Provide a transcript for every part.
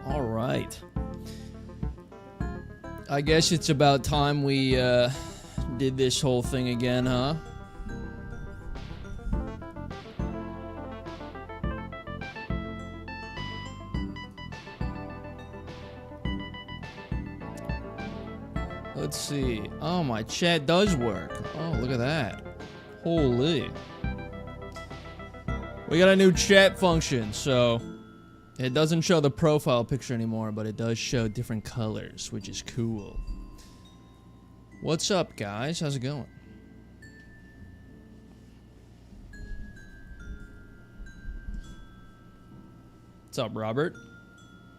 All right. I guess it's about time we did this whole thing again, huh? Let's see. Oh, my chat does work. Oh, look at that. Holy. We got a new chat function, so it doesn't show the profile picture anymore, but it does show different colors, which is cool. What's up, guys? How's it going? What's up, Robert?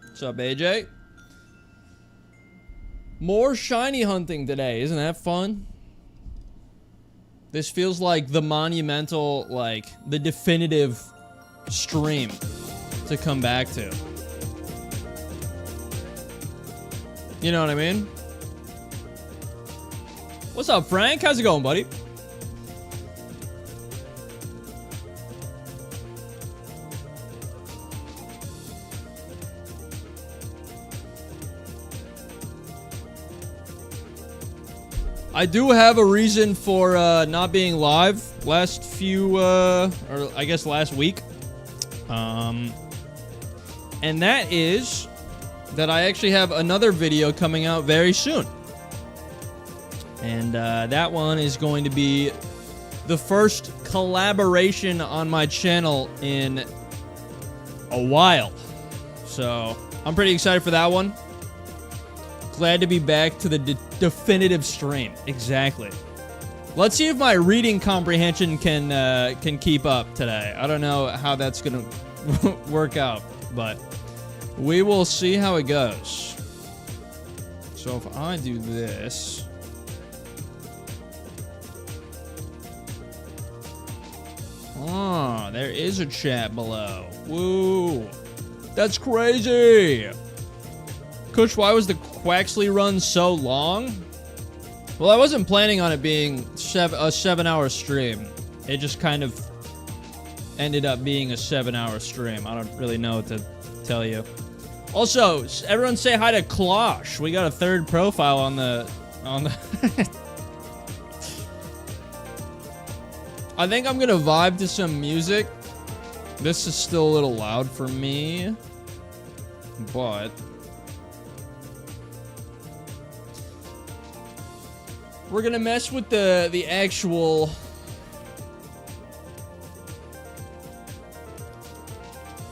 What's up, AJ? More shiny hunting today. Isn't that fun? This feels like the monumental, like, the definitive stream to come back to. You know what I mean? What's up, Frank? How's it going, buddy? I do have a reason for not being live last few, or I guess last week. And that is that I actually have another video coming out very soon. And that one is going to be the first collaboration on my channel in a while. So I'm pretty excited for that one. Glad to be back to the definitive stream. Exactly. Let's see if my reading comprehension can keep up today. I don't know how that's gonna work out, but we will see how it goes. So if I do this, oh, there is a chat below. Woo, that's crazy. Kush, why was the Quaxley run so long? Well, I wasn't planning on it being a 7-hour stream. It just kind of ended up being a 7-hour stream. I don't really know what to tell you. Also, everyone say hi to Klosh. We got a third profile on the I think I'm gonna vibe to some music. This is still a little loud for me, but we're gonna mess with the actual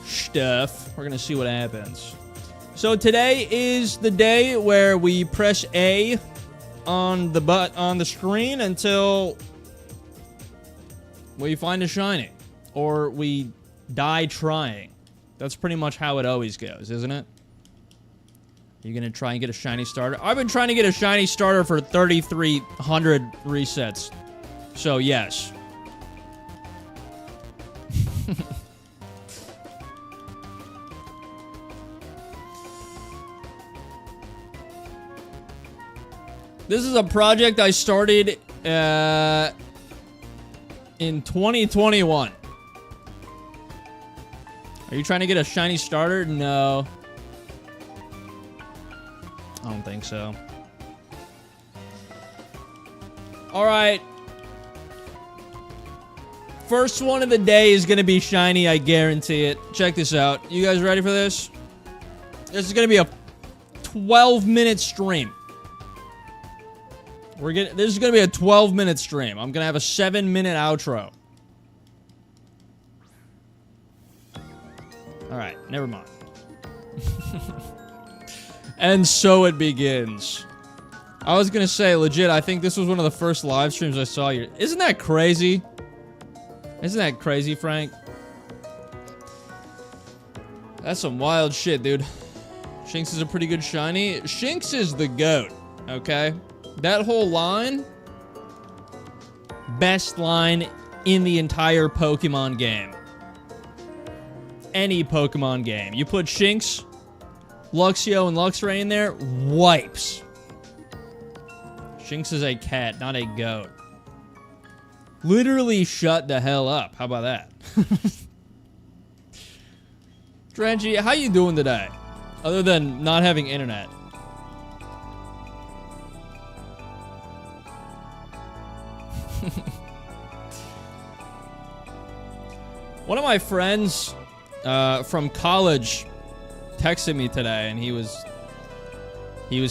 stuff. We're gonna see what happens. So today is the day where we press A on the screen until we find a shiny, or we die trying. That's pretty much how it always goes, isn't it? You're gonna try and get a shiny starter? I've been trying to get a shiny starter for 3,300 resets. So, yes. This is a project I started in 2021. Are you trying to get a shiny starter? No. I don't think so. Alright. First one of the day is going to be shiny, I guarantee it. Check this out. You guys ready for this? This is going to be a 12-minute stream. This is going to be a 12-minute stream. I'm going to have a 7-minute outro. Alright, never mind. And so it begins. I was gonna say, legit, I think this was one of the first live streams I saw you. Isn't that crazy? Isn't that crazy, Frank? That's some wild shit, dude. Shinx is a pretty good shiny. Shinx is the GOAT, okay? That whole line, best line in the entire Pokemon game. Any Pokemon game. You put Shinx, Luxio, and Luxray in there, wipes. Shinx is a cat, not a goat. Literally shut the hell up. How about that? Drengy, how you doing today? Other than not having internet. One of my friends from college texted me today, and he was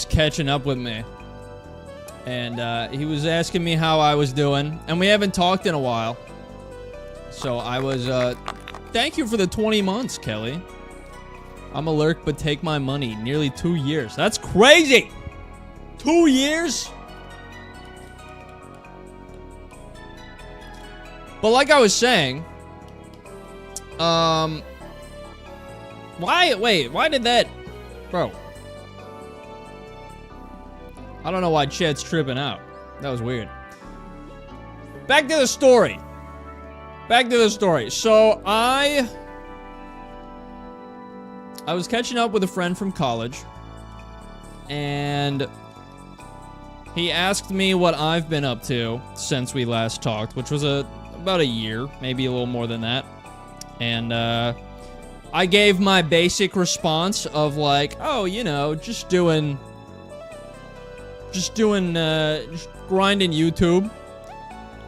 catching up with me, and he was asking me how I was doing, and we haven't talked in a while. So I was thank you for the 20 months, Kelly. I'm a lurk, but take my money. Nearly 2 years. That's crazy. 2 years. But like I was saying, why did that, bro? I don't know why chat's tripping out. That was weird. Back to the story. So I was catching up with a friend from college, and he asked me what I've been up to since we last talked, which was about a year, maybe a little more than that. And I gave my basic response of like, oh, you know, just grinding YouTube.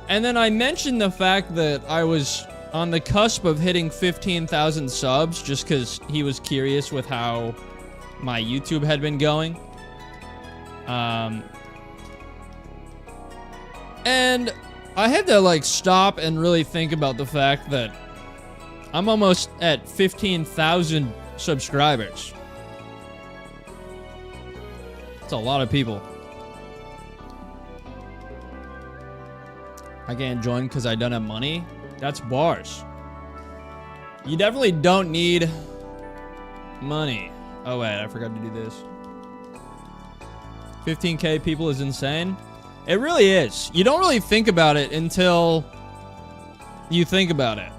And then I mentioned the fact that I was on the cusp of hitting 15,000 subs just because he was curious with how my YouTube had been going. And I had to like stop and really think about the fact that I'm almost at 15,000 subscribers. That's a lot of people. I can't join because I don't have money. That's bars. You definitely don't need money. Oh wait, I forgot to do this. 15K people is insane. It really is. You don't really think about it until you think about it.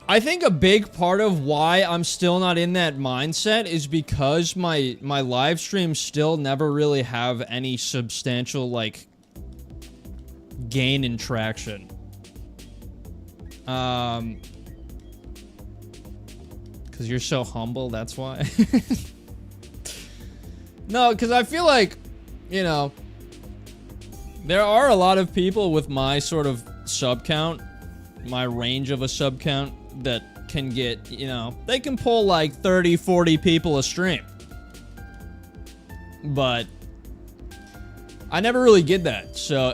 I think a big part of why I'm still not in that mindset is because my live streams still never really have any substantial, like, gain in traction. Because you're so humble, that's why. No, because I feel like, you know, there are a lot of people with my sort of sub count, my range of a sub count, that can get, you know, they can pull like 30, 40 people a stream. But I never really get that. So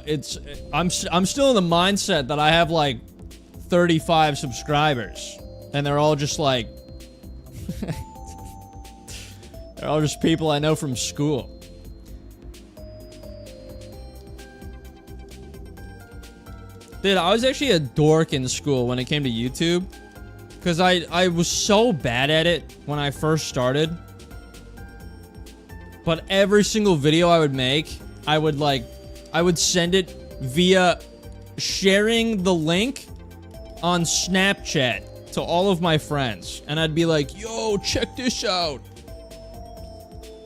I'm still in the mindset that I have like 35 subscribers, and they're all just like they're all just people I know from school. Dude, I was actually a dork in school when it came to YouTube. Because I was so bad at it when I first started. But every single video I would make, I would send it via sharing the link on Snapchat to all of my friends. And I'd be like, yo, check this out.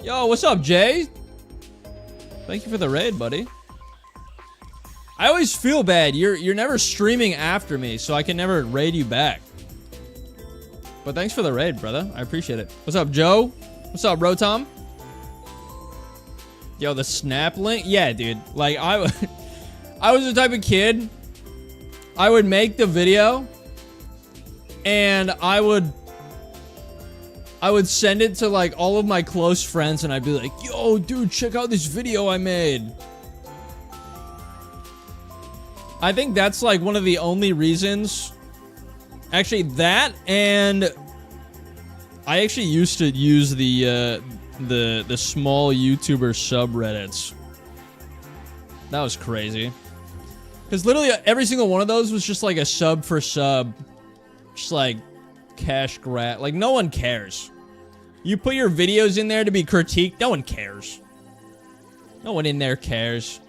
Yo, what's up, Jay? Thank you for the raid, buddy. I always feel bad. You're never streaming after me, so I can never raid you back. But thanks for the raid, brother. I appreciate it. What's up, Joe? What's up, Rotom? Yo, the snap link? Yeah, dude. Like, I was the type of kid, I would make the video, and I would send it to, like, all of my close friends, and I'd be like, yo, dude, check out this video I made. I think that's, like, one of the only reasons. Actually, that, and I actually used to use the small YouTuber subreddits. That was crazy. Because literally every single one of those was just like a sub for sub. Just like cash grab. Like, no one cares. You put your videos in there to be critiqued, no one cares. No one in there cares.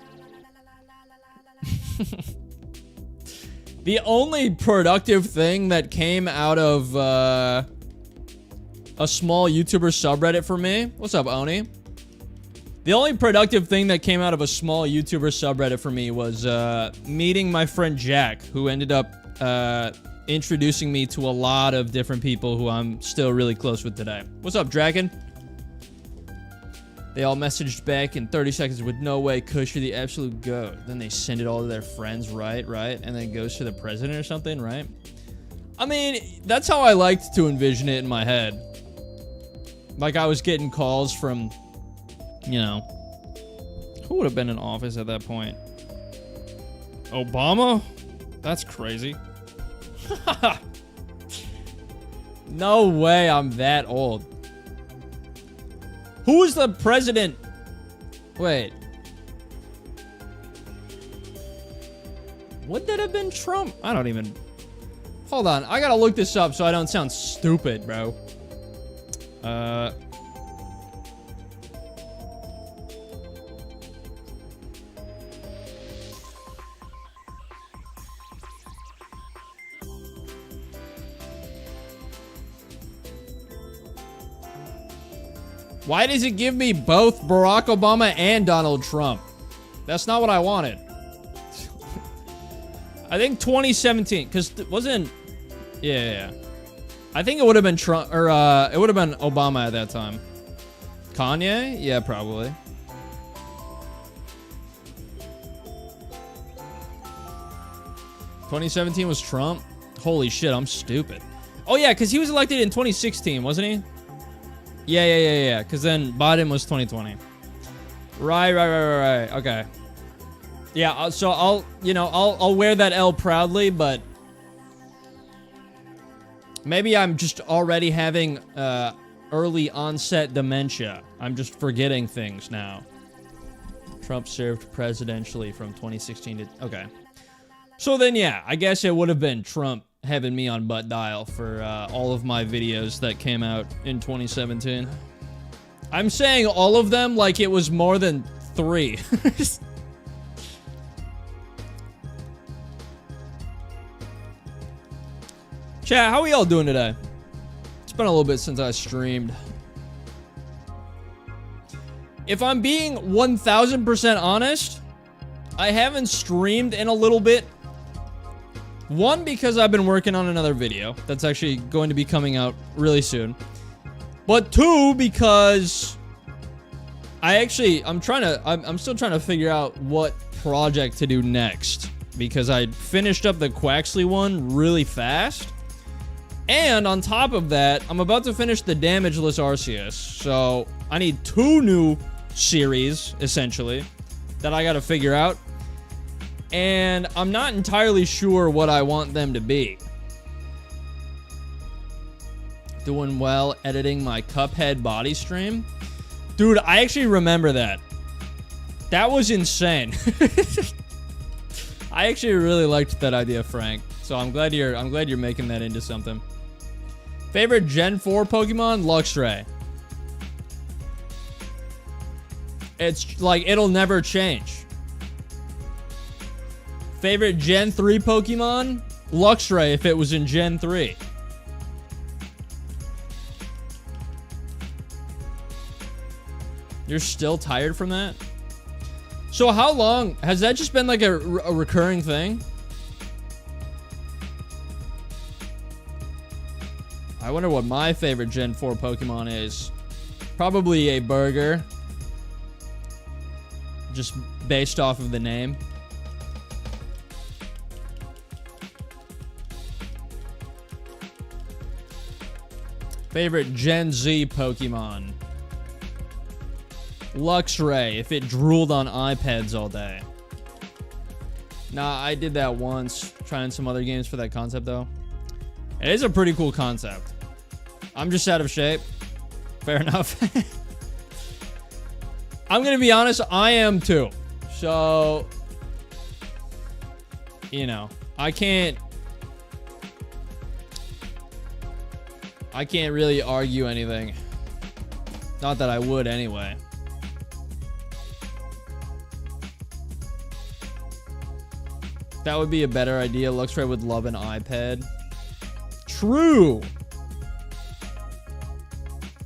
The only productive thing that came out of a small YouTuber subreddit for me. What's up, Oni? The only productive thing that came out of a small YouTuber subreddit for me was meeting my friend Jack, who ended up introducing me to a lot of different people who I'm still really close with today. What's up, Draken? They all messaged back in 30 seconds with no way, Kush, you're the absolute goat. Then they send it all to their friends, right? And then it goes to the president or something, right? I mean, that's how I liked to envision it in my head. Like I was getting calls from, you know, who would have been in office at that point? Obama? That's crazy. No way I'm that old. Who was the president? Wait. Would that have been Trump? I don't even... Hold on. I gotta look this up so I don't sound stupid, bro. Why does it give me both Barack Obama and Donald Trump? That's not what I wanted. I think 2017, because wasn't... Yeah. I think it would have been Trump, or it would have been Obama at that time. Kanye? Yeah, probably. ...2017 was Trump? Holy shit, I'm stupid. Oh yeah, because he was elected in 2016, wasn't he? Yeah. Because then Biden was 2020. Right. Okay. Yeah. So I'll wear that L proudly, but maybe I'm just already having early onset dementia. I'm just forgetting things now. Trump served presidentially from 2016 to... Okay. So then, yeah, I guess it would have been Trump having me on butt dial for all of my videos that came out in 2017. I'm saying all of them like it was more than 3. Chat, how are y'all doing today? It's been a little bit since I streamed. If I'm being 1000% honest, I haven't streamed in a little bit. One, because I've been working on another video that's actually going to be coming out really soon. But 2, because I'm still trying to figure out what project to do next. Because I finished up the Quaxley one really fast. And on top of that, I'm about to finish the Damageless Arceus. So I need 2 new series, essentially, that I gotta figure out. And I'm not entirely sure what I want them to be. Doing well editing my Cuphead body stream. Dude, I actually remember that. That was insane. I actually really liked that idea, Frank. So I'm glad you're making that into something. Favorite Gen 4 Pokemon? Luxray. It's like it'll never change. Favorite Gen 3 Pokemon? Luxray if it was in Gen 3. You're still tired from that? So how long? Has that just been like a recurring thing? I wonder what my favorite Gen 4 Pokemon is. Probably a burger. Just based off of the name. Favorite Gen Z Pokemon. Luxray, if it drooled on iPads all day. Nah, I did that once. Trying some other games for that concept, though. It is a pretty cool concept. I'm just out of shape. Fair enough. I'm gonna be honest, I am too. So, you know, I can't really argue anything. Not that I would anyway. That would be a better idea. Luxray would love an iPad. True.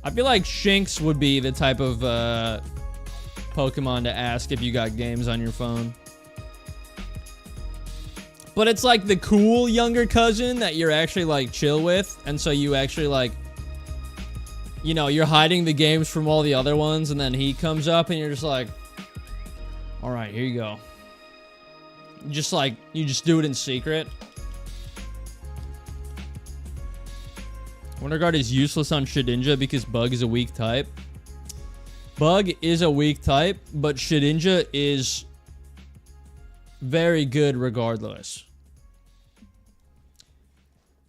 I feel like Shinx would be the type of Pokemon to ask if you got games on your phone. But it's like the cool younger cousin that you're actually like chill with. And so you actually like, you know, you're hiding the games from all the other ones. And then he comes up and you're just like, all right, here you go. Just like, you just do it in secret. Wonderguard is useless on Shedinja because Bug is a weak type. Bug is a weak type, but Shedinja is very good regardless.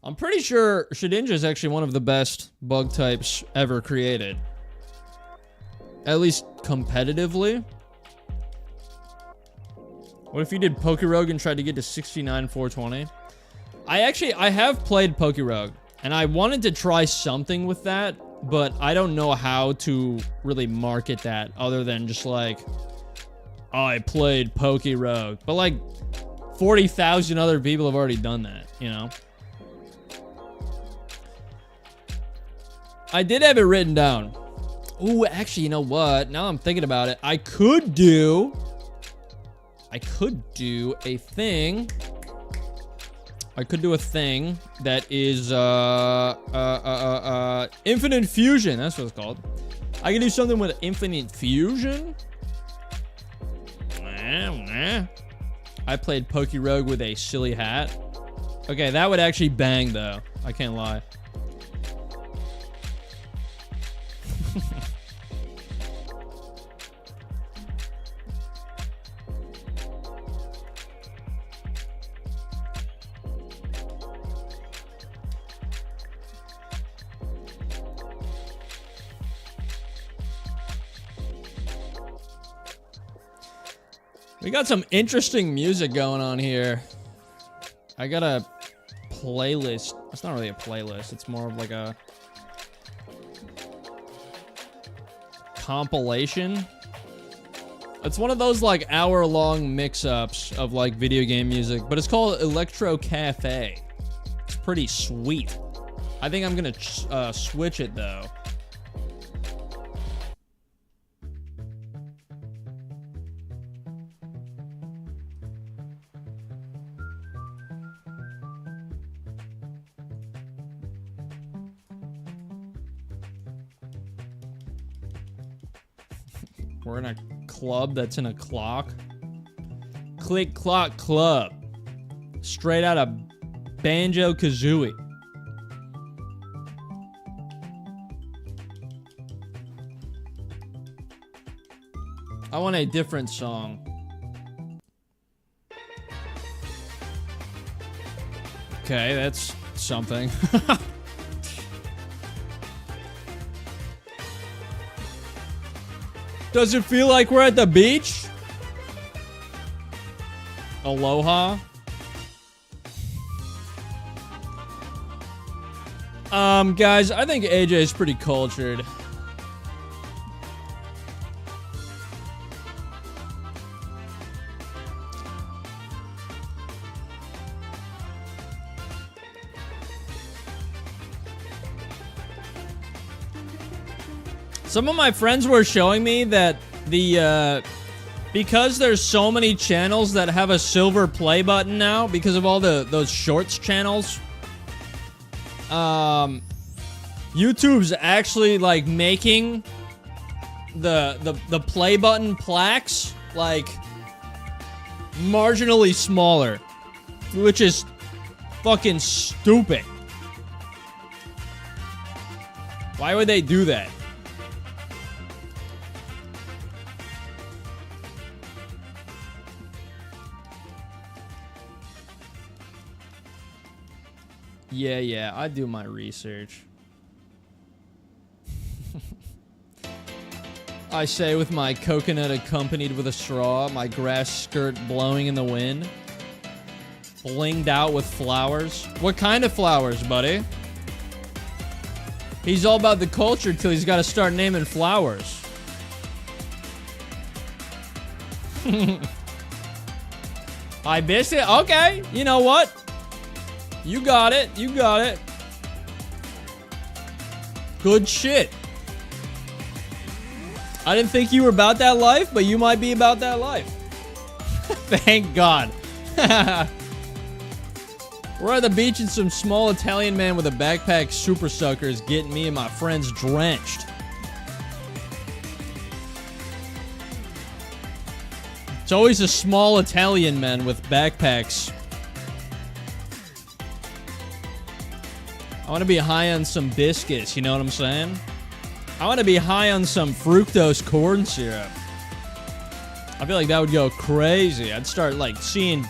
I'm pretty sure Shedinja is actually one of the best Bug types ever created. At least competitively. What if you did Pokerogue and tried to get to 69 420? I have played Pokerogue. And I wanted to try something with that, but I don't know how to really market that other than just like, oh, I played Pokerogue. But like 40,000 other people have already done that, you know? I did have it written down. Ooh, actually, you know what? Now I'm thinking about it. I could do a thing. I could do a thing that is Infinite Fusion. That's what it's called. I can do something with Infinite Fusion. I played Pokerogue with a silly hat. Okay, that would actually bang though. I can't lie. We got some interesting music going on here. I got a playlist. It's not really a playlist. It's more of like a compilation. It's one of those like hour-long mix-ups of like video game music, but it's called Electro Cafe. It's pretty sweet. I think I'm gonna switch it though. We're in a club that's in a clock. Click Clock Club. Straight out of Banjo-Kazooie. I want a different song. Okay, that's something. Does it feel like we're at the beach? Aloha. Guys, I think AJ is pretty cultured. Some of my friends were showing me that the, because there's so many channels that have a silver play button now because of all those shorts channels, YouTube's actually like making the play button plaques like marginally smaller, which is fucking stupid. Why would they do that? Yeah, I do my research. I say with my coconut accompanied with a straw, my grass skirt blowing in the wind, blinged out with flowers. What kind of flowers, buddy? He's all about the culture till he's got to start naming flowers. I miss it. Okay, you know what? You got it. You got it. Good shit. I didn't think you were about that life, but you might be about that life. Thank God. We're at the beach and some small Italian man with a backpack super sucker is getting me and my friends drenched. It's always a small Italian man with backpacks. I want to be high on some biscuits, you know what I'm saying? I want to be high on some fructose corn syrup. I feel like that would go crazy. I'd start, like, seeing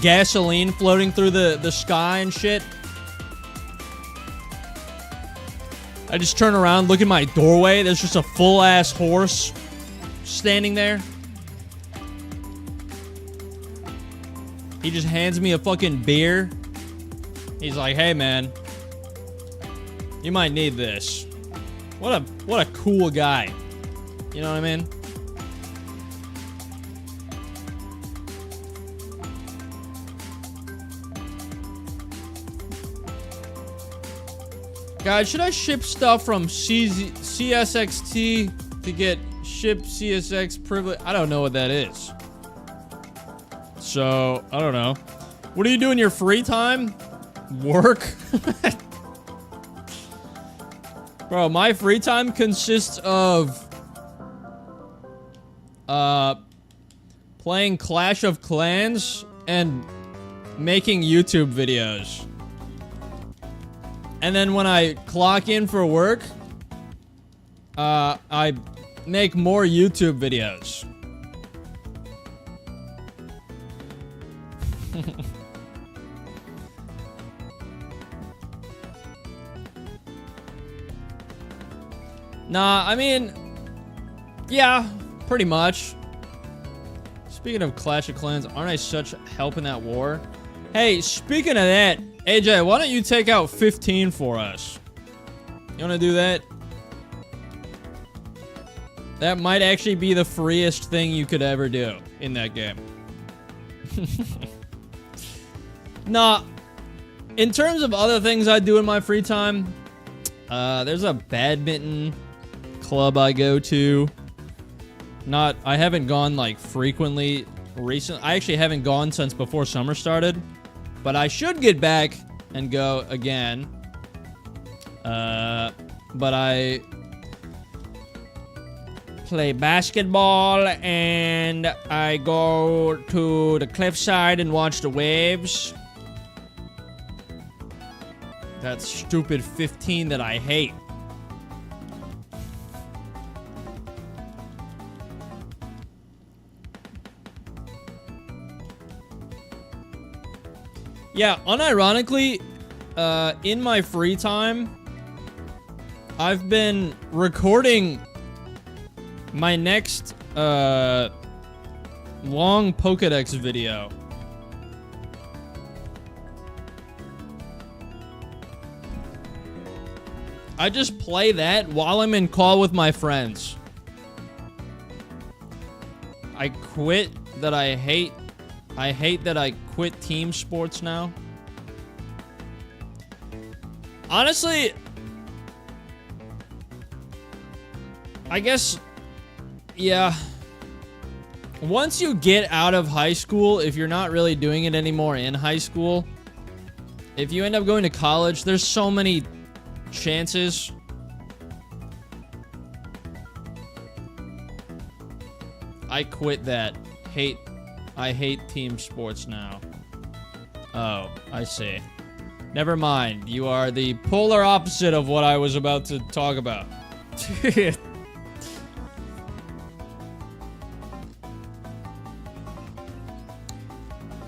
gasoline floating through the sky and shit. I just turn around, look at my doorway. There's just a full-ass horse standing there. He just hands me a fucking beer. He's like, hey, man. You might need this. What a cool guy. You know what I mean? Guys, should I ship stuff from CSXT to get ship CSX privilege? I don't know what that is. So, I don't know. What do you do in your free time? Work? Bro, my free time consists of playing Clash of Clans and making YouTube videos. And then when I clock in for work, I make more YouTube videos. Nah, I mean, yeah, pretty much. Speaking of Clash of Clans, aren't I such help in that war? Hey, speaking of that, AJ, why don't you take out 15 for us? You wanna do that? That might actually be the freest thing you could ever do in that game. Nah, in terms of other things I do in my free time, there's a badminton club I go to. I haven't gone like frequently recently. I actually haven't gone since before summer started, but I should get back and go again. But I play basketball and I go to the cliffside and watch the waves. That stupid 15 that I hate. Yeah, unironically, in my free time, I've been recording my next, long Pokédex video. I just play that while I'm in call with my friends. I quit that I hate that I quit team sports now. Honestly, I guess, yeah. Once you get out of high school, if you're not really doing it anymore in high school, if you end up going to college, there's so many chances. I quit that. I hate team sports now. Oh, I see. Never mind. You are the polar opposite of what I was about to talk about.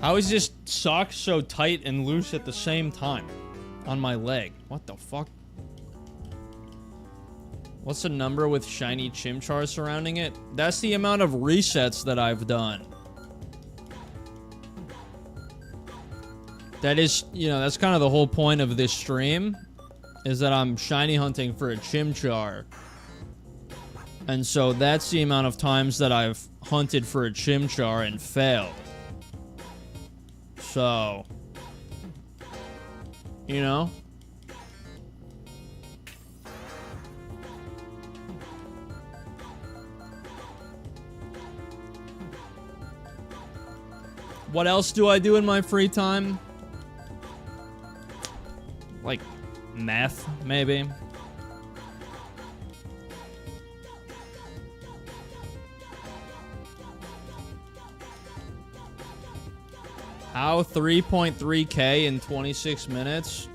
How is this sock so tight and loose at the same time? On my leg. What the fuck? What's the number with shiny Chimchar surrounding it? That's the amount of resets that I've done. That is, you know, that's kind of the whole point of this stream, is that I'm shiny hunting for a Chimchar. And so that's the amount of times that I've hunted for a Chimchar and failed. So, you know? What else do I do in my free time? Like math, maybe. How 3.3K in 26 minutes?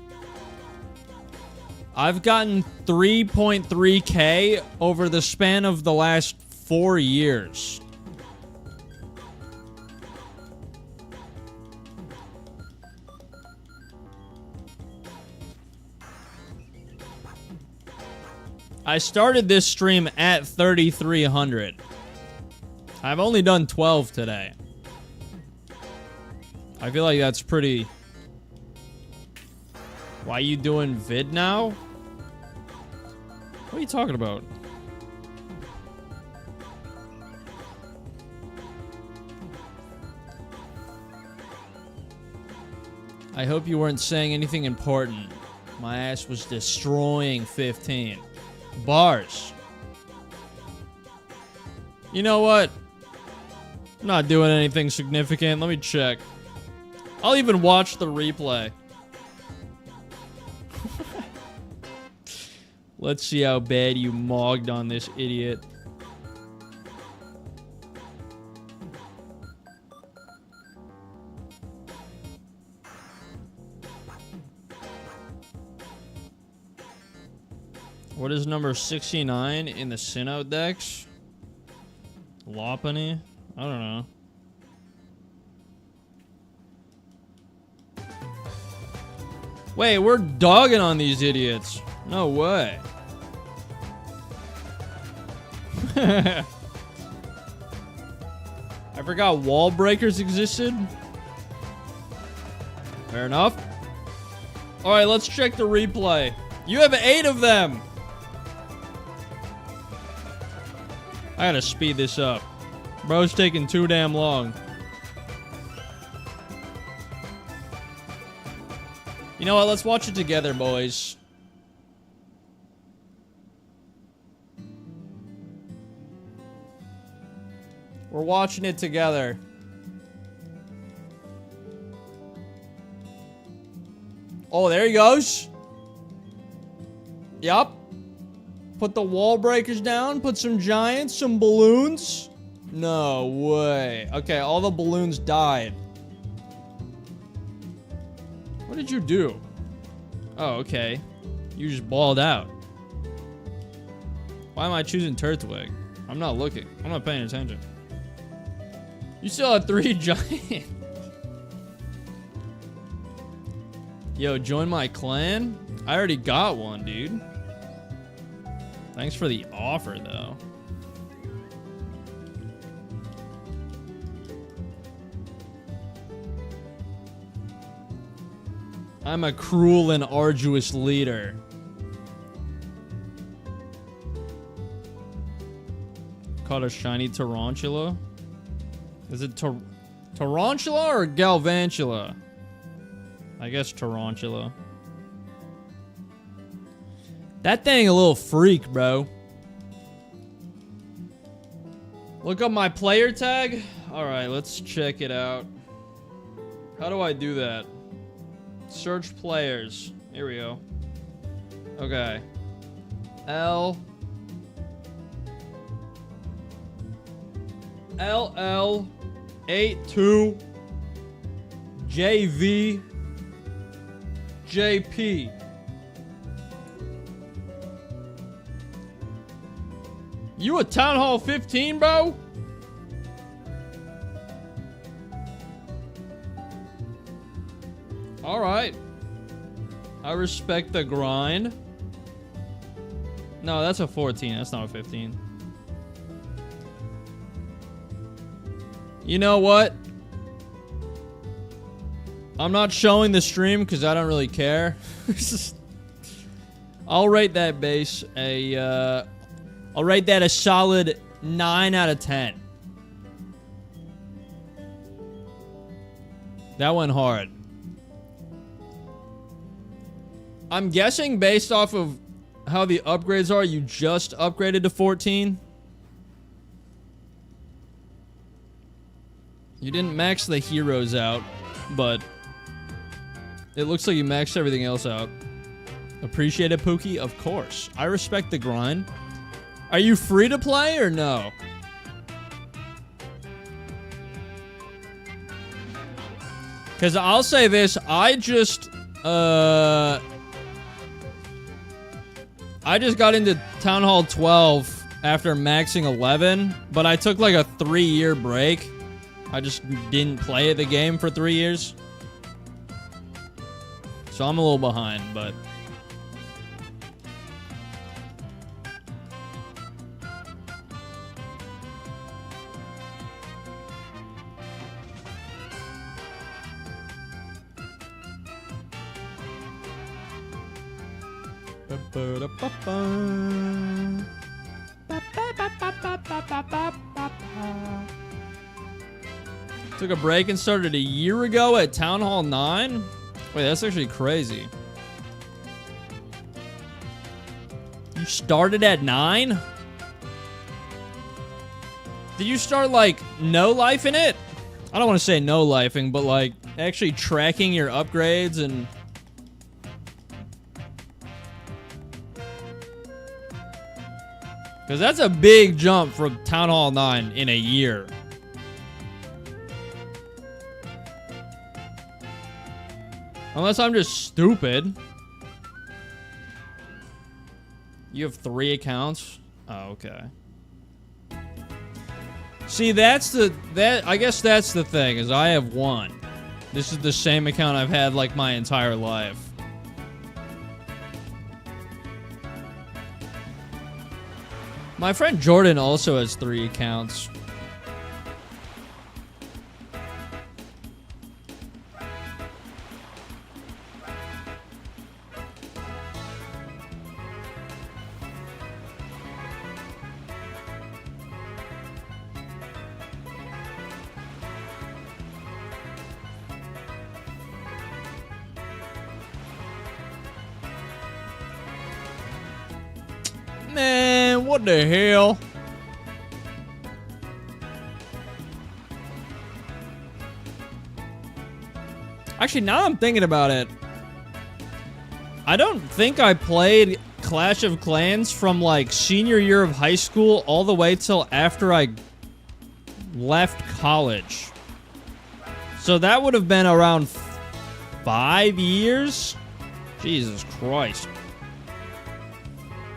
I've gotten 3.3K over the span of the last 4 years. I started this stream at 3,300. I've only done 12 today. I feel like that's pretty... Why you doing vid now? What are you talking about? I hope you weren't saying anything important. My ass was destroying 15. Bars. You know what? I'm not doing anything significant. Let me check. I'll even watch the replay. Let's see how bad you mogged on this idiot. What is number 69 in the Sinnoh decks? Lopunny? I don't know. Wait, we're dogging on these idiots. No way. I forgot wall breakers existed. Fair enough. Alright, let's check the replay. You have 8 of them. I gotta speed this up. Bro's taking too damn long. You know what? Let's watch it together, boys. We're watching it together. Oh, there he goes. Yup. Put the wall breakers down. Put some giants, some balloons. No way. Okay, all the balloons died. What did you do? Oh, okay. You just balled out. Why am I choosing Turtwig? I'm not looking. I'm not paying attention. You still have 3 giants. Yo, join my clan? I already got one, dude. Thanks for the offer, though. I'm a cruel and arduous leader. Caught a shiny tarantula? Is it tarantula or galvantula? I guess tarantula. That thing a little freak, bro. Look up my player tag. Alright, let's check it out. How do I do that? Search players. Here we go. Okay. L LL 82 JV JP. You a Town Hall 15, bro? Alright. I respect the grind. No, that's a 14. That's not a 15. You know what? I'm not showing the stream because I don't really care. I'll rate that base a... I'll rate that a solid 9 out of 10. That went hard. I'm guessing based off of how the upgrades are, you just upgraded to 14. You didn't max the heroes out, but it looks like you maxed everything else out. Appreciate it, Pookie? Of course. I respect the grind. Are you free to play or no? Because I'll say this, I just got into Town Hall 12 after maxing 11, but I took like a 3-year break. I just didn't play the game for 3 years. So I'm a little behind, but... Took a break and started a year ago at Town Hall 9? Wait, that's actually crazy. You started at 9? Did you start, like, no-life in it? I don't want to say no-lifing, but, like, actually tracking your upgrades and... Because that's a big jump from Town Hall 9 in a year. Unless I'm just stupid. You have 3 accounts? Oh, okay. See, I guess that's the thing, is I have 1. This is the same account I've had, like, my entire life. My friend Jordan also has 3 accounts. Man, what the hell? Actually, now I'm thinking about it, I don't think I played Clash of Clans from like senior year of high school all the way till after I left college. So that would have been around 5 years? Jesus Christ.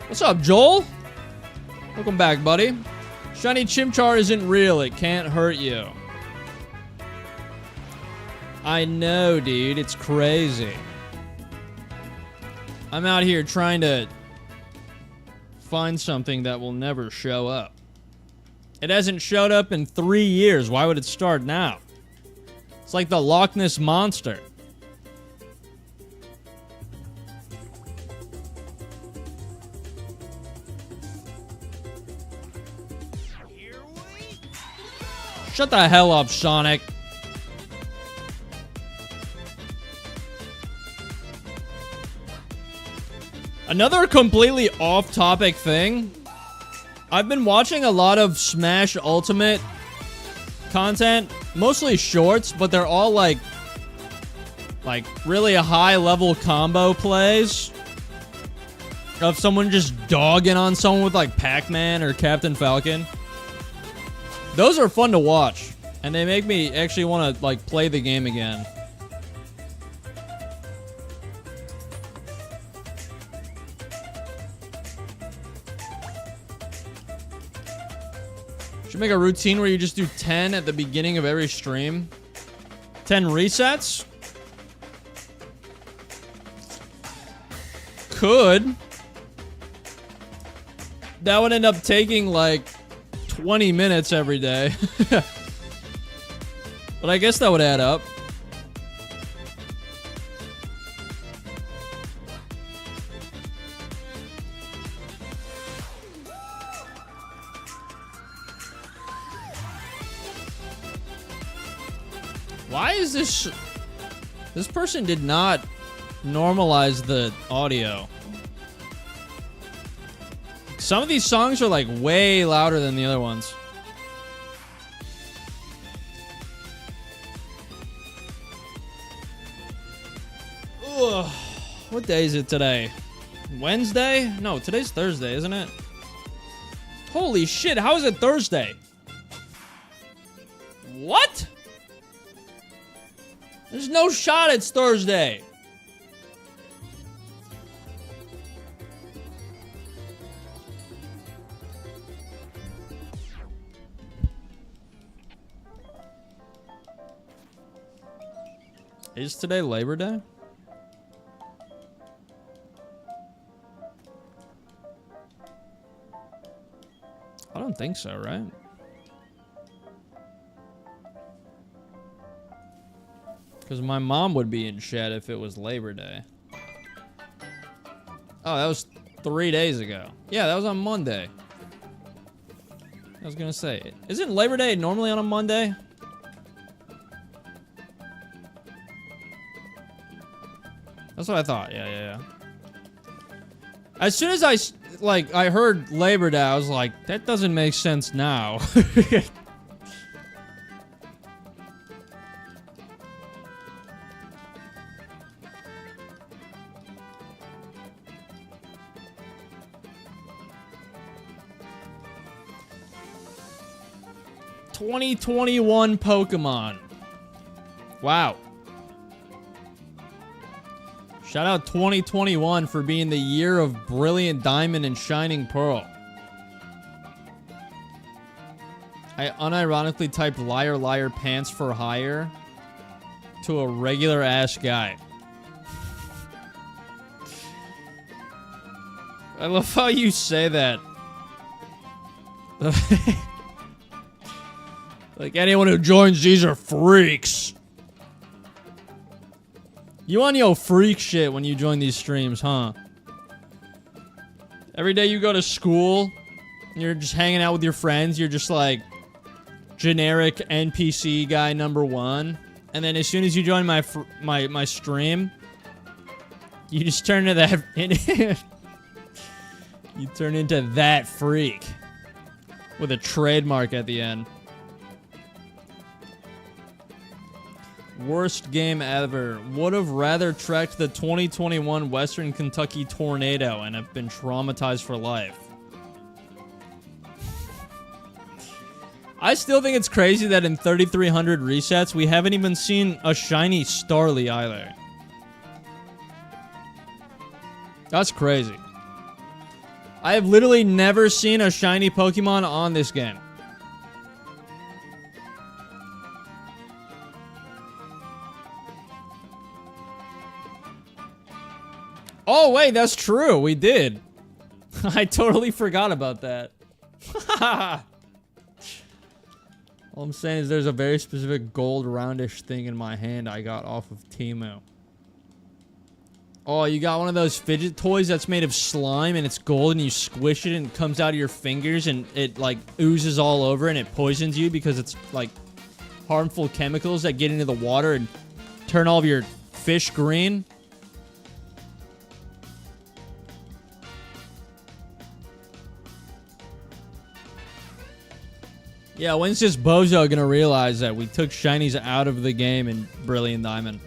What's up, Joel? Welcome back, buddy. Shiny Chimchar isn't real. It can't hurt you. I know, dude. It's crazy. I'm out here trying to find something that will never show up. It hasn't showed up in 3 years. Why would it start now? It's like the Loch Ness Monster. Shut the hell up, Sonic. Another completely off-topic thing. I've been watching a lot of Smash Ultimate content, mostly shorts, but they're all like really high-level combo plays of someone just dogging on someone with like Pac-Man or Captain Falcon. Those are fun to watch, and they make me actually want to like play the game again. Should make a routine where you just do 10 at the beginning of every stream. 10 resets? Could. That would end up taking like 20 minutes every day. But I guess that would add up. Why is this... This person did not normalize the audio. Some of these songs are like way louder than the other ones. Ugh. What day is it today? Wednesday? No, today's Thursday, isn't it? Holy shit, how is it Thursday? What? There's no shot it's Thursday. Is today Labor Day? I don't think so, right? Because my mom would be in chat if it was Labor Day. Oh, that was 3 days ago. Yeah, that was on Monday. I was gonna say, isn't Labor Day normally on a Monday? That's what I thought. Yeah. As soon as I heard Labor Day, I was like, that doesn't make sense now. (2021) Pokemon. Wow. Shout out 2021 for being the year of Brilliant Diamond and Shining Pearl. I unironically typed liar liar pants for hire to a regular ass guy. I love how you say that. Like, anyone who joins these are freaks. You on your freak shit when you join these streams, huh? Every day you go to school, and you're just hanging out with your friends, you're just like generic NPC guy number 1. And then as soon as you join my stream, you just turn into that you turn into that freak with a trademark at the end. Worst game ever. Would have rather trekked the 2021 Western Kentucky tornado and have been traumatized for life. I still think it's crazy that in 3,300 resets, we haven't even seen a shiny Starly either. That's crazy. I have literally never seen a shiny Pokemon on this game. Oh, wait, that's true. We did. I totally forgot about that. All I'm saying is there's a very specific gold roundish thing in my hand I got off of Temu. Oh, you got one of those fidget toys that's made of slime and it's gold and you squish it and it comes out of your fingers and it like oozes all over and it poisons you because it's like harmful chemicals that get into the water and turn all of your fish green. Yeah, when's this bozo gonna realize that we took shinies out of the game in Brilliant Diamond?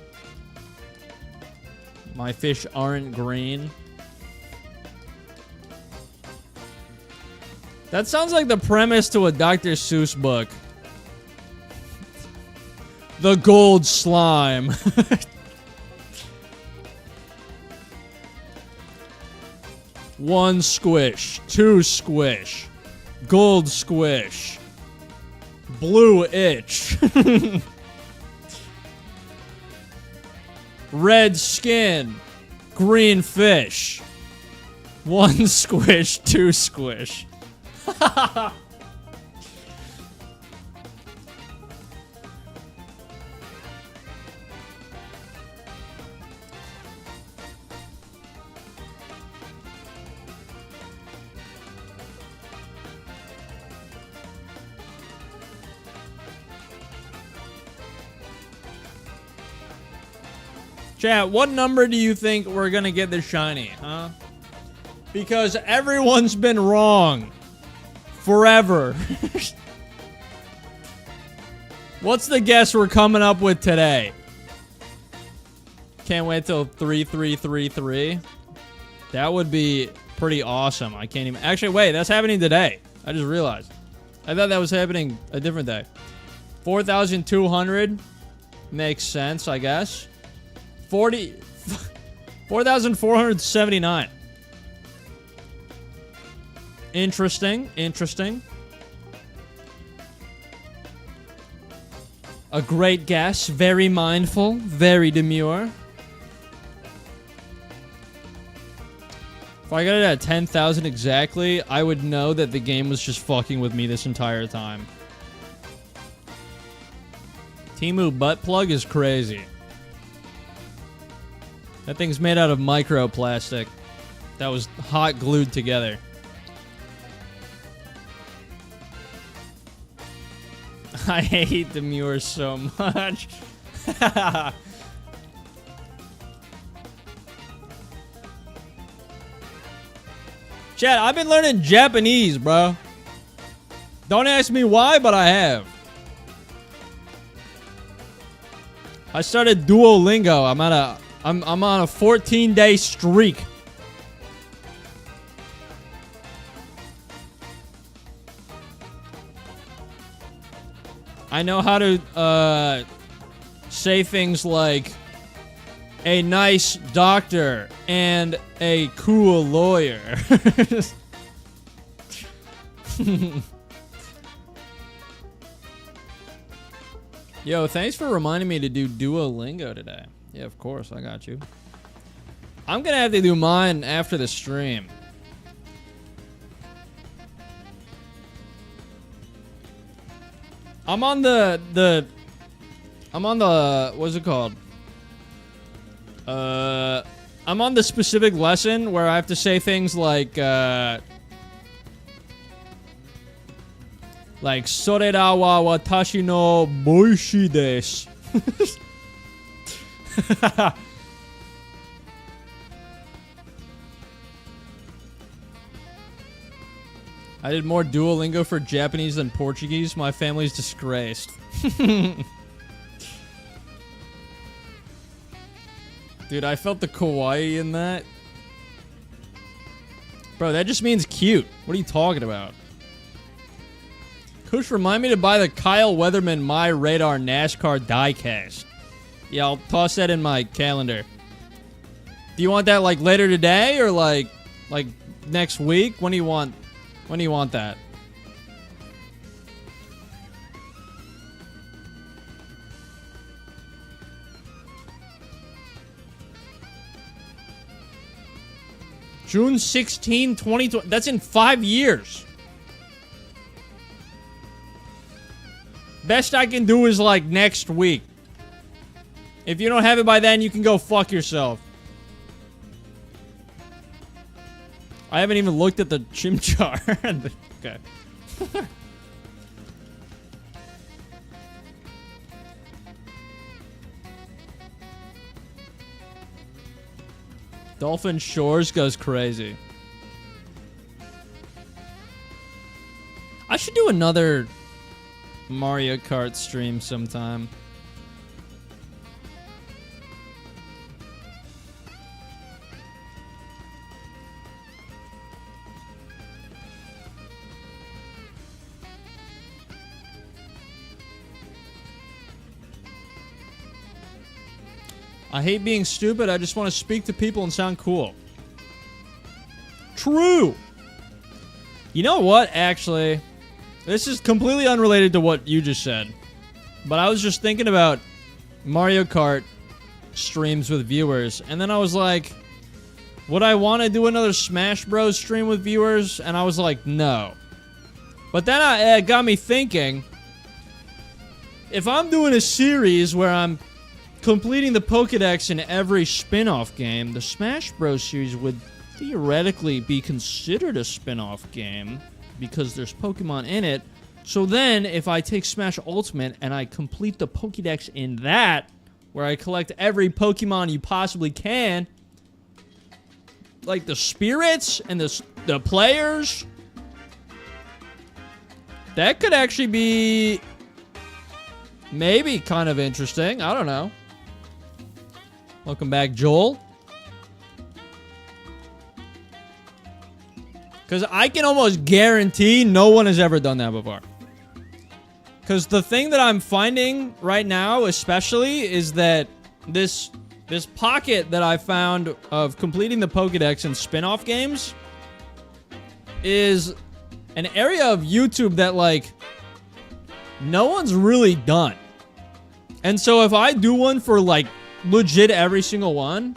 My fish aren't green. That sounds like the premise to a Dr. Seuss book. The gold slime. One squish, two squish, gold squish. Blue itch. Red skin. Green fish. One squish, two squish. Chat, what number do you think we're gonna get this shiny, huh? Because everyone's been wrong. Forever. What's the guess we're coming up with today? Can't wait till 3333. That would be pretty awesome. I can't even... Actually, wait. That's happening today. I just realized. I thought that was happening a different day. 4,200 makes sense, I guess. 4,479. Interesting. Interesting. A great guess. Very mindful. Very demure. If I got it at 10,000 exactly, I would know that the game was just fucking with me this entire time. Temu butt plug is crazy. That thing's made out of microplastic that was hot glued together. I hate demure so much. Chad, I've been learning Japanese, bro. Don't ask me why, but I have. I started Duolingo. I'm on a 14-day streak. I know how to say things like a nice doctor and a cool lawyer. Yo, thanks for reminding me to do Duolingo today. Yeah, of course, I got you. I'm gonna have to do mine after the stream. I'm on the what's it called? I'm on the specific lesson where I have to say things like sorera wa watashi no boishi desu. I did more Duolingo for Japanese than Portuguese. My family's disgraced. Dude, I felt the kawaii in that. Bro, that just means cute. What are you talking about? Kush, remind me to buy the Kyle Weatherman My Radar NASCAR diecast. Yeah, I'll toss that in my calendar. Do you want that like later today or like next week? When do you want that? June 16, 2020. That's in 5 years. Best I can do is like next week. If you don't have it by then, you can go fuck yourself. I haven't even looked at the Chimchar. Okay. Dolphin Shores goes crazy. I should do another Mario Kart stream sometime. I hate being stupid. I just want to speak to people and sound cool. True. You know what, actually? This is completely unrelated to what you just said. But I was just thinking about Mario Kart streams with viewers. And then I was like, would I want to do another Smash Bros. Stream with viewers? And I was like, no. But then it got me thinking, if I'm doing a series where I'm completing the Pokédex in every spin-off game, the Smash Bros. Series would theoretically be considered a spin-off game because there's Pokemon in it. So then, if I take Smash Ultimate and I complete the Pokédex in that, where I collect every Pokemon you possibly can, like the spirits and the players, that could actually be maybe kind of interesting. I don't know. Welcome back, Joel. Because I can almost guarantee no one has ever done that before. Because the thing that I'm finding right now, especially, is that this pocket that I found of completing the Pokédex and spin-off games is an area of YouTube that, like, no one's really done. And so if I do one for, like, legit every single one,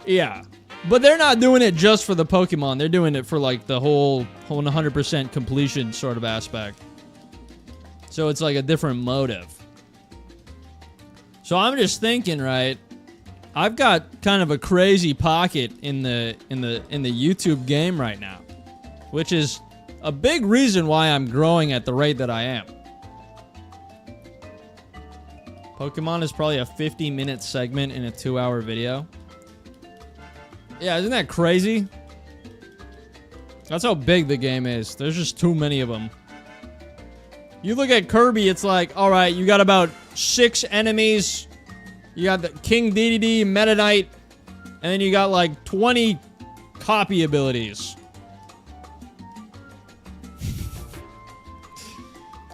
yeah. But they're not doing it just for the Pokemon. They're doing it for, like, the whole 100% completion sort of aspect. So it's like a different motive. So I'm just thinking, right? I've got kind of a crazy pocket in the YouTube game right now, which is a big reason why I'm growing at the rate that I am. Pokemon is probably a 50-minute segment in a 2-hour video. Yeah, isn't that crazy? That's how big the game is. There's just too many of them. You look at Kirby, it's like, alright, you got about 6 enemies. You got the King Dedede, Meta Knight, and then you got like 20 copy abilities.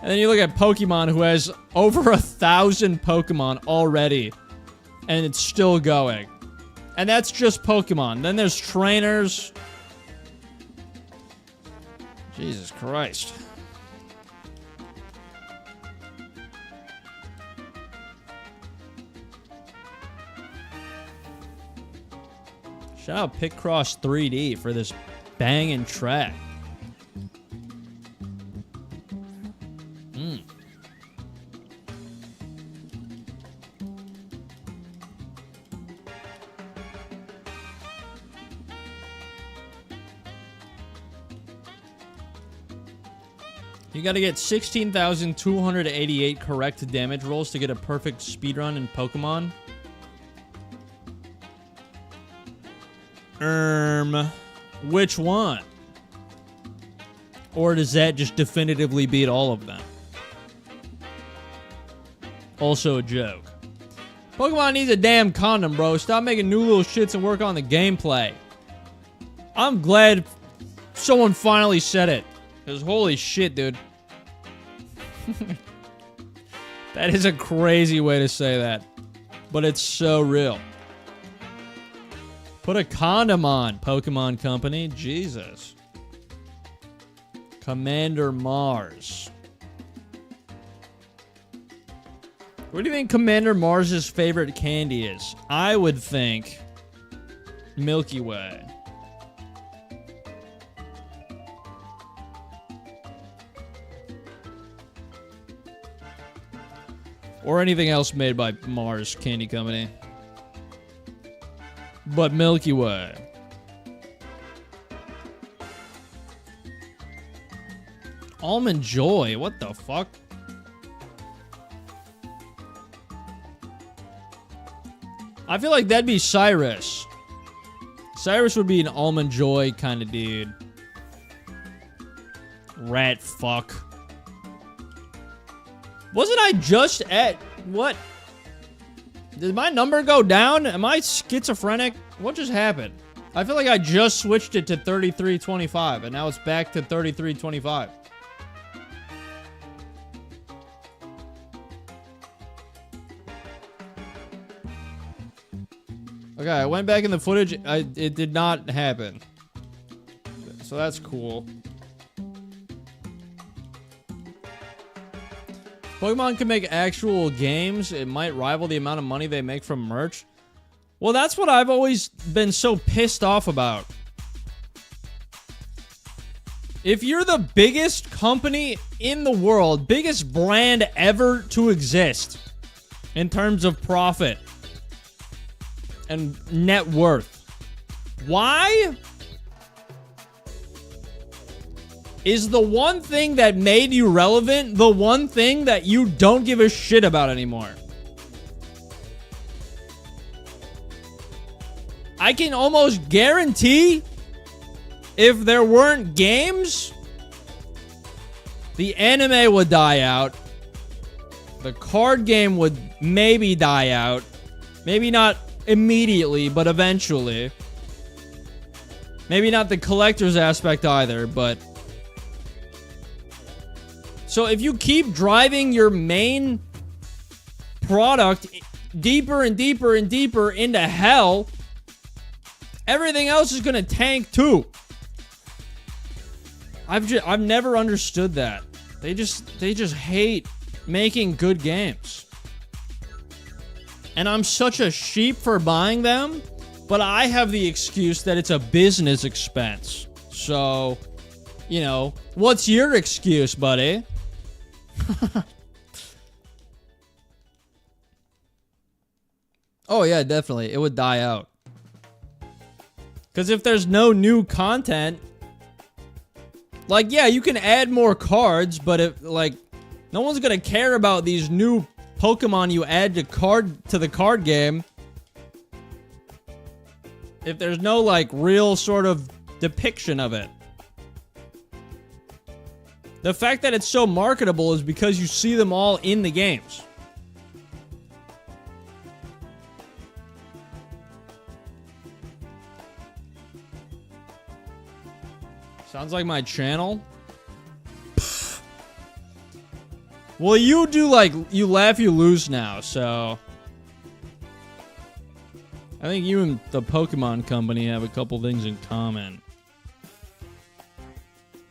And then you look at Pokemon, who has over 1,000 Pokemon already, and it's still going. And that's just Pokemon. Then there's trainers. Jesus Christ. Shout out Picross 3D for this banging track. You gotta get 16,288 correct damage rolls to get a perfect speedrun in Pokemon. Which one? Or does that just definitively beat all of them? Also a joke. Pokemon needs a damn condom, bro. Stop making new little shits and work on the gameplay. I'm glad someone finally said it. Because holy shit, dude. That is a crazy way to say that. But it's so real. Put a condom on, Pokemon Company. Jesus. Commander Mars. What do you think Commander Mars's favorite candy is? I would think Milky Way. Or anything else made by Mars Candy Company. But Milky Way. Almond Joy, what the fuck? I feel like that'd be Cyrus. Cyrus would be an Almond Joy kind of dude. Rat fuck. Wasn't I just at... What? Did my number go down? Am I schizophrenic? What just happened? I feel like I just switched it to 3325, and now it's back to 3325. Okay, I went back in the footage. It did not happen. So that's cool. Pokemon can make actual games. It might rival the amount of money they make from merch. Well, that's what I've always been so pissed off about. If you're the biggest company in the world, biggest brand ever to exist in terms of profit and net worth, why is the one thing that made you relevant the one thing that you don't give a shit about anymore? I can almost guarantee if there weren't games, the anime would die out. The card game would maybe die out. Maybe not immediately, but eventually. Maybe not the collector's aspect either, but... So if you keep driving your main product deeper and deeper and deeper into hell, everything else is going to tank too. I've never understood that. They just hate making good games. And I'm such a sheep for buying them, but I have the excuse that it's a business expense. So, you know, what's your excuse, buddy? Oh yeah, definitely. It would die out. Because if there's no new content, like, yeah, you can add more cards, but if, like, no one's gonna care about these new Pokemon you add to the card game if there's no, like, real sort of depiction of it. The fact that it's so marketable is because you see them all in the games. Sounds like my channel. Well, you do, like, you laugh, you lose now, so... I think you and the Pokemon Company have a couple things in common.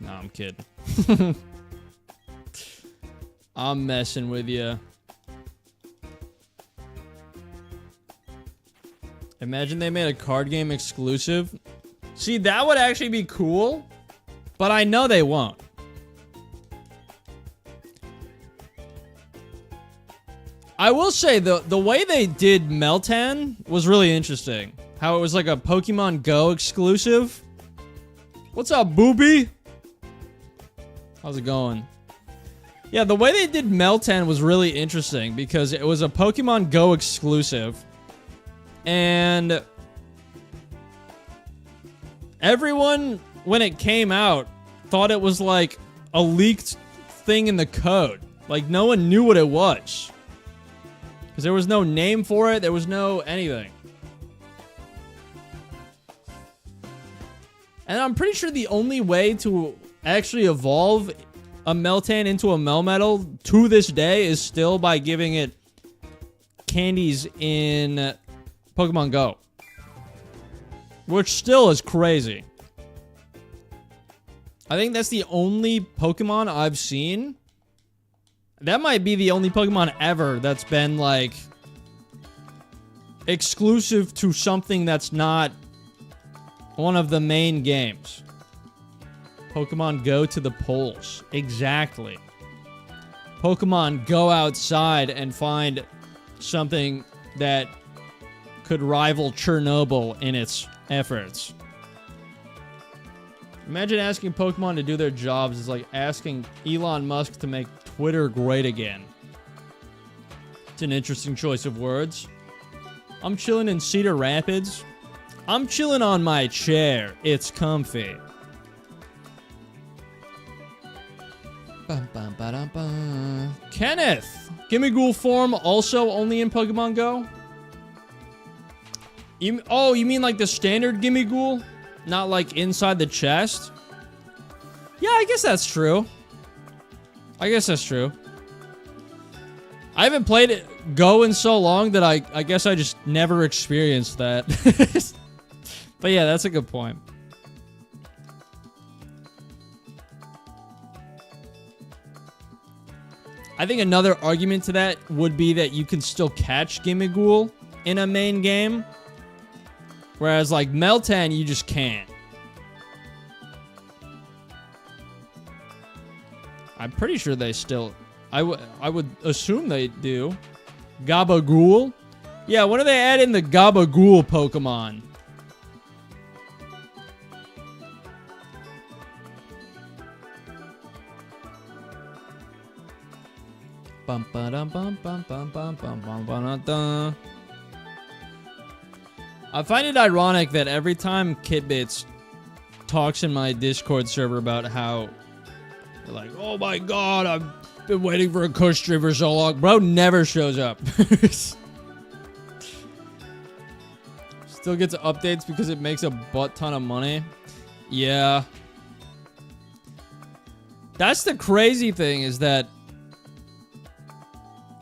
No, I'm kidding. I'm messing with you. Imagine they made a card game exclusive. See, that would actually be cool, but I know they won't. I will say, the way they did Meltan was really interesting. How it was like a Pokemon Go exclusive. What's up, Booby? How's it going? Yeah, the way they did Meltan was really interesting because it was a Pokemon Go exclusive. And everyone, when it came out, thought it was like a leaked thing in the code. Like, no one knew what it was. Because there was no name for it, there was no anything. And I'm pretty sure the only way to actually evolve a Meltan into a Melmetal to this day is still by giving it candies in Pokemon Go. Which still is crazy. I think that's the only Pokemon I've seen. That might be the only Pokemon ever that's been, like, exclusive to something that's not one of the main games. Pokemon go to the polls. Exactly. Pokemon go outside and find something that could rival Chernobyl in its efforts. Imagine asking Pokemon to do their jobs is like asking Elon Musk to make Twitter great again. It's an interesting choice of words. I'm chilling in Cedar Rapids. I'm chilling on my chair. It's comfy. Kenneth! Gimmighoul form also only in Pokemon Go? You mean like the standard Gimmighoul? Not like inside the chest? Yeah, I guess that's true. I haven't played it Go in so long that I guess I just never experienced that. But yeah, that's a good point. I think another argument to that would be that you can still catch Gimmighoul in a main game. Whereas, like, Meltan, you just can't. I'm pretty sure they still... I would assume they do. Gabagool? Yeah, when do they add in the Gabagool Pokemon? Bum ba dum bum bum bum bum bum bum bum dum. I find it ironic that every time Kitbits talks in my Discord server about how They're like, oh my god, I've been waiting for a Kush stream for so long. Bro never shows up. Still gets updates because it makes a butt ton of money. Yeah. That's the crazy thing is that,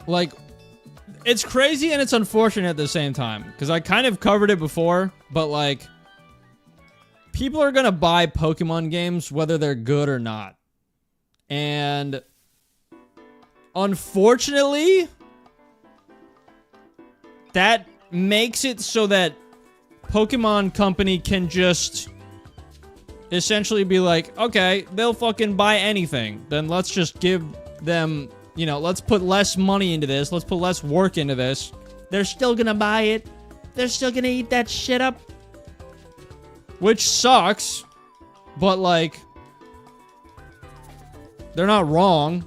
like, it's crazy and it's unfortunate at the same time. Because I kind of covered it before, but, like, people are going to buy Pokemon games whether they're good or not. And unfortunately, that makes it so that Pokemon Company can just essentially be like, okay, they'll fucking buy anything. Then let's just give them, you know, let's put less money into this. Let's put less work into this. They're still gonna buy it. They're still gonna eat that shit up. Which sucks. But, like, they're not wrong.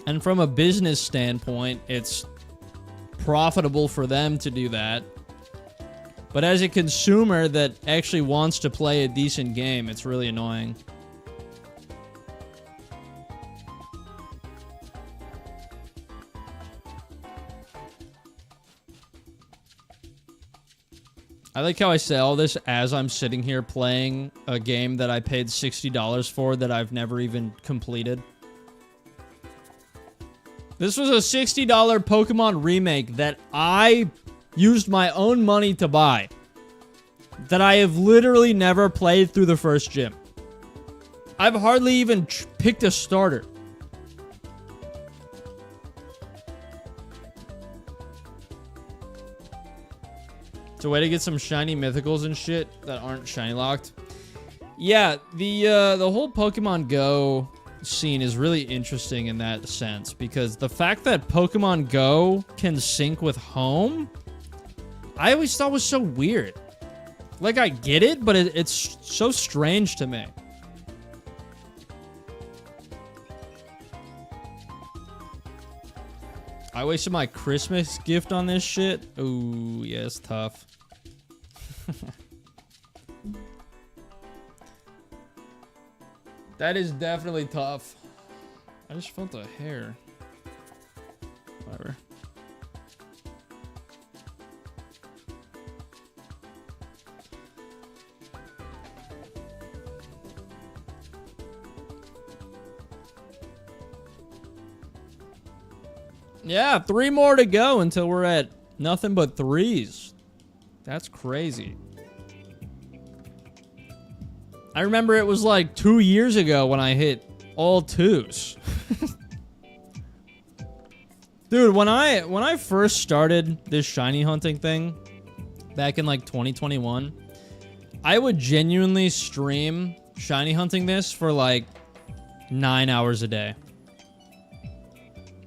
And from a business standpoint, it's profitable for them to do that. But as a consumer that actually wants to play a decent game, it's really annoying. I like how I say all this as I'm sitting here playing a game that I paid $60 for that I've never even completed. This was a $60 Pokemon remake that I used my own money to buy. That I have literally never played through the first gym. I've hardly even picked a starter. It's a way to get some shiny mythicals and shit that aren't shiny locked. Yeah, the whole Pokemon Go scene is really interesting in that sense because the fact that Pokemon Go can sync with home, I always thought was so weird. Like, I get it, but it's so strange to me. I wasted my Christmas gift on this shit. Ooh, yeah, it's tough. That is definitely tough. I just felt a hair. Whatever. Yeah, 3 more to go until we're at nothing but 3s. That's crazy. I remember it was like 2 years ago when I hit all 2s. Dude, when I first started this shiny hunting thing back in like 2021, I would genuinely stream shiny hunting this for like 9 hours a day.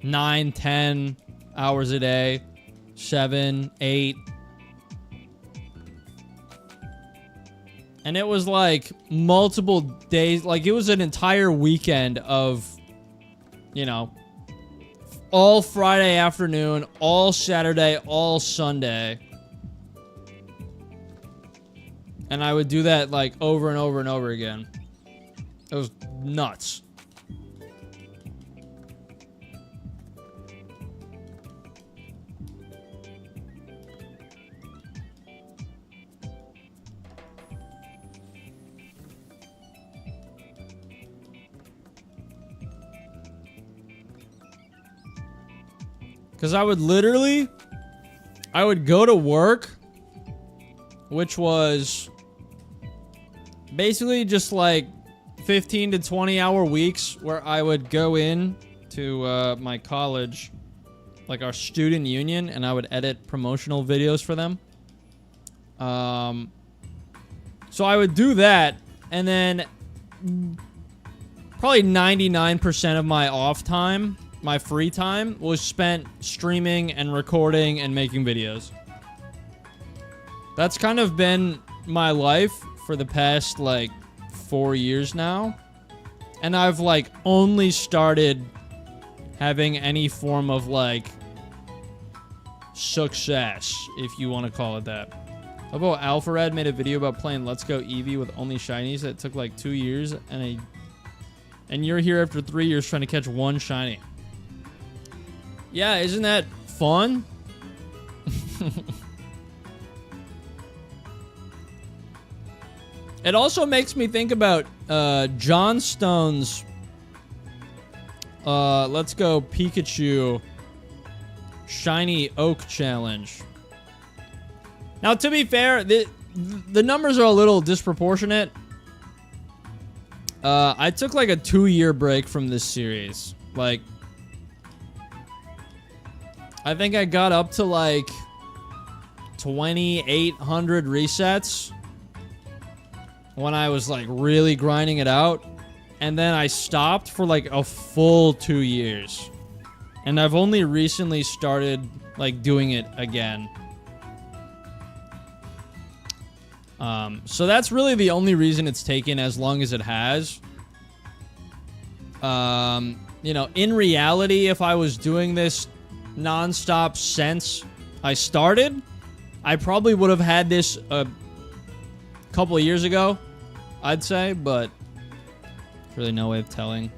9, 10 hours a day, 7, 8. And it was like multiple days, like it was an entire weekend of, you know, all Friday afternoon, all Saturday, all Sunday. And I would do that like over and over and over again. It was nuts. Because I would go to work, which was basically just like 15 to 20 hour weeks where I would go in to my college, like our student union, and I would edit promotional videos for them. So I would do that, and then probably 99% of my off time, my free time, was spent streaming and recording and making videos. That's kind of been my life for the past like 4 years now. And I've like only started having any form of like success, if you want to call it that. How about Alpharad made a video about playing Let's Go Eevee with only shinies that took like 2 years and And you're here after 3 years trying to catch one shiny. Yeah, isn't that fun? It also makes me think about John Stone's Let's Go Pikachu Shiny Oak Challenge. Now, to be fair, the numbers are a little disproportionate. I took like a 2-year break from this series. Like, I think I got up to like 2,800 resets when I was like really grinding it out. And then I stopped for like a full 2 years. And I've only recently started like doing it again. So that's really the only reason it's taken as long as it has. You know, in reality, if I was doing this nonstop since I started, I probably would have had this a couple of years ago, I'd say, but there's really no way of telling.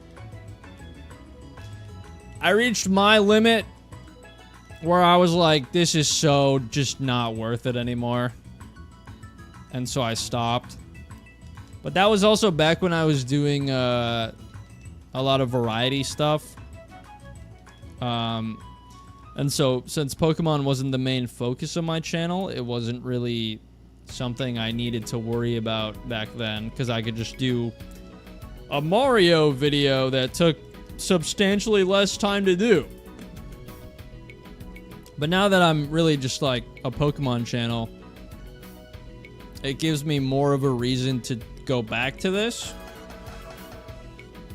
I reached my limit where I was like, this is so just not worth it anymore. And so I stopped. But that was also back when I was doing a lot of variety stuff. And so since Pokemon wasn't the main focus of my channel, it wasn't really something I needed to worry about back then, because I could just do a Mario video that took substantially less time to do. But now that I'm really just like a Pokemon channel, it gives me more of a reason to go back to this,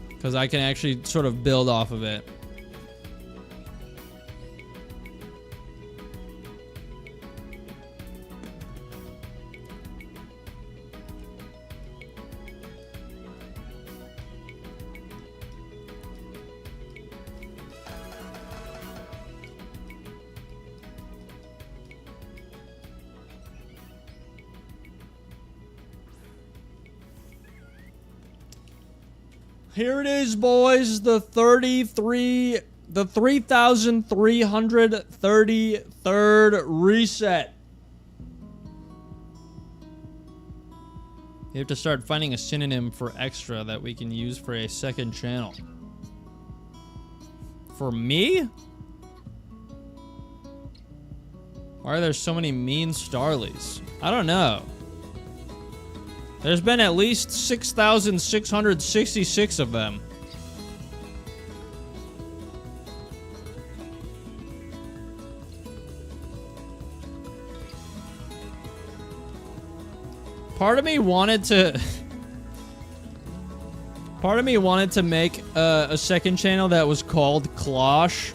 because I can actually sort of build off of it. Here it is, boys. The 3,333rd reset. You have to start finding a synonym for extra that we can use for a second channel. For me? Why are there so many mean Starlies? I don't know. There's been at least 6,666 of them. Part of me wanted to make a second channel that was called Klosh.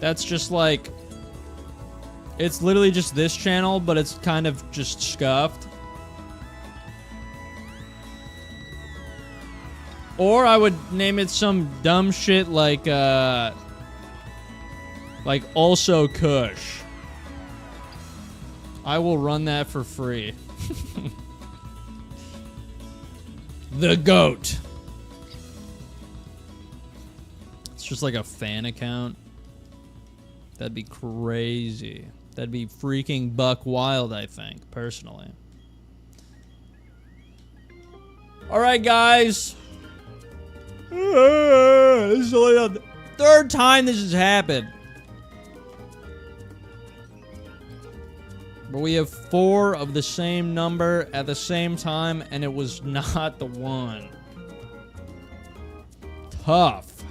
That's just like, it's literally just this channel, but it's kind of just scuffed. Or I would name it some dumb shit like also Kush. I will run that for free. The GOAT. It's just like a fan account. That'd be crazy. That'd be freaking buck wild, I think, personally. Alright, guys. This is only the third time this has happened. But we have 4 of the same number at the same time, and it was not the one. Tough.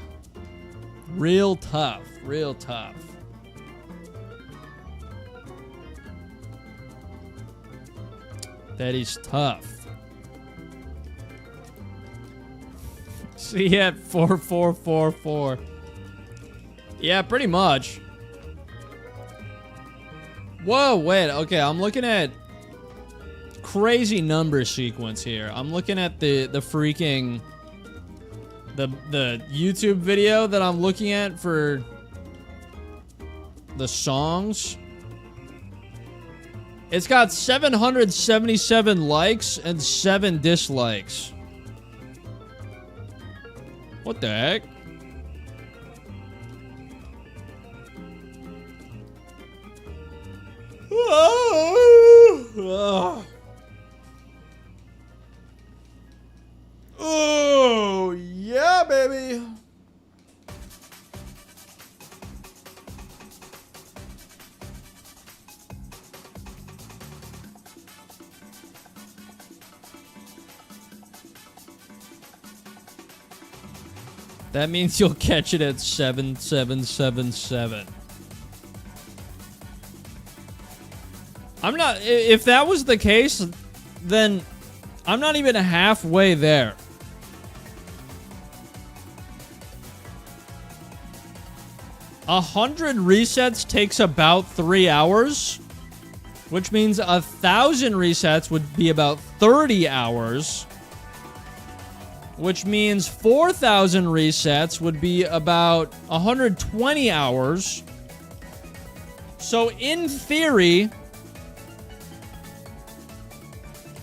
Real tough. Real tough. That is tough. See you at 4444. Yeah, pretty much. Whoa, wait. Okay, I'm looking at crazy number sequence here. I'm looking at the freaking the YouTube video that I'm looking at for the songs. It's got 777 likes and 7 dislikes. What the heck? Oh, yeah, baby. That means you'll catch it at 7777. I'm not... If that was the case, then I'm not even halfway there. A 100 resets takes about 3 hours, which means 1,000 resets would be about 30 hours. Which means 4,000 resets would be about 120 hours. So in theory,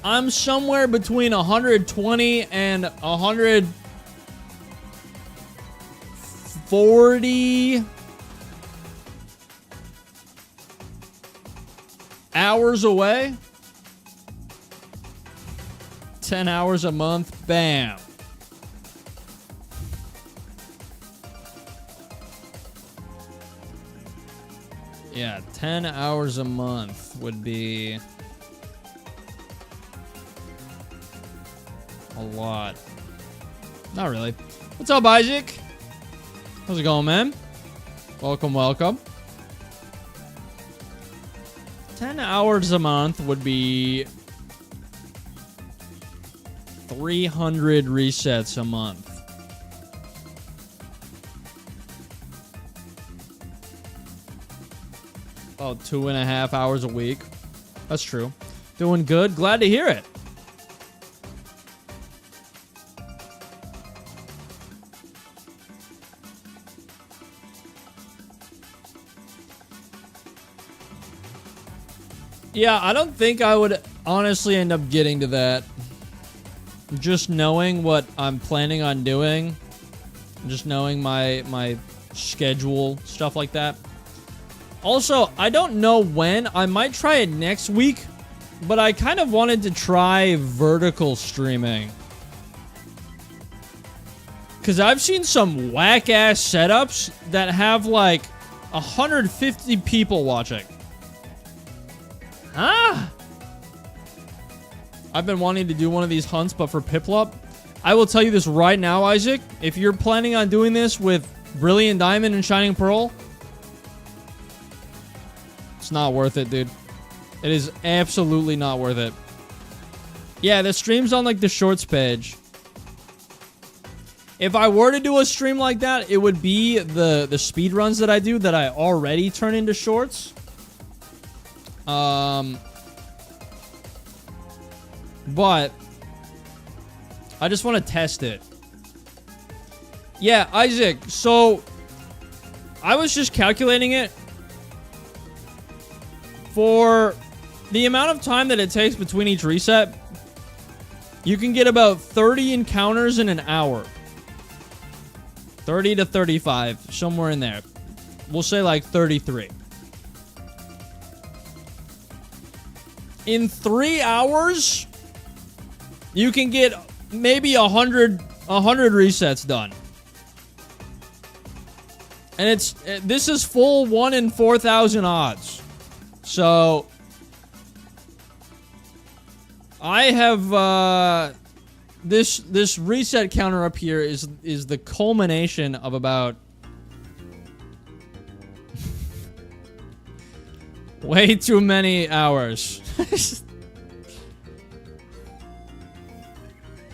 I'm somewhere between 120 and 140 hours away. 10 hours a month, bam. Yeah, 10 hours a month would be a lot. Not really. What's up, Isaac? How's it going, man? Welcome, welcome. 10 hours a month would be 300 resets a month. Oh, 2.5 hours a week. That's true. Doing good. Glad to hear it. Yeah, I don't think I would honestly end up getting to that. Just knowing what I'm planning on doing. Just knowing my schedule, stuff like that. Also, I don't know when. I might try it next week, but I kind of wanted to try vertical streaming. Because I've seen some whack-ass setups that have like 150 people watching. Huh? I've been wanting to do one of these hunts, but for Piplup. I will tell you this right now, Isaac. If you're planning on doing this with Brilliant Diamond and Shining Pearl, it's not worth it, dude. It is absolutely not worth it. Yeah, the stream's on like the shorts page. If I were to do a stream like that, it would be the speed runs that I do that I already turn into shorts. But I just want to test it. Yeah, Isaac, so I was just calculating it. For the amount of time that it takes between each reset, you can get about 30 encounters in an hour. 30 to 35, somewhere in there. We'll say like 33. In 3 hours, you can get maybe 100 resets done. And this is full 1 in 4,000 odds. So I have this reset counter up here is the culmination of about way too many hours.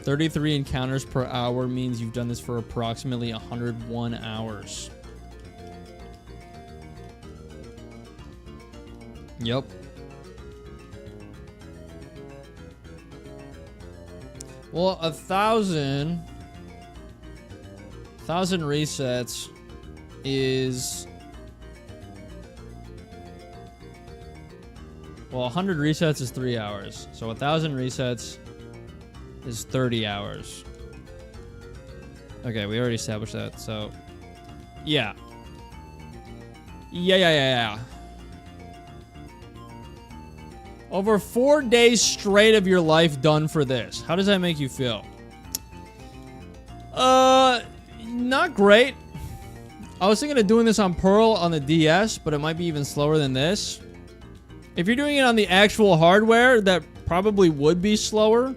33 encounters per hour means you've done this for approximately 101 hours. Yep. Well, 1,000 resets is... Well, 100 resets is 3 hours. So 1,000 resets is 30 hours. Okay, we already established that, so... Yeah. Yeah. Over 4 days straight of your life done for this. How does that make you feel? Not great. I was thinking of doing this on Pearl on the DS, but it might be even slower than this. If you're doing it on the actual hardware, that probably would be slower.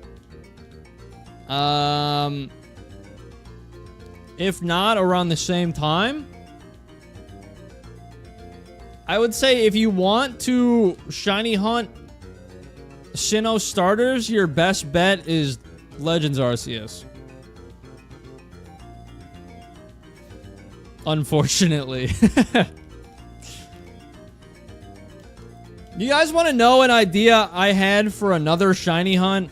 If not, around the same time. I would say if you want to shiny hunt Sinnoh starters, your best bet is Legends Arceus. Unfortunately. You guys want to know an idea I had for another shiny hunt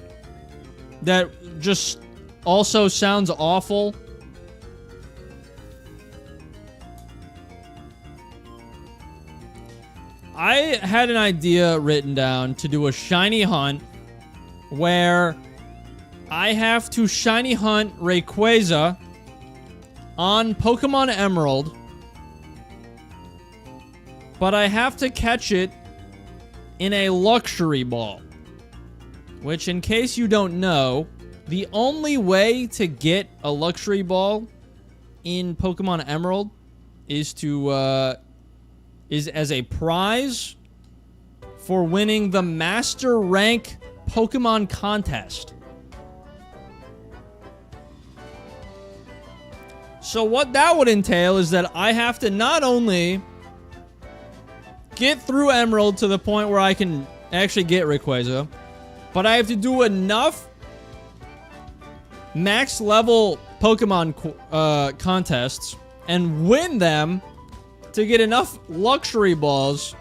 that just also sounds awful? I had an idea written down to do a shiny hunt where I have to shiny hunt Rayquaza on Pokemon Emerald, but I have to catch it in a luxury ball. Which, in case you don't know, the only way to get a luxury ball in Pokemon Emerald is to, is as a prize for winning the Master Rank Pokemon Contest. So what that would entail is that I have to not only get through Emerald to the point where I can actually get Rayquaza, but I have to do enough max level Pokemon contests and win them to get enough luxury balls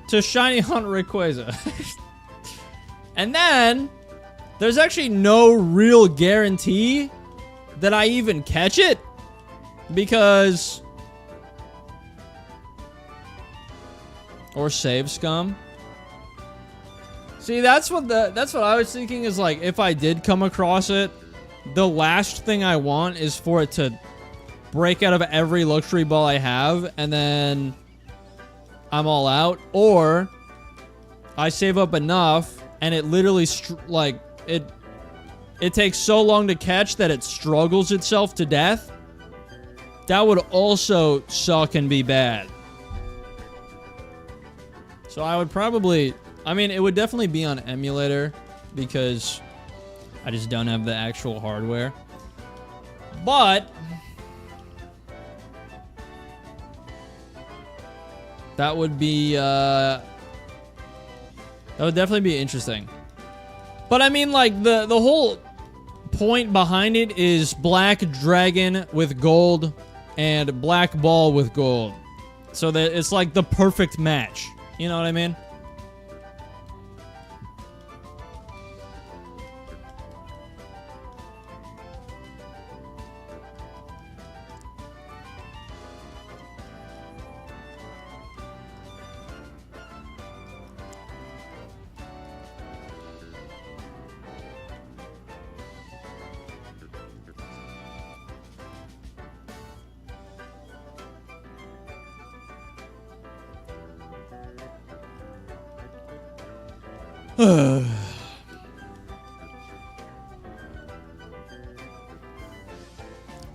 to shiny hunt Rayquaza. And then there's actually no real guarantee that I even catch it, because... Or save scum. See, that's what I was thinking is, like, if I did come across it, the last thing I want is for it to break out of every luxury ball I have, and then I'm all out. Or I save up enough, and it literally, it takes so long to catch that it struggles itself to death. That would also suck and be bad. So I would probably... I mean, it would definitely be on emulator, because I just don't have the actual hardware. But... that would be, that would definitely be interesting. But I mean, like, the whole point behind it is black dragon with gold and black ball with gold. So that it's like the perfect match. You know what I mean?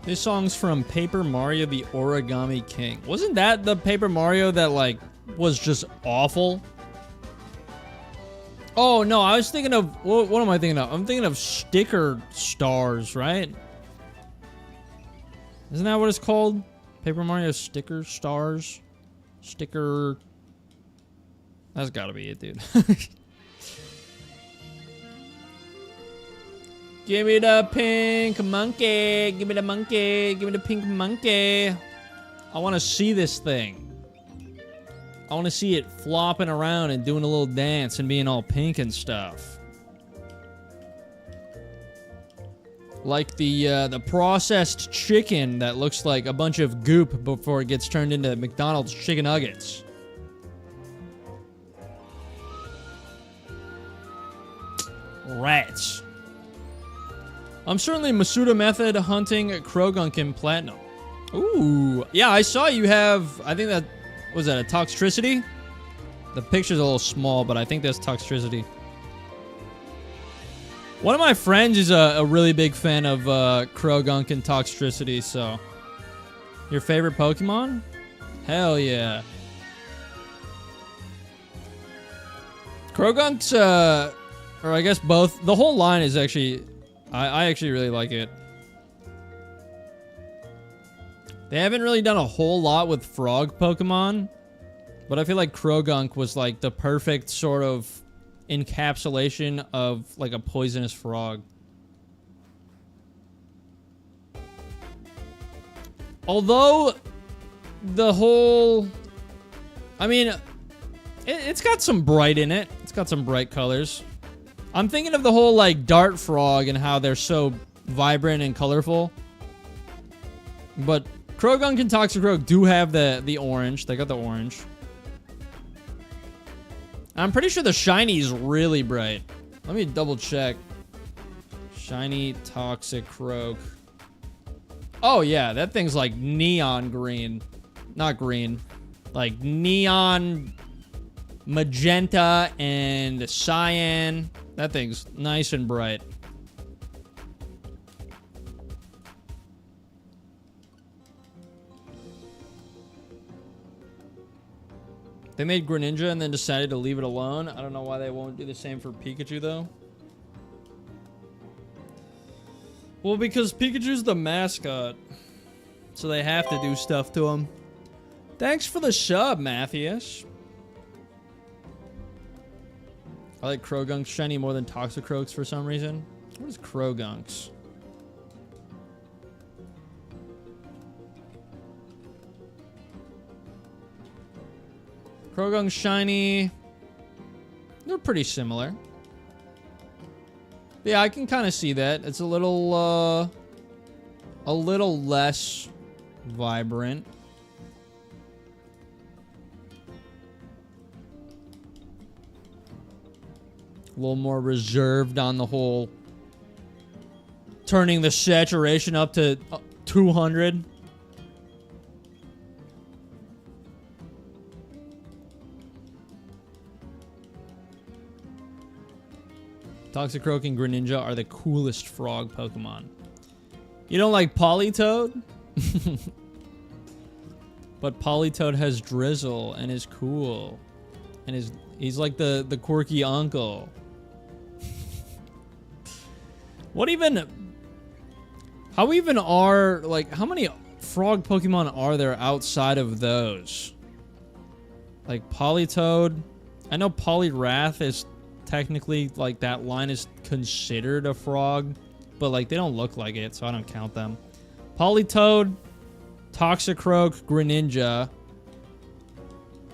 This song's from Paper Mario the Origami King. Wasn't that the Paper Mario that, like, was just awful? Oh, no, I was thinking of... What am I thinking of? I'm thinking of Sticker Stars, right? Isn't that what it's called? Paper Mario Sticker Stars? Sticker... That's gotta be it, dude. Give me the pink monkey. Give me the monkey. Give me the pink monkey. I want to see this thing. I want to see it flopping around and doing a little dance and being all pink and stuff. Like the processed chicken that looks like a bunch of goop before it gets turned into McDonald's chicken nuggets. Rats. I'm certainly Masuda Method hunting Krogunkin Platinum. Ooh. Yeah, I saw you have, I think that, was that a Toxtricity? The picture's a little small, but I think that's Toxtricity. One of my friends is a really big fan of Krogunkin Toxtricity, so. Your favorite Pokemon? Hell yeah. Krogunk's, or I guess both, the whole line is actually, I actually really like it. They haven't really done a whole lot with frog Pokemon, but I feel like Krogunk was like the perfect sort of encapsulation of like a poisonous frog. Although the whole, I mean, it's got some bright in it. It's got some bright colors. I'm thinking of the whole like dart frog and how they're so vibrant and colorful. But Krogunk and Toxicroak do have the orange. They got the orange. I'm pretty sure the shiny is really bright. Let me double check. Shiny Toxicroak. Oh yeah, that thing's like neon green. Not green. Like neon magenta and cyan. That thing's nice and bright. They made Greninja and then decided to leave it alone. I don't know why they won't do the same for Pikachu, though. Well, because Pikachu's the mascot. So they have to do stuff to him. Thanks for the sub, Matthias. I like Krogunk's shiny more than Toxicroak's for some reason. What is Krogunk's? Krogunk's shiny. They're pretty similar. Yeah, I can kind of see that. It's a little less vibrant. A little more reserved on the whole turning the saturation up to 200. Toxicroak and Greninja are the coolest frog Pokemon. You don't like Politoed? But Politoed has Drizzle and is cool. And he's like the quirky uncle. What even... How even are... Like, how many frog Pokemon are there outside of those? Like, Politoed... I know Poliwrath is technically, like, that line is considered a frog. But, like, they don't look like it, so I don't count them. Politoed, Toxicroak, Greninja.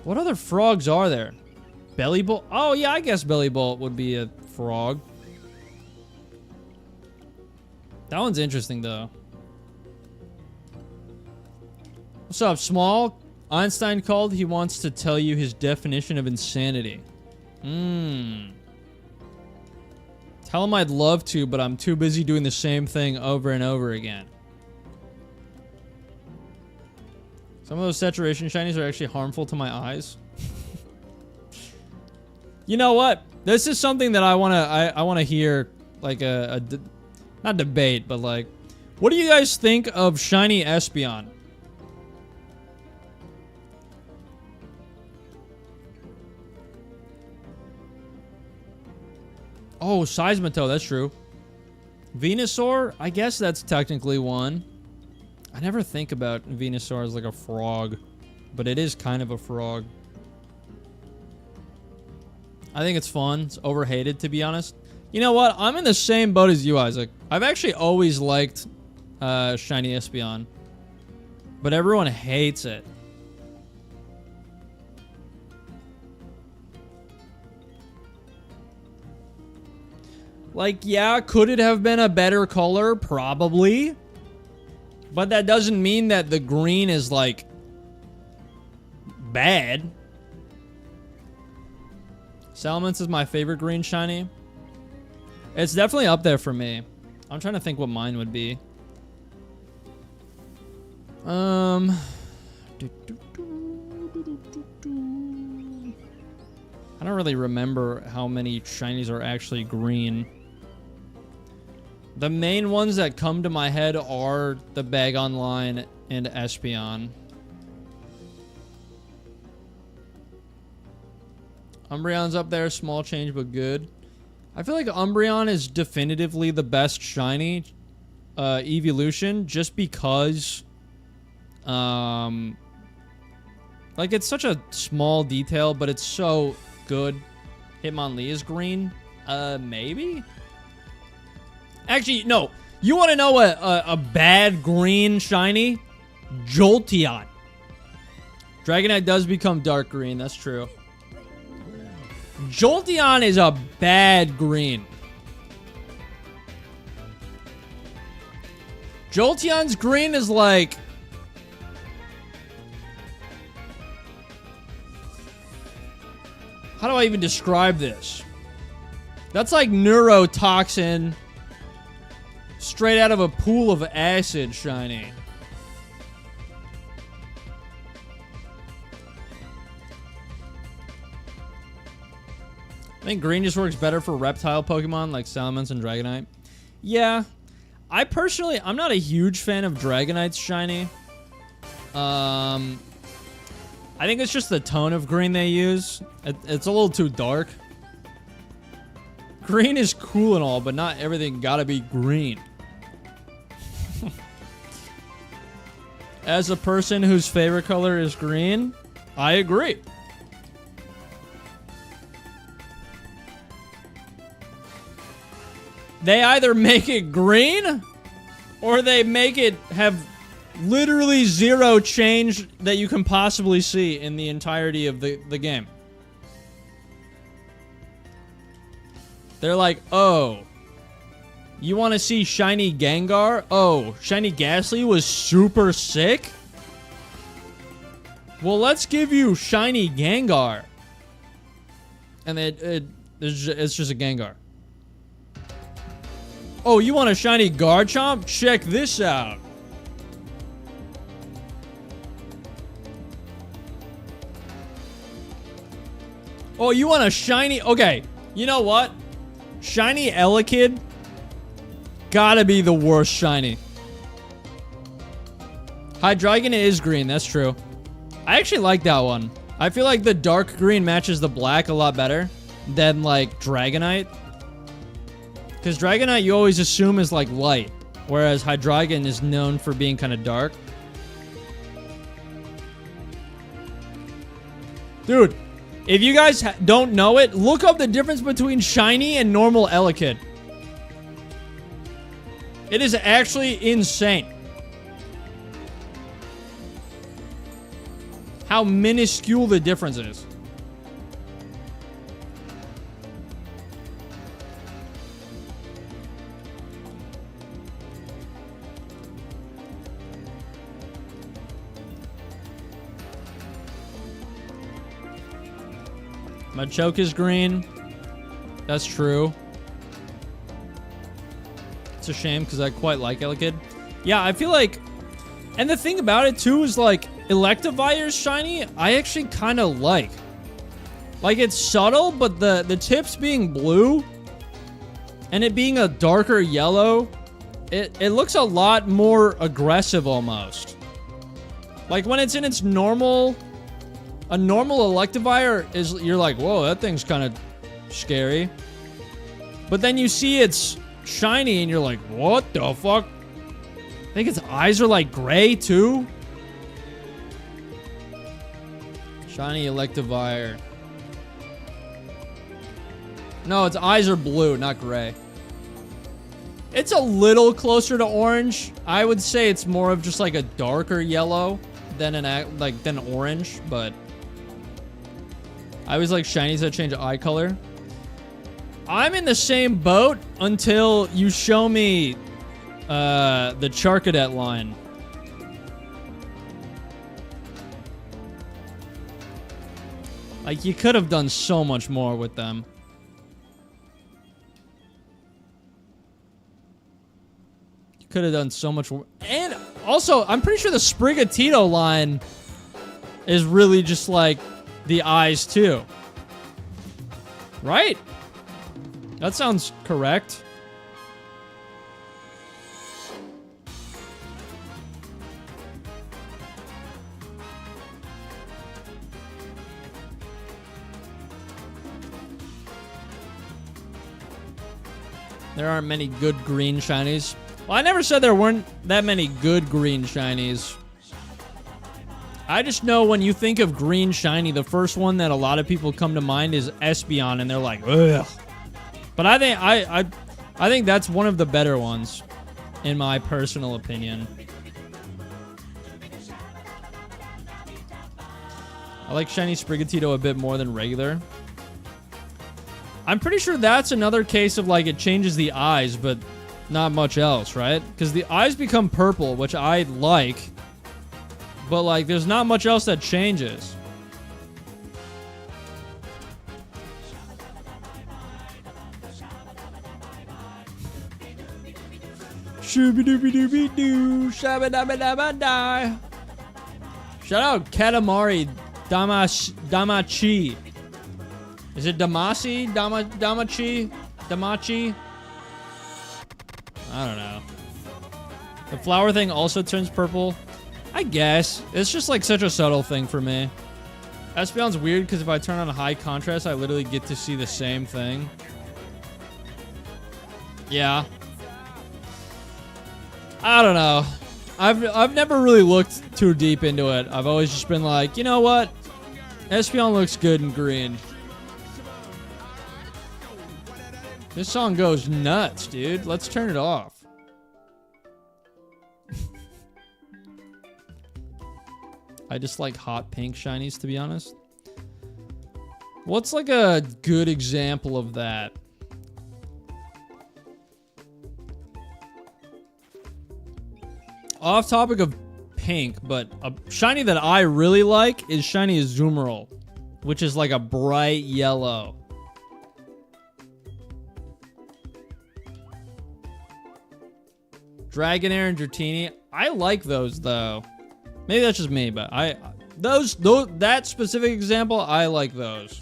What other frogs are there? Bellybolt? Oh, yeah, I guess Bellybolt would be a frog. That one's interesting, though. What's up, Small? Einstein called. He wants to tell you his definition of insanity. Tell him I'd love to, but I'm too busy doing the same thing over and over again. Some of those saturation shinies are actually harmful to my eyes. You know what? This is something that I wanna hear, like not debate, but like, what do you guys think of shiny Espeon? Oh, Seismitoad, that's true. Venusaur, I guess that's technically one. I never think about Venusaur as like a frog, but it is kind of a frog. I think it's fun. It's overhated, to be honest. You know what? I'm in the same boat as you, Isaac. I've actually always liked shiny Espeon, but everyone hates it. Like, yeah, could it have been a better color? Probably. But that doesn't mean that the green is, like, bad. Salamence is my favorite green shiny. It's definitely up there for me. I'm trying to think what mine would be. I don't really remember how many shinies are actually green. The main ones that come to my head are the Bag Online and Espeon. Umbreon's up there, small change but good. I feel like Umbreon is definitively the best shiny evolution just because like it's such a small detail, but it's so good. Hitmonlee is green. Maybe? Actually, no. You want to know a bad green shiny? Jolteon. Dragonite does become dark green. That's true. Jolteon is a bad green. Jolteon's green is like... How do I even describe this? That's like neurotoxin straight out of a pool of acid shiny. I think green just works better for reptile Pokemon like Salamence and Dragonite. Yeah. I'm not a huge fan of Dragonite's shiny. I think it's just the tone of green they use. It's a little too dark. Green is cool and all, but not everything gotta be green. As a person whose favorite color is green, I agree. They either make it green, or they make it have literally zero change that you can possibly see in the entirety of the game. They're like, oh, you want to see shiny Gengar? Oh, shiny Ghastly was super sick? Well, let's give you shiny Gengar. And it's just a Gengar. Oh, you want a shiny Garchomp? Check this out. Oh, you want a shiny... Okay, you know what? Shiny Elekid gotta be the worst shiny. Hydreigon is green, that's true. I actually like that one. I feel like the dark green matches the black a lot better than, like, Dragonite. Because Dragonite you always assume is, like, light. Whereas Hydreigon is known for being kind of dark. Dude, if you guys don't know it, look up the difference between shiny and normal Elekid. It is actually insane. How minuscule the difference is. Machoke is green. That's true. It's a shame because I quite like Elekid. Yeah, I feel like... And the thing about it too is like Electivire's shiny, I actually kind of like. Like it's subtle, but the tips being blue and it being a darker yellow, it looks a lot more aggressive almost. Like when it's in its normal... A normal Electivire is, you're like, whoa, that thing's kind of scary. But then you see it's shiny and you're like, what the fuck? I think its eyes are like gray too. Shiny Electivire. No, its eyes are blue, not gray. It's a little closer to orange. I would say it's more of just like a darker yellow than than orange, but I always like shinies that change eye color. I'm in the same boat until you show me the Charcadet line. Like, you could have done so much more with them. could have done so much more. And also, I'm pretty sure the Sprigatito line is really just like the eyes too. Right? That sounds correct. There aren't many good green shinies. Well, I never said there weren't that many good green shinies. I just know when you think of green shiny, the first one that a lot of people come to mind is Espeon, and they're like, ugh. But I think I think that's one of the better ones, in my personal opinion. I like shiny Sprigatito a bit more than regular. I'm pretty sure that's another case of like it changes the eyes, but not much else, right? Because the eyes become purple, which I like, but like there's not much else that changes. Shooby-dooby-dooby-doo, shabba-dabba-dabba-die. Shout out Katamari Damachi. Is it Damacy? Damachi? Damachi? I don't know. The flower thing also turns purple. I guess. It's just like such a subtle thing for me. Espeon's weird because if I turn on high contrast, I literally get to see the same thing. Yeah. I don't know. I've never really looked too deep into it. I've always just been like, you know what? Espeon looks good in green. This song goes nuts, dude. Let's turn it off. I just like hot pink shinies, to be honest. What's like a good example of that? Off topic of pink, but a shiny that I really like is shiny Azumarill, which is like a bright yellow. Dragonair and Dratini. I like those though. Maybe that's just me, but those that specific example, I like those.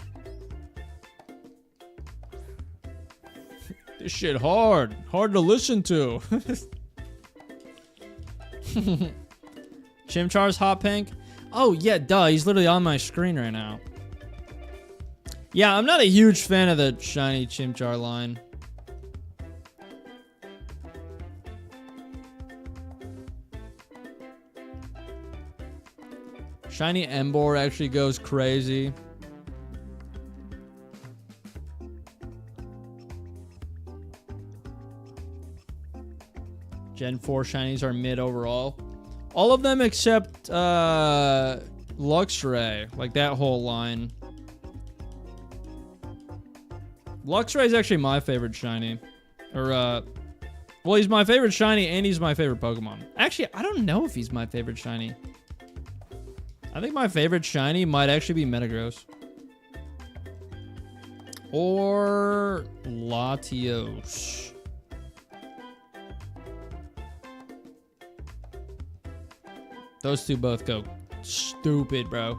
This shit hard to listen to. Chimchar's hot pink. Oh yeah, duh. He's literally on my screen right now. Yeah, I'm not a huge fan of the shiny Chimchar line. Shiny Emboar actually goes crazy. Gen 4 shinies are mid overall. All of them except Luxray, like that whole line. Luxray is actually my favorite shiny. Or, well, he's my favorite shiny and he's my favorite Pokemon. Actually, I don't know if he's my favorite shiny. I think my favorite shiny might actually be Metagross. Or Latios. Those two both go stupid, bro.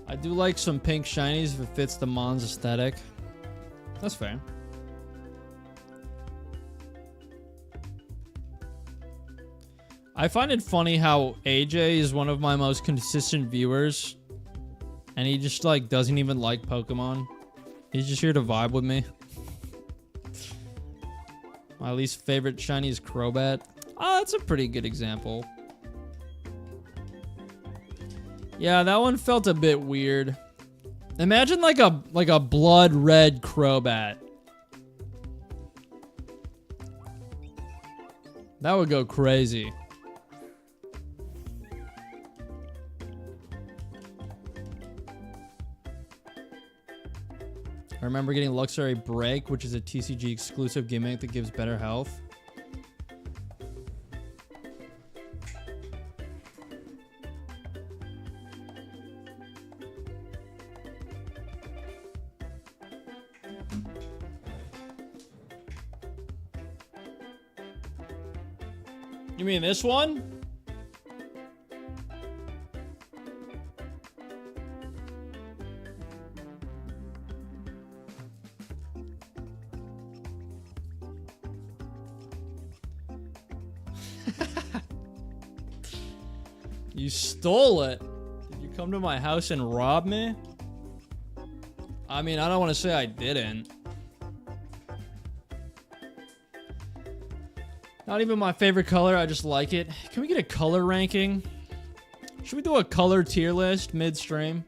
I do like some pink shinies if it fits the Mons aesthetic. That's fair. I find it funny how AJ is one of my most consistent viewers, and he just like doesn't even like Pokemon. He's just here to vibe with me. My least favorite shiny is Crobat. Oh, that's a pretty good example. Yeah, that one felt a bit weird. Imagine like a blood red Crobat. That would go crazy. I remember getting Luxray Break, which is a TCG exclusive gimmick that gives better health. You mean this one? You stole it. Did you come to my house and rob me? I mean, I don't want to say I didn't. Not even my favorite color, I just like it. Can we get a color ranking? Should we do a color tier list midstream?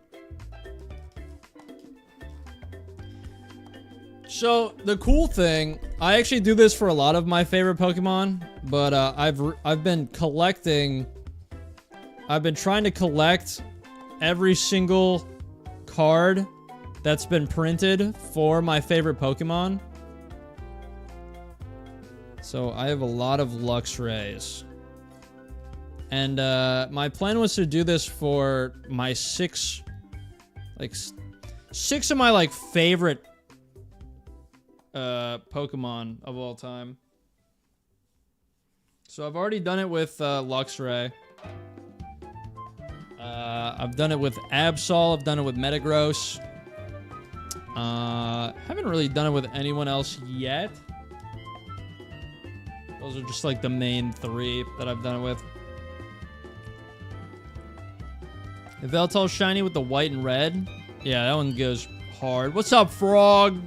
So, the cool thing, I actually do this for a lot of my favorite Pokemon, but I've been collecting... I've been trying to collect every single card that's been printed for my favorite Pokemon. So I have a lot of Luxrays. And my plan was to do this for my six of my like favorite Pokemon of all time. So I've already done it with Luxray. I've done it with Absol. I've done it with Metagross. Haven't really done it with anyone else yet. Those are just like the main three that I've done it with. Yveltal shiny with the white and red. Yeah, that one goes hard. What's up, Frog?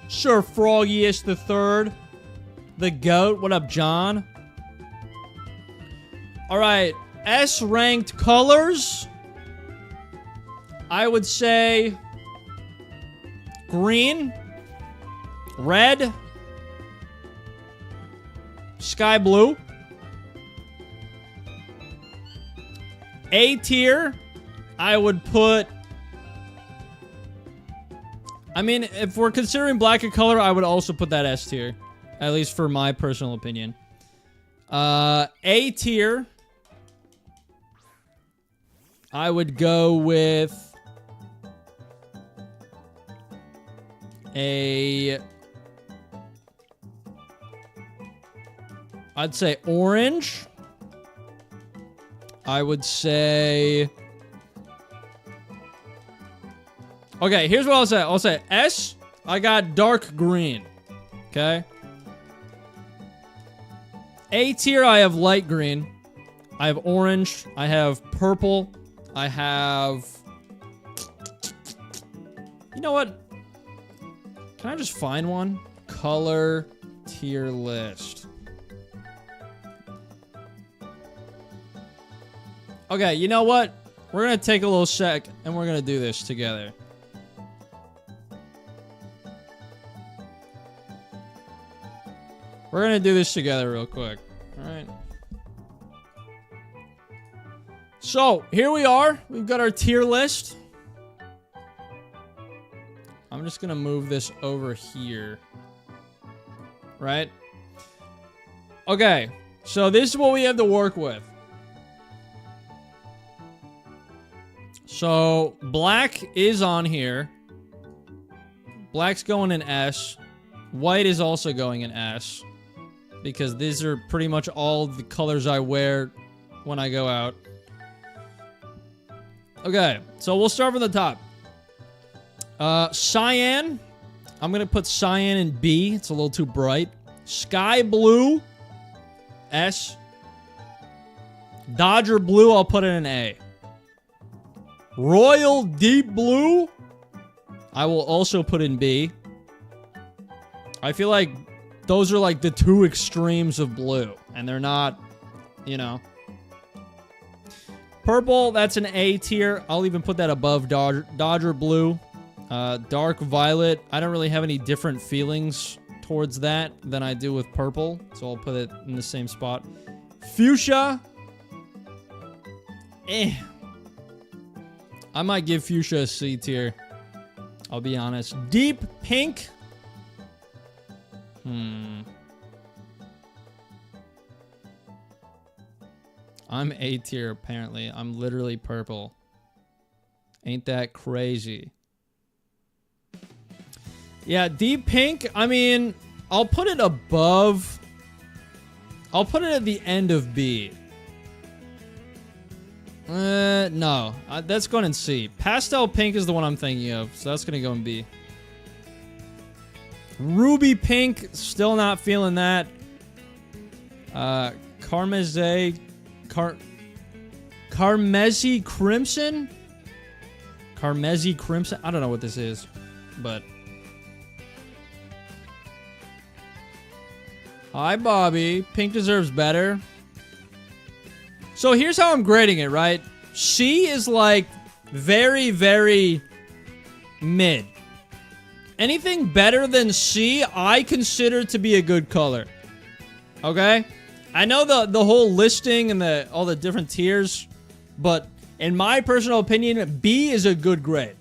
Sir Froggy-ish the third. The GOAT. What up, John? Alright. S-ranked colors. I would say green, red, sky blue. A tier, I would put... I mean, if we're considering black a color, I would also put that S tier. At least for my personal opinion. A tier, I would go with... I'd say orange. I would say... Okay, here's what I'll say. I'll say S, I got dark green. Okay? A tier, I have light green. I have orange. I have purple. I have... You know what? Can I just find one? Color tier list. Okay, you know what? We're gonna take a little sec and we're gonna do this together. We're gonna do this together real quick. Alright. So, here we are. We've got our tier list. I'm just gonna move this over here. Right? Okay. So this is what we have to work with. So, black is on here. Black's going in S. White is also going in S. Because these are pretty much all the colors I wear when I go out. Okay, so we'll start from the top. Cyan. I'm going to put cyan in B. It's a little too bright. Sky blue. S. Dodger blue, I'll put it in A. Royal deep blue. I will also put in B. I feel like those are like the two extremes of blue. And they're not, you know. Purple, that's an A tier. I'll even put that above Dodger blue. Dark violet. I don't really have any different feelings towards that than I do with purple. So I'll put it in the same spot. Fuchsia. I might give fuchsia a C tier. I'll be honest. Deep pink. I'm A tier, apparently. I'm literally purple. Ain't that crazy? Yeah, deep pink, I mean, I'll put it above... I'll put it at the end of B. No. That's going in C. Pastel pink is the one I'm thinking of, so that's going to go in B. Ruby pink, still not feeling that. Carmesy crimson? Carmesy crimson? I don't know what this is, but... Hi, Bobby. Pink deserves better. So here's how I'm grading it, right? C is like very, very mid. Anything better than C, I consider to be a good color. Okay? I know the whole listing and all the different tiers, but in my personal opinion, B is a good grade.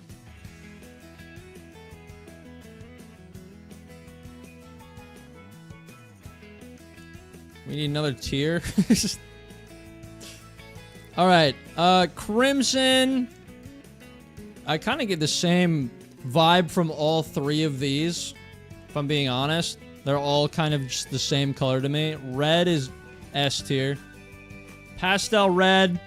We need another tier. Alright, Crimson. I kind of get the same vibe from all three of these, if I'm being honest. They're all kind of just the same color to me. Red is S tier. Pastel red.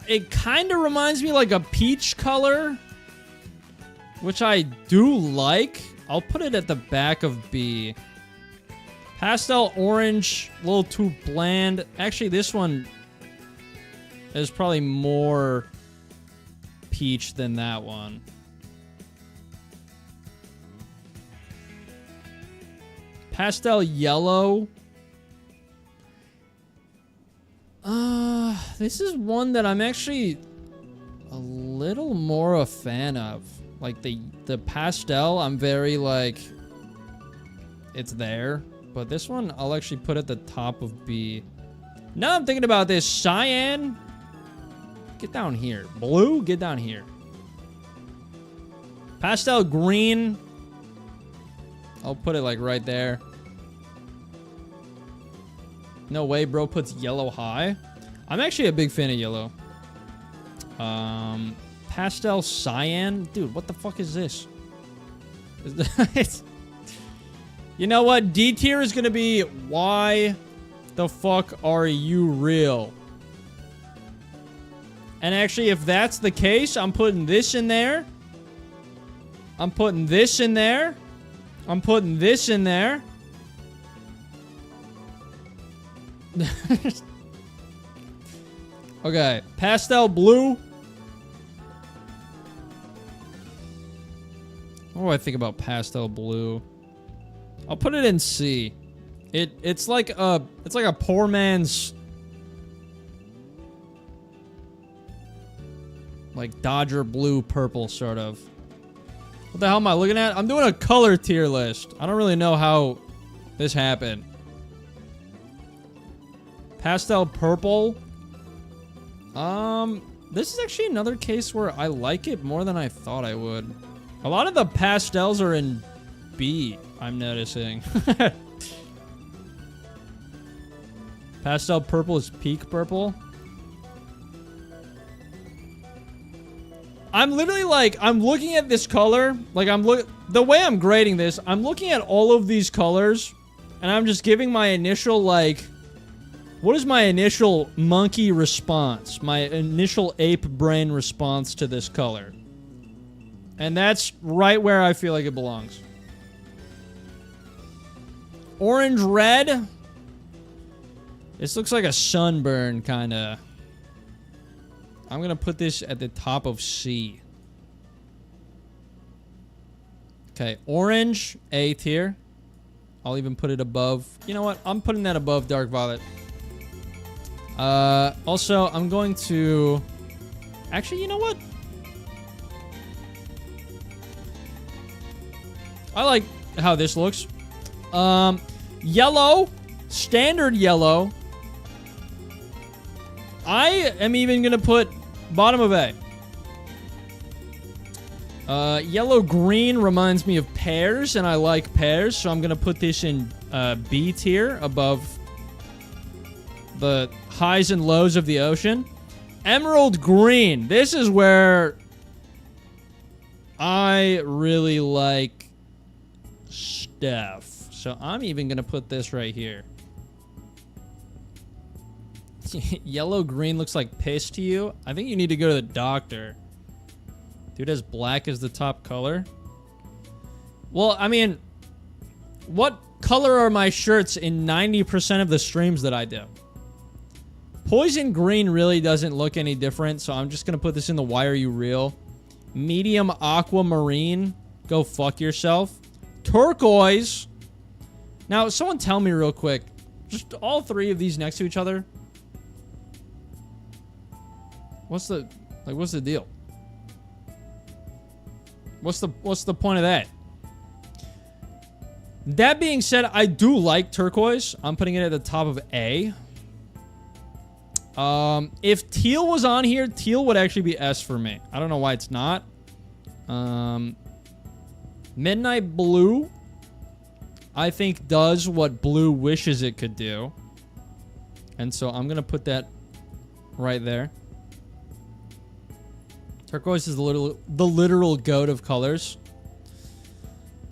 It kind of reminds me like a peach color, which I do like. I'll put it at the back of B. Pastel orange, a little too bland. Actually, this one is probably more peach than that one. Pastel yellow. This is one that I'm actually a little more a fan of. Like the pastel, I'm very like, it's there. But this one, I'll actually put at the top of B. Now I'm thinking about this, cyan. Get down here. Blue, get down here. Pastel green. I'll put it like right there. No way, bro puts yellow high. I'm actually a big fan of yellow. Pastel cyan. Dude, what the fuck is this? You know what? D tier is going to be, why the fuck are you real? And actually, if that's the case, I'm putting this in there. I'm putting this in there. I'm putting this in there. Okay, pastel blue. What do I think about pastel blue? I'll put it in C. It's like a poor man's like Dodger blue purple sort of. What the hell am I looking at? I'm doing a color tier list. I don't really know how this happened. Pastel purple. This is actually another case where I like it more than I thought I would. A lot of the pastels are in B, I'm noticing. Pastel purple is peak purple. I'm literally like, I'm looking at this color. Like, the way I'm grading this, I'm looking at all of these colors, and I'm just giving my initial, like, what is my initial monkey response? My initial ape brain response to this color. And that's right where I feel like it belongs. Orange red. This looks like a sunburn, kind of. I'm going to put this at the top of C. Okay, orange, A tier. I'll even put it above. You know what? I'm putting that above dark violet. Also, I'm going to... Actually, you know what? I like how this looks. Yellow. Standard yellow. I am even going to put bottom of A. Yellow-green reminds me of pears, and I like pears, so I'm going to put this in B tier above the highs and lows of the ocean. Emerald green. This is where I really like stuff. So I'm even going to put this right here. Yellow-green looks like piss to you? I think you need to go to the doctor. Dude has black as the top color. Well, I mean, what color are my shirts in 90% of the streams that I do? Poison green really doesn't look any different, so I'm just going to put this in the Why Are You Real? Medium aquamarine. Go fuck yourself. Turquoise. Now, someone tell me real quick. Just all three of these next to each other. What's the deal? What's the point of that? That being said, I do like turquoise. I'm putting it at the top of A. If teal was on here, teal would actually be S for me. I don't know why it's not. Midnight blue, I think, does what blue wishes it could do. And so I'm going to put that right there. Turquoise is the literal goat of colors.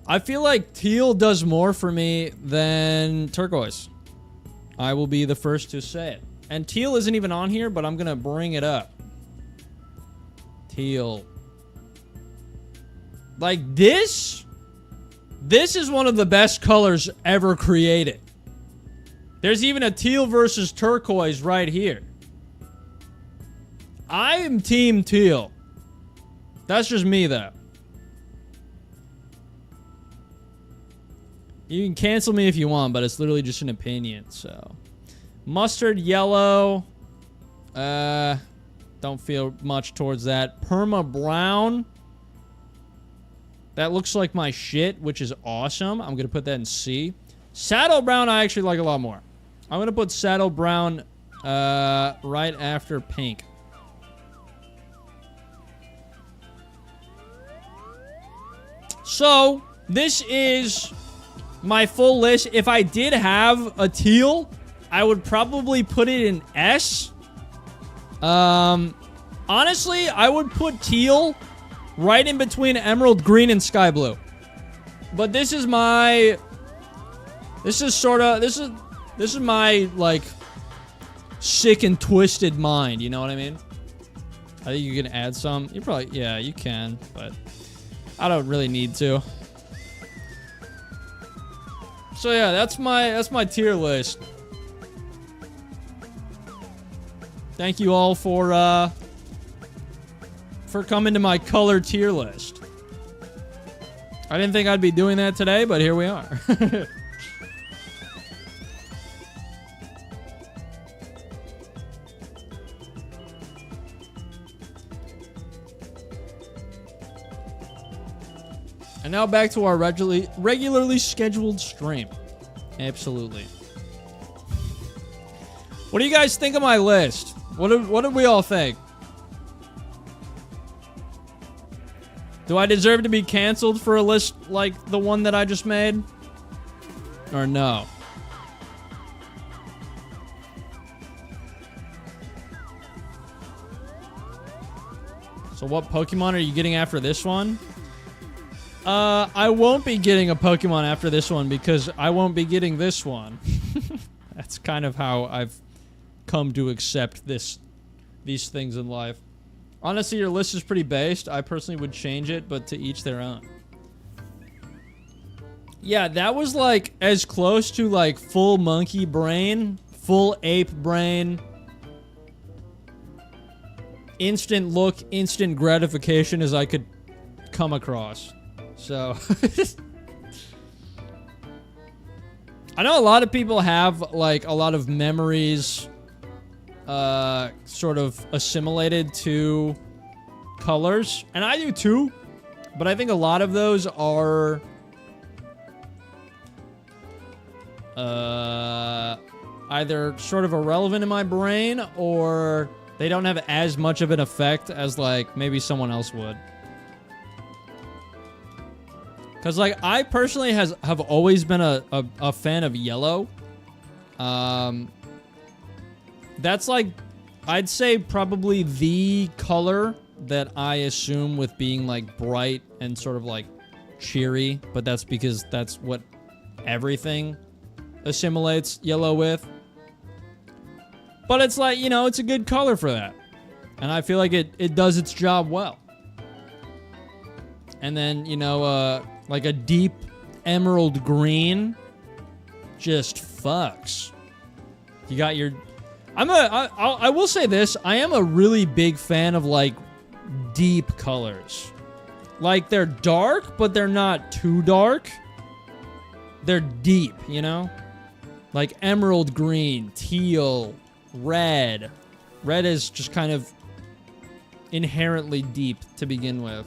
I feel like teal does more for me than turquoise. I will be the first to say it. And teal isn't even on here, but I'm going to bring it up. Teal. Like this is one of the best colors ever created. There's even a teal versus turquoise right here. I am team teal. That's just me, though. You can cancel me if you want, but it's literally just an opinion, so. Mustard yellow. Don't feel much towards that. Perma brown. That looks like my shit, which is awesome. I'm going to put that in C. Saddle brown I actually like a lot more. I'm going to put saddle brown right after pink. So, this is my full list. If I did have a teal, I would probably put it in S. Honestly, I would put teal right in between emerald green and sky blue. But this is my... This is my, like, sick and twisted mind, you know what I mean? I think you can add some. You probably... Yeah, you can, but I don't really need to. So yeah, that's my tier list. Thank you all for coming to my color tier list. I didn't think I'd be doing that today, but here we are. And now back to our regularly scheduled stream. Absolutely. What do you guys think of my list? What do we all think? Do I deserve to be canceled for a list like the one that I just made? Or no? So what Pokemon are you getting after this one? I won't be getting a Pokemon after this one because I won't be getting this one. That's kind of how I've come to accept these things in life. Honestly, your list is pretty based. I personally would change it, but to each their own. Yeah, that was like as close to like full monkey brain, full ape brain, instant look, instant gratification as I could come across. So, I know a lot of people have, like, a lot of memories, sort of assimilated to colors. And I do too. But I think a lot of those are, either sort of irrelevant in my brain, or they don't have as much of an effect as, like, maybe someone else would. Because, like, I personally have always been a fan of yellow. That's, like, I'd say probably the color that I assume with being, like, bright and sort of, like, cheery, but that's because that's what everything assimilates yellow with. But it's like, you know, it's a good color for that. And I feel like it does its job well. And then, you know, like a deep emerald green just fucks. You got your... I will say this. I am a really big fan of, like, deep colors. Like, they're dark, but they're not too dark. They're deep, you know? Like emerald green, teal, red. Red is just kind of inherently deep to begin with.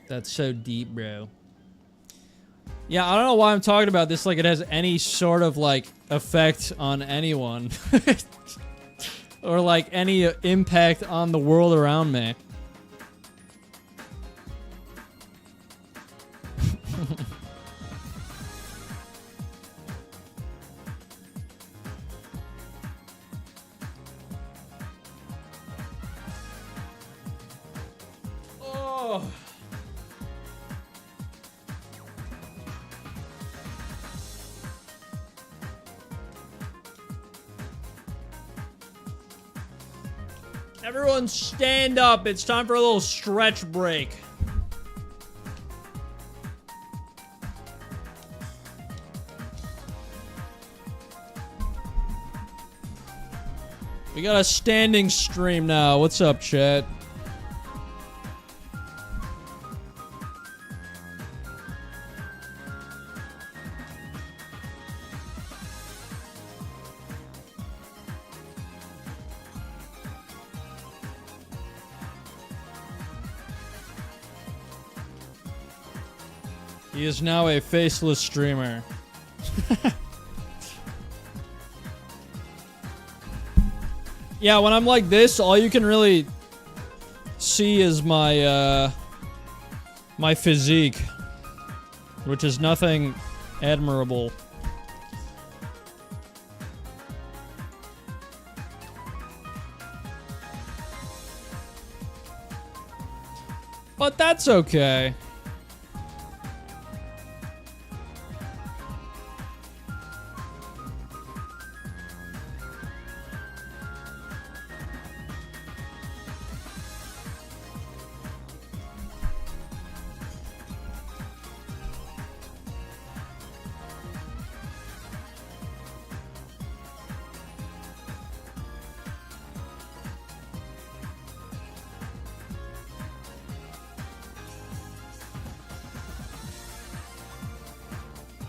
That's so deep, bro. Yeah, I don't know why I'm talking about this like it has any sort of, like, effect on anyone. Or, like, any impact on the world around me. Oh. Everyone stand up. It's time for a little stretch break. We got a standing stream now. What's up, chat? He is now a faceless streamer. Yeah, when I'm like this, all you can really see is my my physique, which is nothing admirable. But that's okay.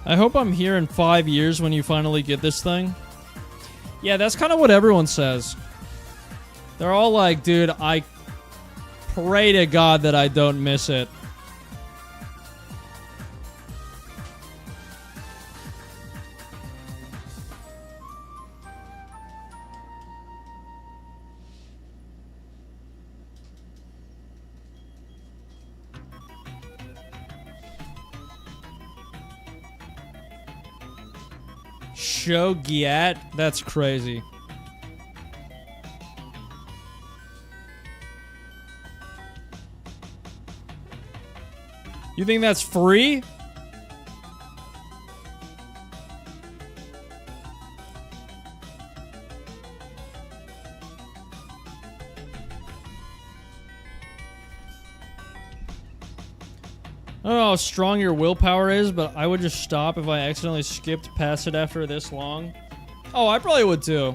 I hope I'm here in 5 years when you finally get this thing. Yeah, that's kind of what everyone says. They're all like, dude, I pray to God that I don't miss it. Shogiat? That's crazy. You think that's free? I don't know how strong your willpower is, but I would just stop if I accidentally skipped past it after this long. Oh, I probably would too.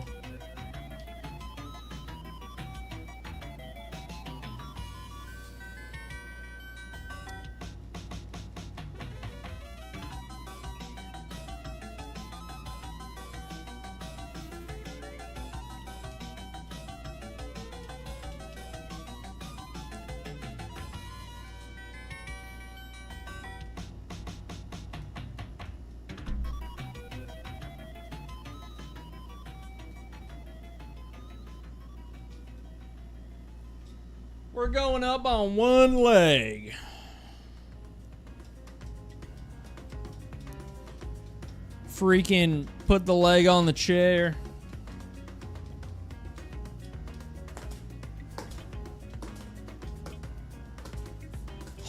We're going up on one leg. Freaking put the leg on the chair.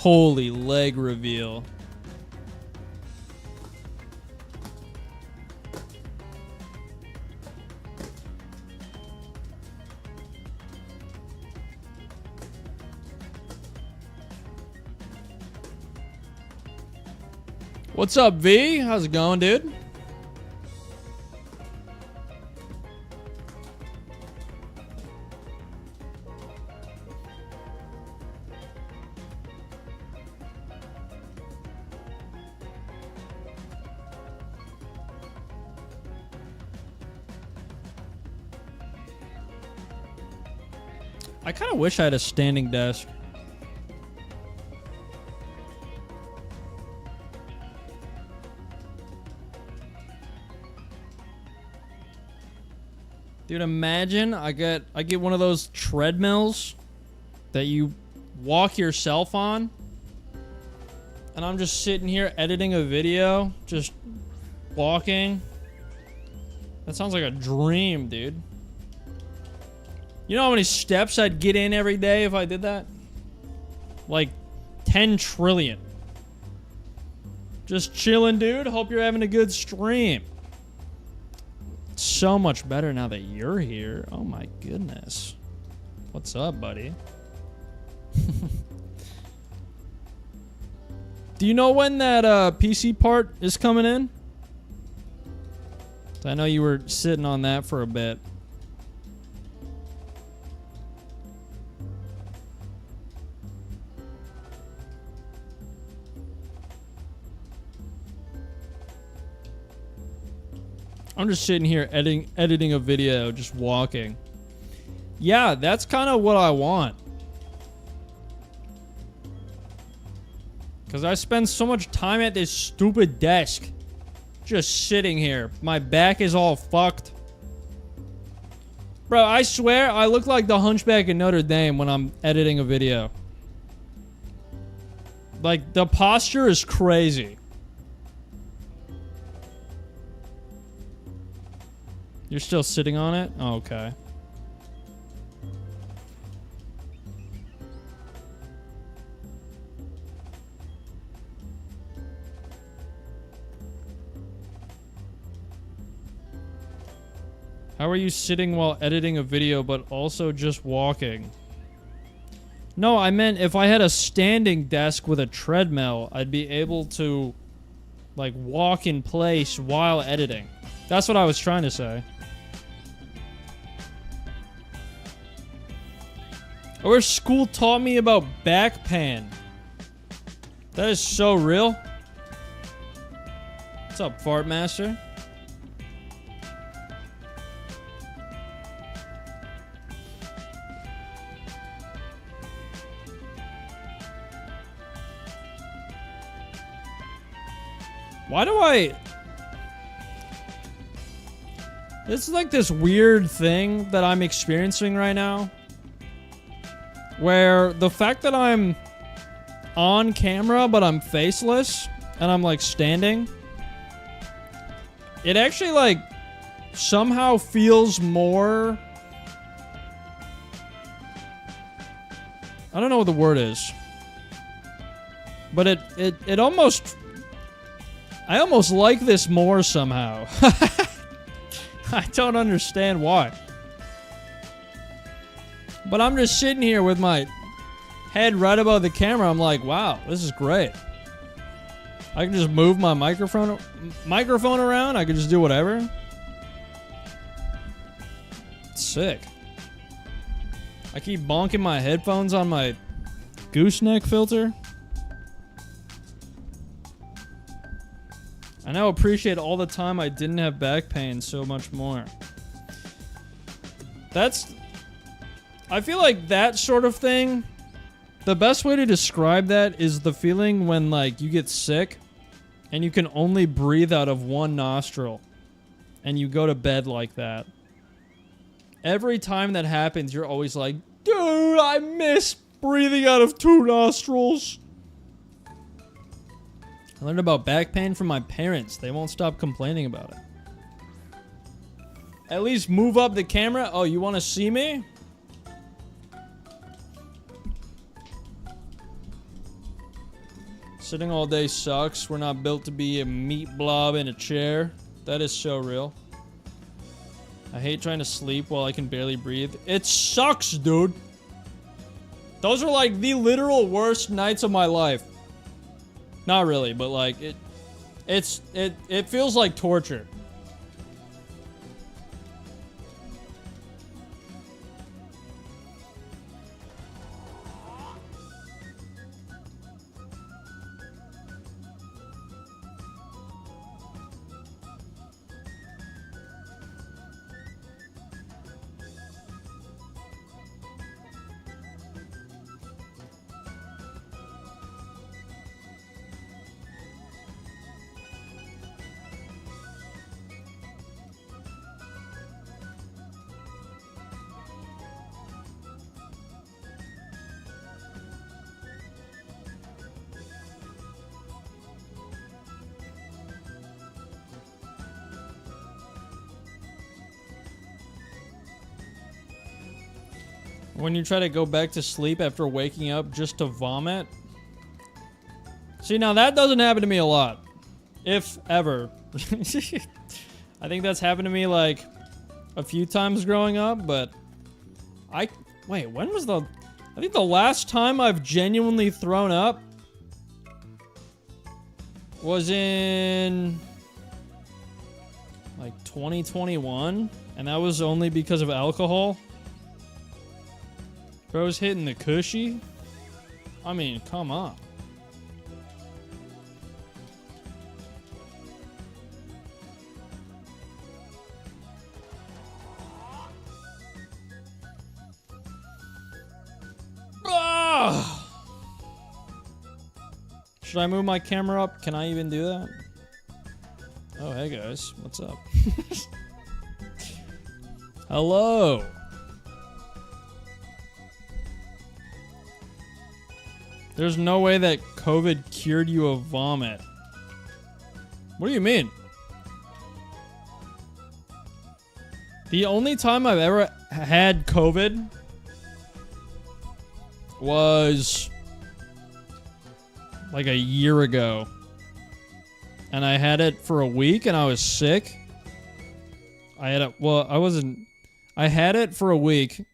Holy leg reveal. What's up, V? How's it going, dude? I kind of wish I had a standing desk. Dude, imagine I get one of those treadmills that you walk yourself on, and I'm just sitting here editing a video, just walking. That sounds like a dream, dude. You know how many steps I'd get in every day if I did that? Like 10 trillion. Just chilling, dude. Hope you're having a good stream. It's so much better now that you're here. Oh my goodness. What's up, buddy? Do you know when that PC part is coming in? I know you were sitting on that for a bit. I'm just sitting here editing a video, just walking. Yeah, that's kind of what I want. Because I spend so much time at this stupid desk. Just sitting here. My back is all fucked. Bro, I swear I look like the Hunchback in Notre Dame when I'm editing a video. Like, the posture is crazy. You're still sitting on it? Oh, okay. How are you sitting while editing a video but also just walking? No, I meant if I had a standing desk with a treadmill, I'd be able to, like, walk in place while editing. That's what I was trying to say. I wish school taught me about back pain. That is so real. What's up, Fart Master? Why do I... This is like this weird thing that I'm experiencing right now. Where the fact that I'm on camera but I'm faceless and I'm like standing, it actually like somehow feels more... I don't know what the word is. But it almost... I almost like this more somehow. I don't understand why. But I'm just sitting here with my head right above the camera. I'm like, wow, this is great. I can just move my microphone around. I can just do whatever. It's sick. I keep bonking my headphones on my gooseneck filter. I now appreciate all the time I didn't have back pain so much more. I feel like that sort of thing, the best way to describe that is the feeling when, like, you get sick and you can only breathe out of one nostril and you go to bed like that. Every time that happens, you're always like, dude, I miss breathing out of two nostrils. I learned about back pain from my parents. They won't stop complaining about it. At least move up the camera. Oh, you want to see me? Sitting all day sucks. We're not built to be a meat blob in a chair. That is so real. I hate trying to sleep while I can barely breathe. It sucks, dude. Those are like the literal worst nights of my life. Not really, but like it feels like torture. When you try to go back to sleep after waking up just to vomit. See, now that doesn't happen to me a lot. If ever. I think that's happened to me like a few times growing up, but wait, when was I think the last time I've genuinely thrown up was in like 2021, and that was only because of alcohol. Bro's hitting the cushy? I mean, come on. Ah! Should I move my camera up? Can I even do that? Oh, hey guys. What's up? Hello. There's no way that COVID cured you of vomit. What do you mean? The only time I've ever had COVID was like a year ago. And I had it for a week and I was sick. I had it for a week.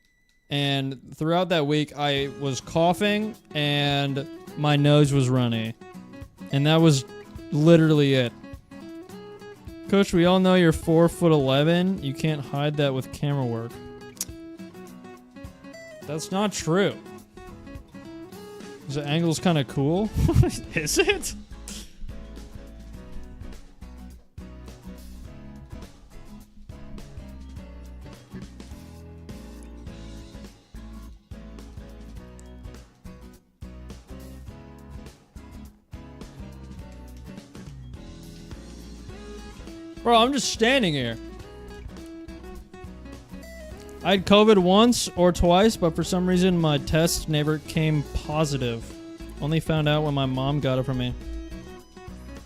And throughout that week, I was coughing and my nose was runny. And that was literally it. Coach, we all know you're 4'11". You can't hide that with camera work. That's not true. The angle's kind of cool. Is it? Bro, I'm just standing here. I had COVID once or twice, but for some reason my test never came positive. Only found out when my mom got it from me.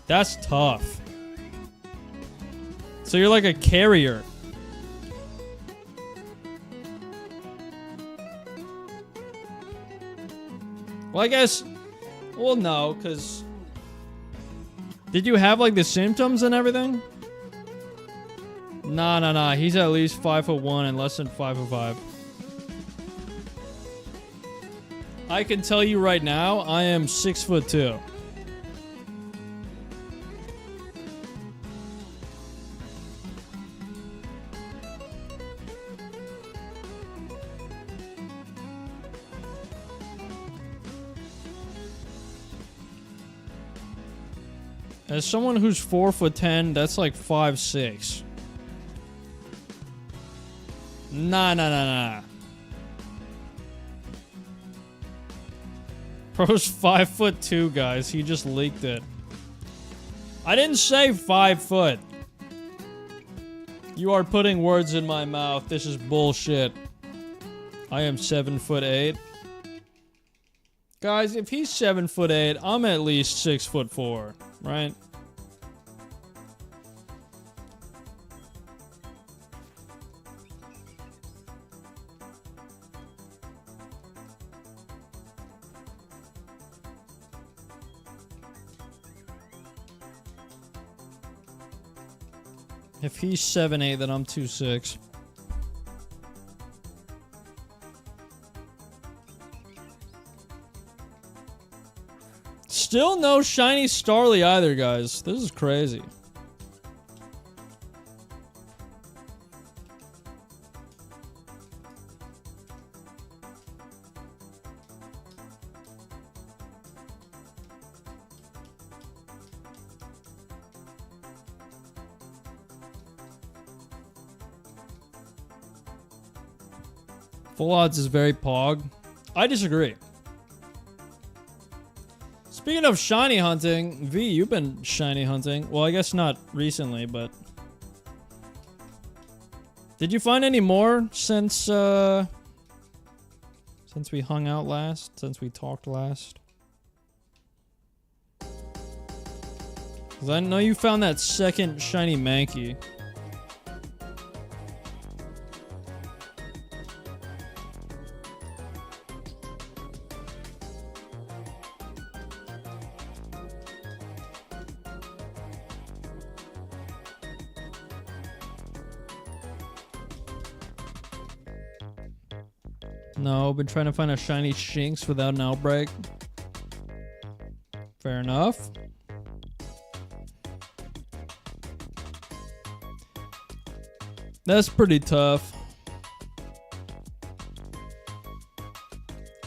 That's tough. So you're like a carrier. Well, I guess... Well, no, because... Did you have like the symptoms and everything? Nah. He's at least 5'1" and less than 5'5". I can tell you right now, I am 6'2". As someone who's 4'10", that's like 5'6". Nah. Bro's 5'2", guys. He just leaked it. I didn't say 5 foot. You are putting words in my mouth. This is bullshit. I am 7'8". Guys, if he's 7'8", I'm at least 6'4", right? If he's 7'8", then I'm 2'6". Still no shiny Starly either, guys. This is crazy. Full odds is very pog. I disagree. Speaking of shiny hunting, V, you've been shiny hunting. Well, I guess not recently, but... Did you find any more since we hung out last? Since we talked last? 'Cause I know you found that second shiny Mankey. No, been trying to find a shiny Shinx without an outbreak. Fair enough. That's pretty tough.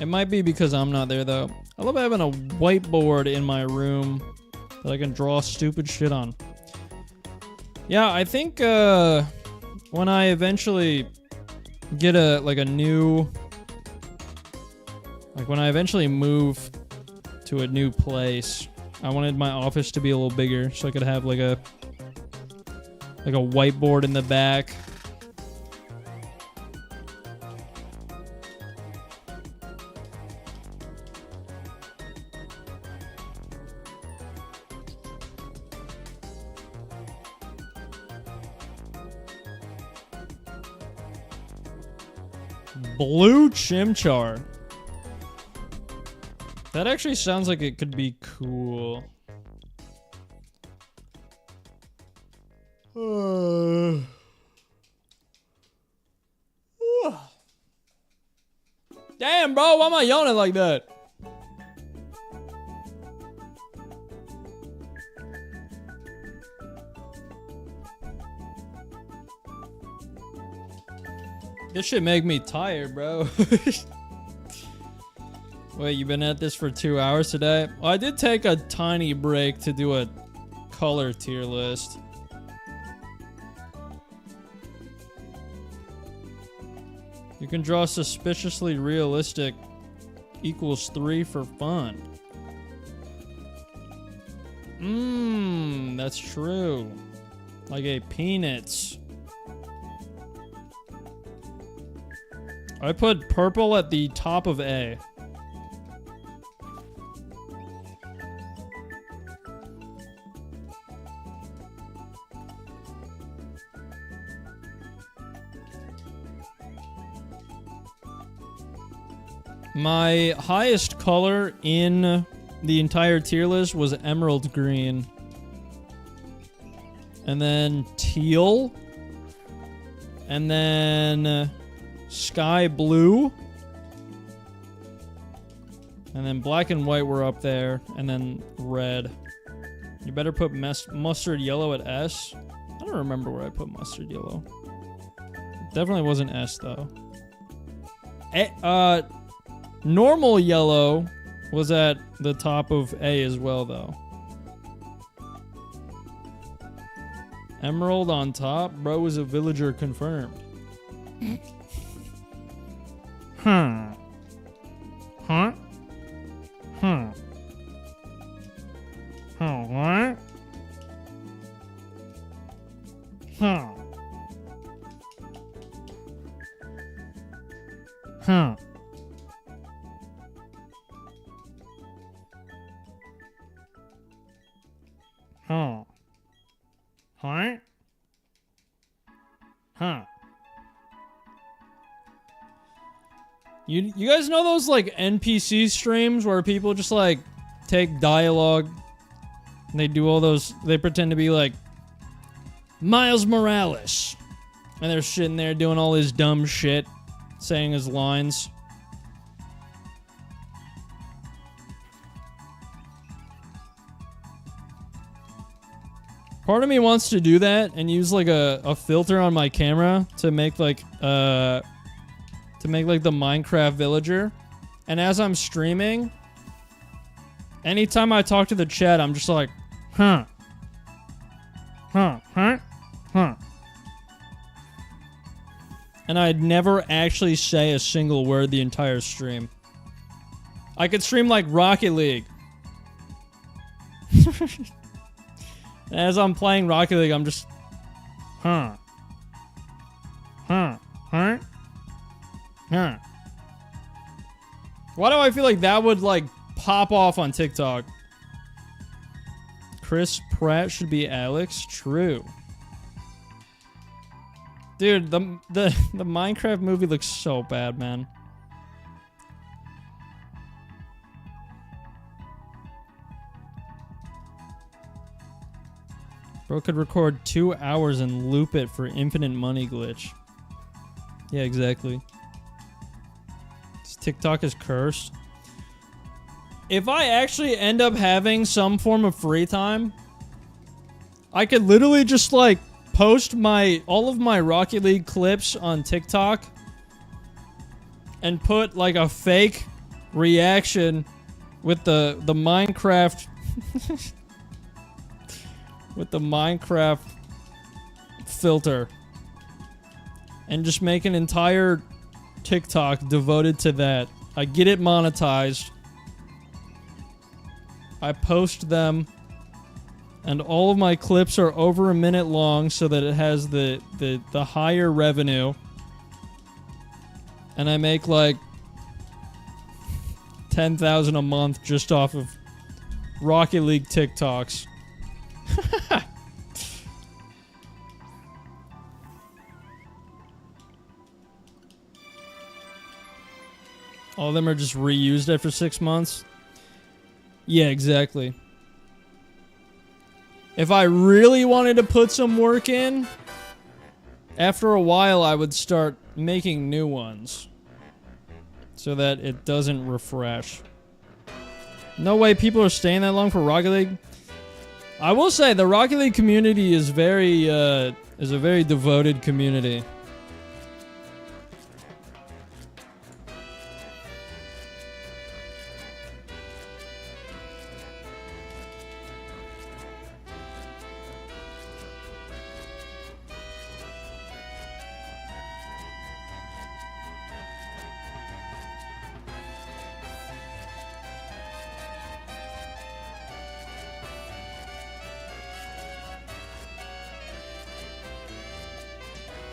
It might be because I'm not there, though. I love having a whiteboard in my room that I can draw stupid shit on. Yeah, I think when I eventually get when I eventually move to a new place, I wanted my office to be a little bigger so I could have like a whiteboard in the back. Blue Chimchar. That actually sounds like it could be cool. Damn, bro, why am I yawning like that? This shit make me tired, bro. Wait, you been at this for 2 hours today? Well, I did take a tiny break to do a color tier list. You can draw suspiciously realistic equals 3 for fun. That's true. Like a peanuts. I put purple at the top of A. My highest color in the entire tier list was emerald green. And then teal. And then sky blue. And then black and white were up there. And then red. You better put mustard yellow at S. I don't remember where I put mustard yellow. Definitely wasn't S though. Normal yellow was at the top of A as well, though. Emerald on top? Bro was a villager confirmed. Huh? Huh? What? Huh? Huh? Huh? What? Huh? You guys know those like NPC streams where people just like take dialogue and they do all those, they pretend to be like Miles Morales. And they're sitting there doing all his dumb shit, saying his lines. Part of me wants to do that and use like a filter on my camera to make like the Minecraft villager. And as I'm streaming, anytime I talk to the chat, I'm just like, huh. And I'd never actually say a single word the entire stream. I could stream like Rocket League. As I'm playing Rocket League, I'm just, huh. Why do I feel like that would, like, pop off on TikTok? Chris Pratt should be Alex? True. Dude, the Minecraft movie looks so bad, man. Bro could record 2 hours and loop it for infinite money glitch. Yeah, exactly. This TikTok is cursed. If I actually end up having some form of free time, I could literally just like post all of my Rocket League clips on TikTok and put like a fake reaction with the Minecraft with the Minecraft filter and just make an entire TikTok devoted to that. I get it monetized. I post them, and all of my clips are over a minute long so that it has the higher revenue. And I make like 10,000 a month just off of Rocket League TikToks. All of them are just reused after 6 months. Yeah, exactly. If I really wanted to put some work in, after a while I would start making new ones so that it doesn't refresh. No way people are staying that long for Rocket League. I will say the Rocket League community is a very devoted community.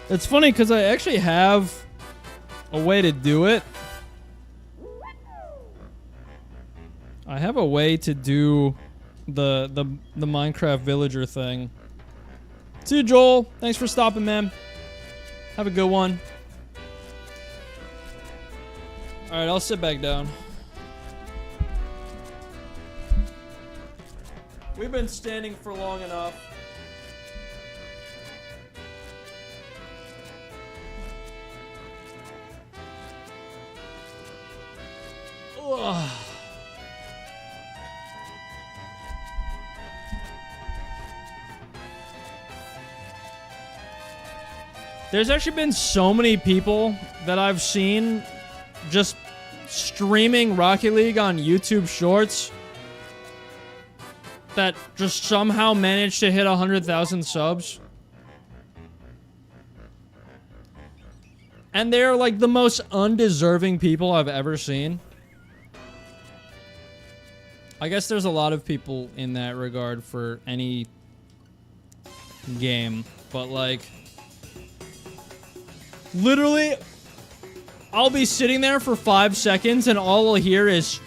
It's funny because I actually have a way to do it. I have a way to do the Minecraft villager thing. See you, Joel. Thanks for stopping, man. Have a good one. Alright, I'll sit back down. We've been standing for long enough. Ugh. There's actually been so many people that I've seen just streaming Rocket League on YouTube Shorts that just somehow managed to hit 100,000 subs. And they're like the most undeserving people I've ever seen. I guess there's a lot of people in that regard for any game, but like literally I'll be sitting there for 5 seconds and all I'll hear is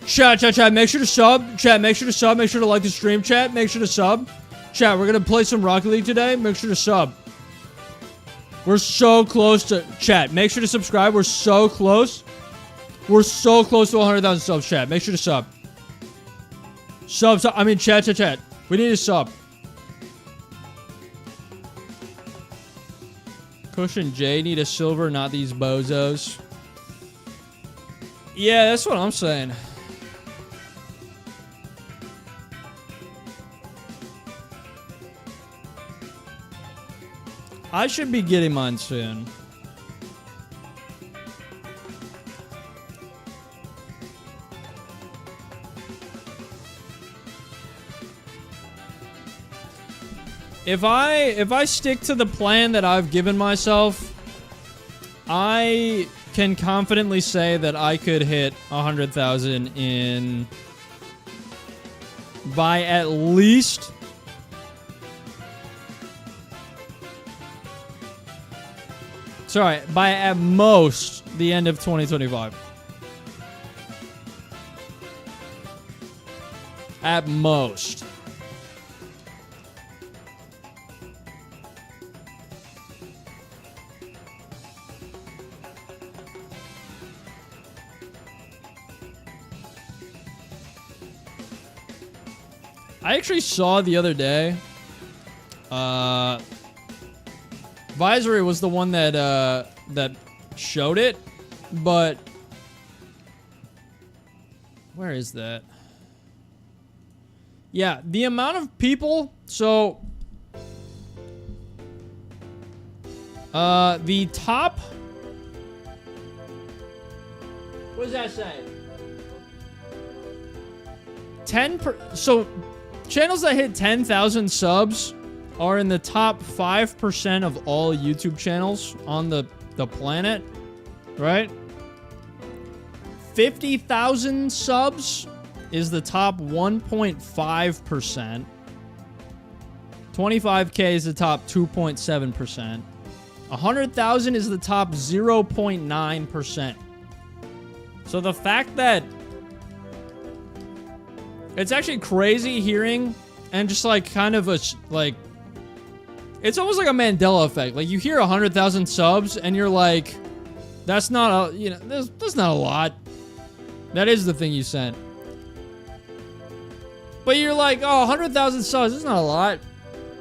chat, make sure to sub, chat, make sure to sub, make sure to like the stream, chat, make sure to sub. Chat, we're gonna play some Rocket League today, make sure to sub. We're so close to, chat, make sure to subscribe, we're so close. We're so close to 100,000 subs, chat, make sure to sub. Sub, I mean chat. We need a sub. Kush and Jay need a silver, not these bozos. Yeah, that's what I'm saying. I should be getting mine soon. If I stick to the plan that I've given myself, I can confidently say that I could hit 100,000 in by at least by at most the end of 2025. At most. I actually saw the other day, Visory was the one that showed it, but where is that? Yeah, the amount of people, so the top, what does that say? So channels that hit 10,000 subs are in the top 5% of all YouTube channels on the planet, right? 50,000 subs is the top 1.5%. 25K is the top 2.7%. 100,000 is the top 0.9%. So the fact that it's actually crazy hearing and just like kind of a like it's almost like a Mandela effect. Like you hear 100,000 subs and you're like, that's not a, you know, that's not a lot. That is the thing you sent. But you're like, oh, 100,000 subs, that's not a lot.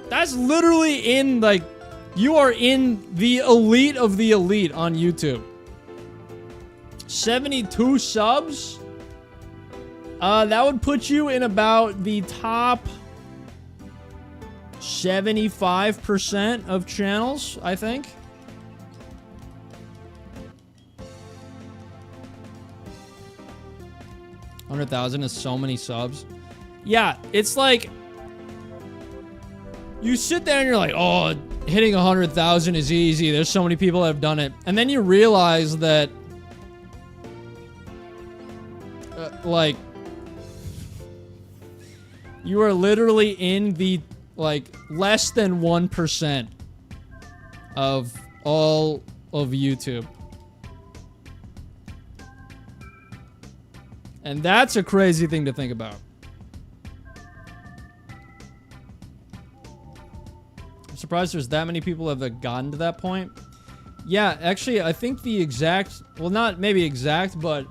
That's literally in like, you are in the elite of the elite on YouTube. 72 subs? That would put you in about the top 75% of channels, I think. $100,000 is so many subs. Yeah, it's like you sit there and you're like, oh, hitting 100,000 is easy. There's so many people that have done it. And then you realize that like you are literally in the like less than 1% of all of YouTube. And that's a crazy thing to think about. I'm surprised there's that many people that have gotten to that point. Yeah, actually, I think the exact, well, not maybe exact, but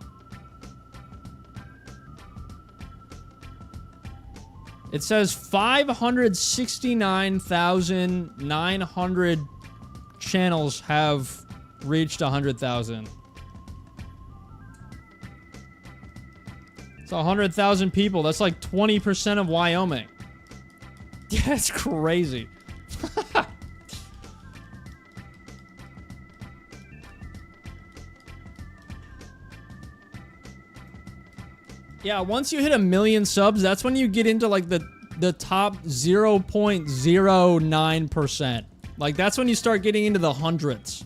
it says 569,900 channels have reached 100,000. It's 100,000 people. That's like 20% of Wyoming. Yeah, that's crazy. Yeah, once you hit 1 million subs, that's when you get into like the top 0.09%. Like that's when you start getting into the hundreds.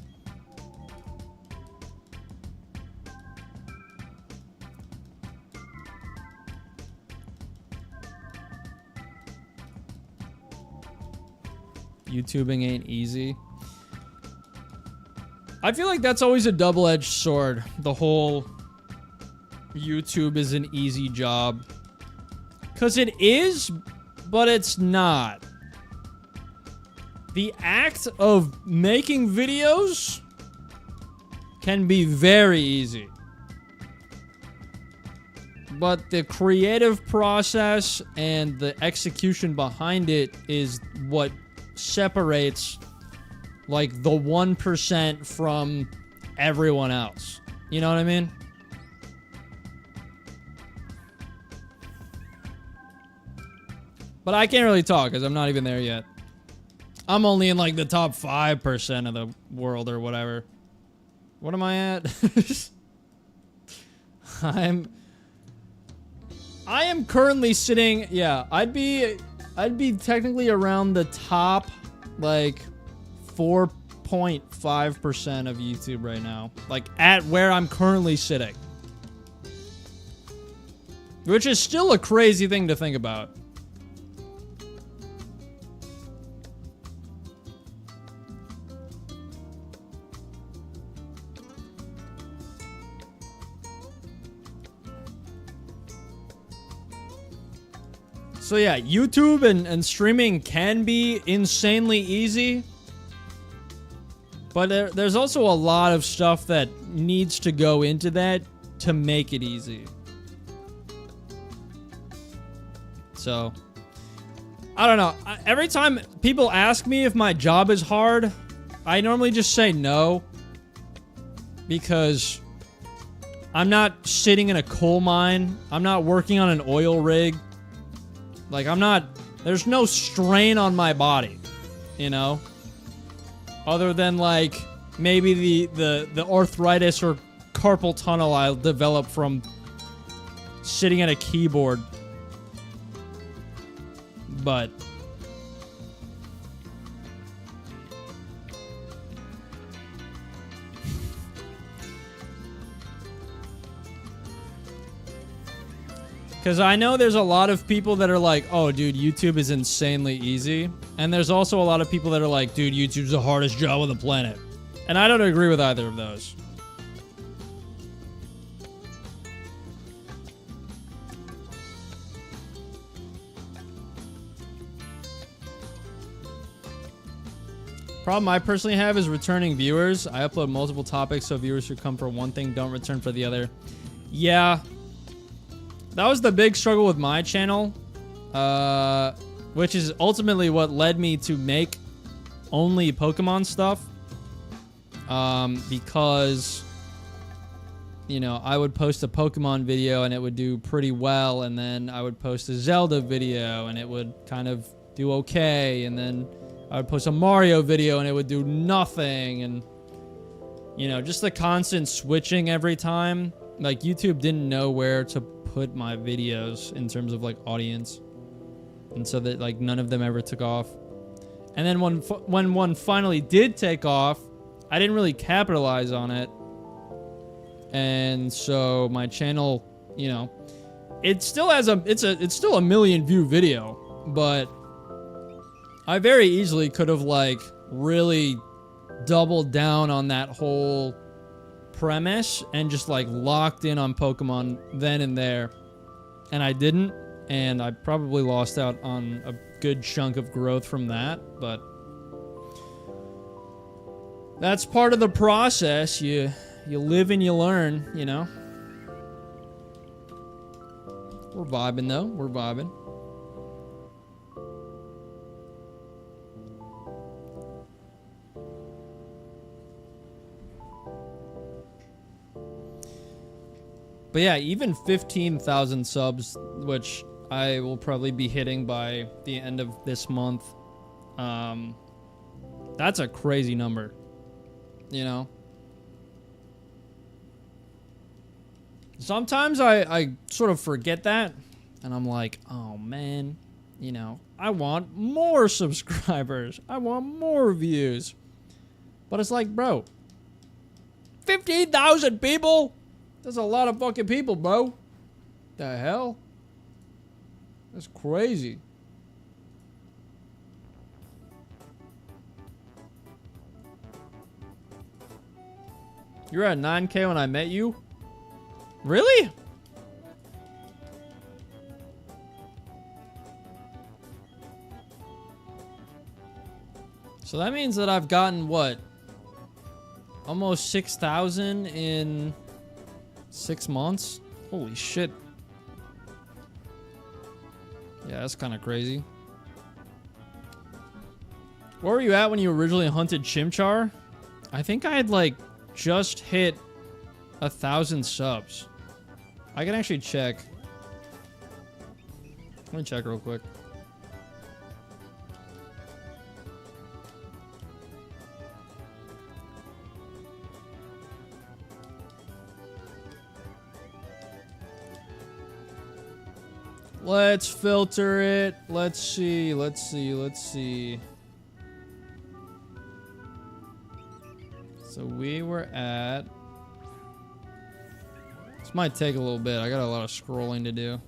YouTubing ain't easy. I feel like that's always a double-edged sword. The whole YouTube is an easy job. 'Cause it is, but it's not. The act of making videos can be very easy. But the creative process and the execution behind it is what separates like the 1% from everyone else. You know what I mean? But I can't really talk because I'm not even there yet. I'm only in like the top 5% of the world or whatever. What am I at? I am currently sitting, yeah, I'd be technically around the top like 4.5% of YouTube right now. Like at where I'm currently sitting. Which is still a crazy thing to think about. So yeah, YouTube and streaming can be insanely easy. But there's also a lot of stuff that needs to go into that to make it easy. So, I don't know. Every time people ask me if my job is hard, I normally just say no. Because I'm not sitting in a coal mine. I'm not working on an oil rig. Like, there's no strain on my body, you know? Other than, like, maybe the arthritis or carpal tunnel I'll develop from sitting at a keyboard. But because I know there's a lot of people that are like, oh, dude, YouTube is insanely easy. And there's also a lot of people that are like, dude, YouTube's the hardest job on the planet. And I don't agree with either of those. Problem I personally have is returning viewers. I upload multiple topics so viewers who come for one thing don't return for the other. Yeah. That was the big struggle with my channel, which is ultimately what led me to make only Pokemon stuff, because, you know, I would post a Pokemon video and it would do pretty well, and then I would post a Zelda video and it would kind of do okay, and then I would post a Mario video and it would do nothing, and, you know, just the constant switching every time. Like, YouTube didn't know where to put my videos in terms of, like, audience. And so that, like, none of them ever took off. And then when one finally did take off, I didn't really capitalize on it. And so my channel, you know, it still has it's still a million view video, but I very easily could have, like, really doubled down on that whole premise and just, like, locked in on Pokemon then and there. And I didn't, and I probably lost out on a good chunk of growth from that, but that's part of the process. You live and you learn, you know. We're vibing though. We're vibing. But yeah, even 15,000 subs, which I will probably be hitting by the end of this month, that's a crazy number, you know? Sometimes I sort of forget that, and I'm like, oh man, you know, I want more subscribers. I want more views. But it's like, bro, 15,000 people? That's a lot of fucking people, bro. The hell? That's crazy. You were at 9K when I met you? Really? So that means that I've gotten, what? Almost 6,000 in 6 months? Holy shit. Yeah, that's kind of crazy. Where were you at when you originally hunted Chimchar? I think I had, like, just hit 1,000 subs. I can actually check. Let me check real quick. Let's filter it. Let's see. So we were at... This might take a little bit. I got a lot of scrolling to do.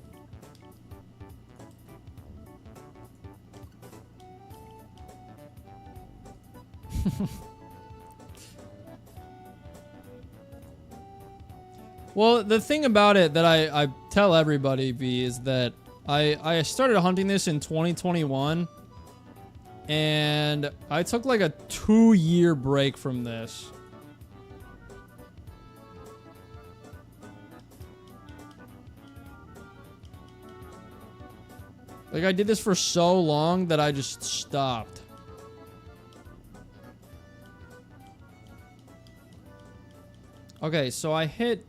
Well, the thing about it that I tell everybody, B, is that I started hunting this in 2021, and I took like a 2-year break from this. Like, I did this for so long that I just stopped. Okay, so I hit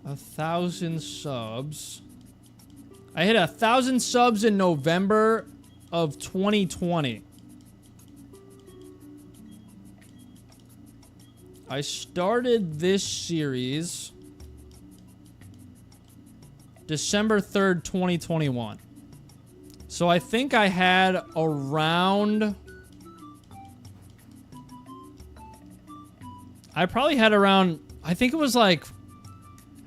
1,000 subs. I hit 1,000 subs in November of 2020. I started this series December 3rd, 2021. So I think I had around... I probably had around... I think it was like...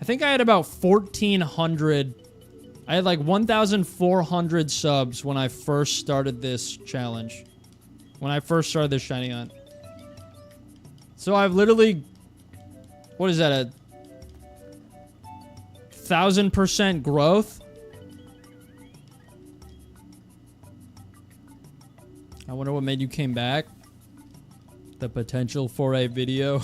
I think I had about 1,400... I had like 1,400 subs when I first started this challenge. When I first started this shiny hunt. So I've literally... What is that, a 1,000% growth? I wonder what made you came back. The potential for a video.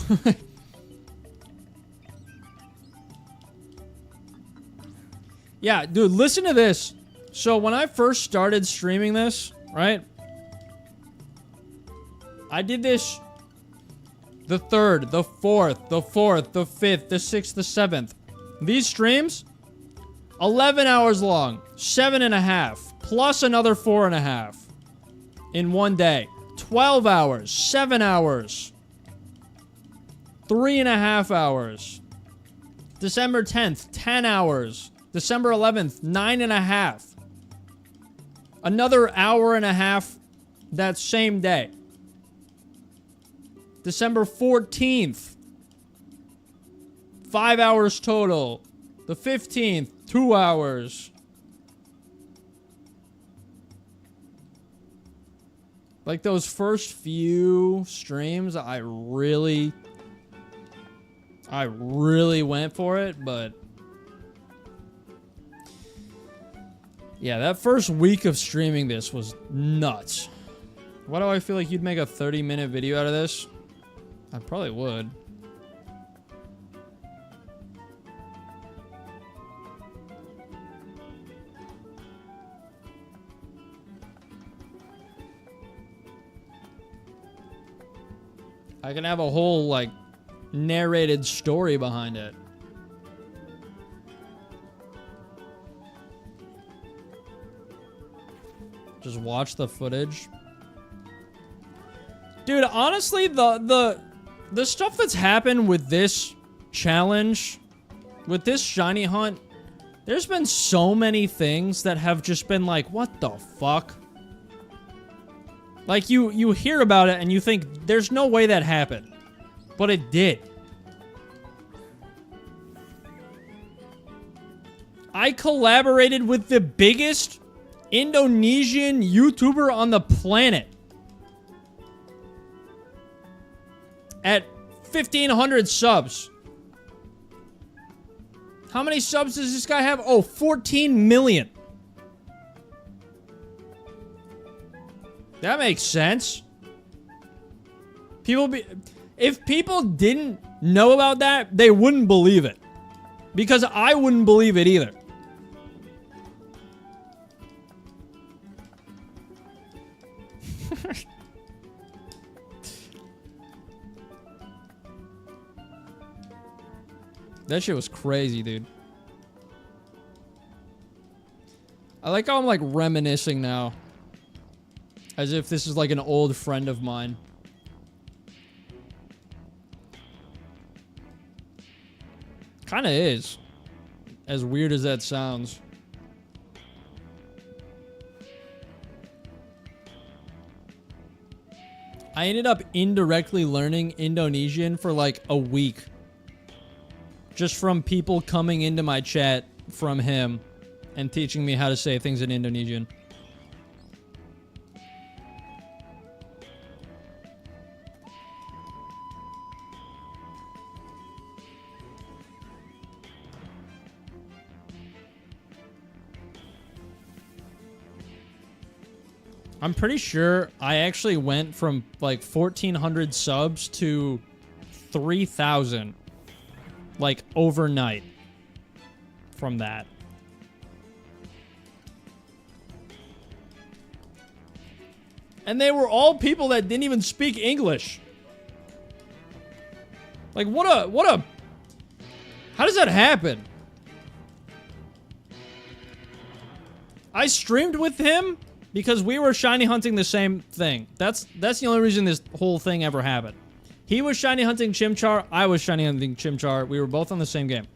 Yeah, dude, listen to this. So when I first started streaming this, right? I did this the 3rd, the 4th, the 4th, the 5th, the 6th, the 7th. These streams, 11 hours long, 7.5, plus another 4.5 in one day. 12 hours, 7 hours, 3.5 hours. December 10th, 10 hours. December 11th, 9.5. Another hour and a half that same day. December 14th, 5 hours total. The 15th, 2 hours. Like those first few streams, I really went for it, but yeah, that first week of streaming this was nuts. Why do I feel like you'd make a 30-minute video out of this? I probably would. I can have a whole, like, narrated story behind it. Just watch the footage. Dude, honestly, the stuff that's happened with this challenge, with this shiny hunt, there's been so many things that have just been like, what the fuck? Like, you hear about it and you think, there's no way that happened. But it did. I collaborated with the biggest Indonesian YouTuber on the planet. At 1,500 subs. How many subs does this guy have? Oh, 14 million. That makes sense. If people didn't know about that, they wouldn't believe it. Because I wouldn't believe it either. That shit was crazy, dude. I like how I'm like reminiscing now. As if this is like an old friend of mine. Kinda is. As weird as that sounds. I ended up indirectly learning Indonesian for like a week. Just from people coming into my chat from him and teaching me how to say things in Indonesian. I'm pretty sure I actually went from like 1,400 subs to 3,000 like overnight from that. And they were all people that didn't even speak English. Like what a how does that happen? I streamed with him because we were shiny hunting the same thing. That's the only reason this whole thing ever happened. He was shiny hunting Chimchar, I was shiny hunting Chimchar. We were both on the same game.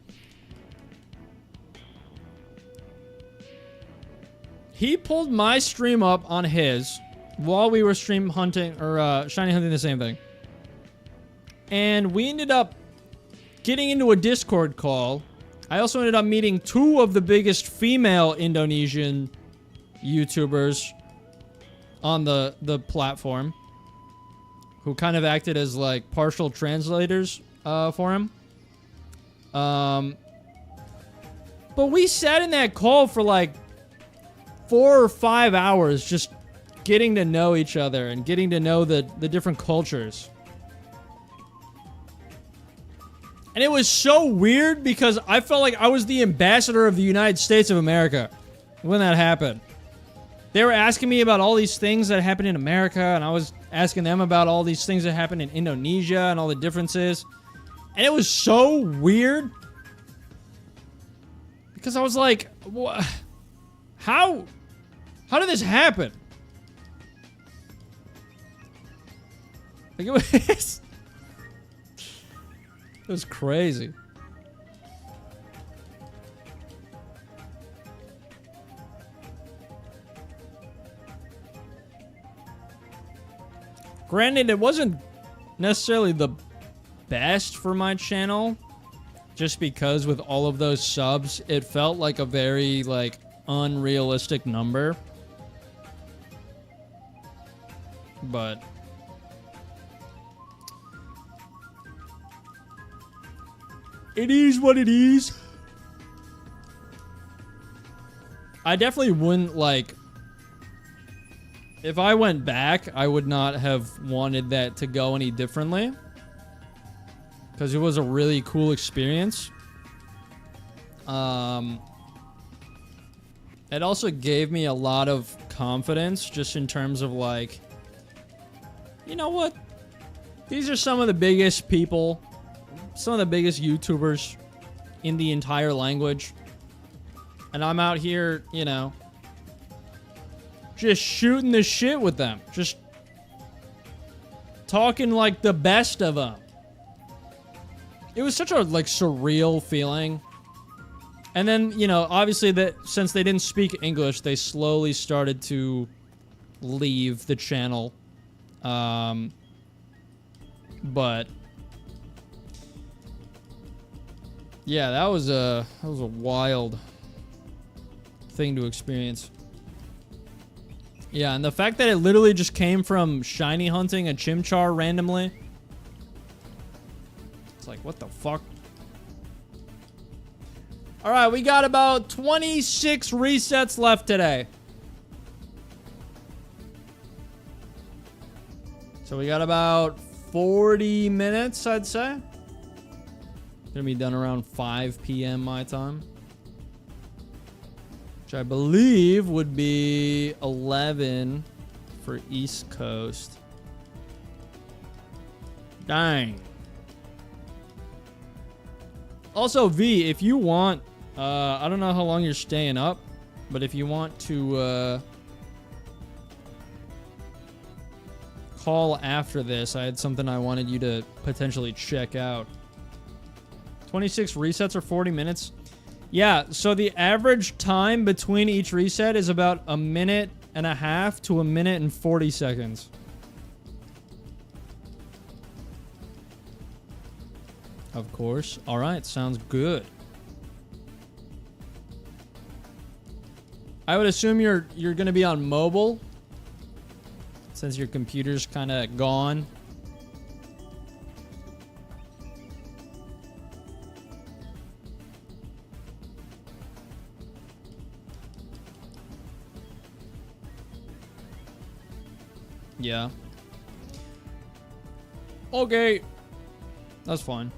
He pulled my stream up on his while we were stream hunting or shiny hunting the same thing. And we ended up getting into a Discord call. I also ended up meeting two of the biggest female Indonesian YouTubers on the platform who kind of acted as like partial translators for him. But we sat in that call for like 4 or 5 hours just getting to know each other and getting to know the different cultures. And it was so weird because I felt like I was the ambassador of the United States of America when that happened. They were asking me about all these things that happened in America, and I was asking them about all these things that happened in Indonesia and all the differences. And it was so weird. Because I was like, how did this happen? Like it was crazy. Granted, it wasn't necessarily the best for my channel, just because with all of those subs, it felt like a very, like, unrealistic number. But it is what it is. I definitely wouldn't, like... If I went back, I would not have wanted that to go any differently. Because it was a really cool experience. It also gave me a lot of confidence just in terms of like, you know what? These are some of the biggest people, some of the biggest YouTubers in the entire language. And I'm out here, you know, just shooting the shit with them. Just talking like the best of them. It was such a, like, surreal feeling. And then, you know, obviously that since they didn't speak English, they slowly started to leave the channel. But yeah, that was a wild thing to experience. Yeah, and the fact that it literally just came from shiny hunting a Chimchar randomly. It's like, what the fuck? Alright, we got about 26 resets left today. So we got about 40 minutes, I'd say. Gonna be done around 5 p.m. my time. Which I believe would be 11 for East Coast. Dang. Also, V, if you want, I don't know how long you're staying up, but if you want to call after this, I had something I wanted you to potentially check out. 26 resets or 40 minutes? Yeah, so the average time between each reset is about a minute and a half to a minute and 40 seconds. Of course. All right, sounds good. I would assume you're going to be on mobile since your computer's kind of gone. Yeah. Okay. That's fine.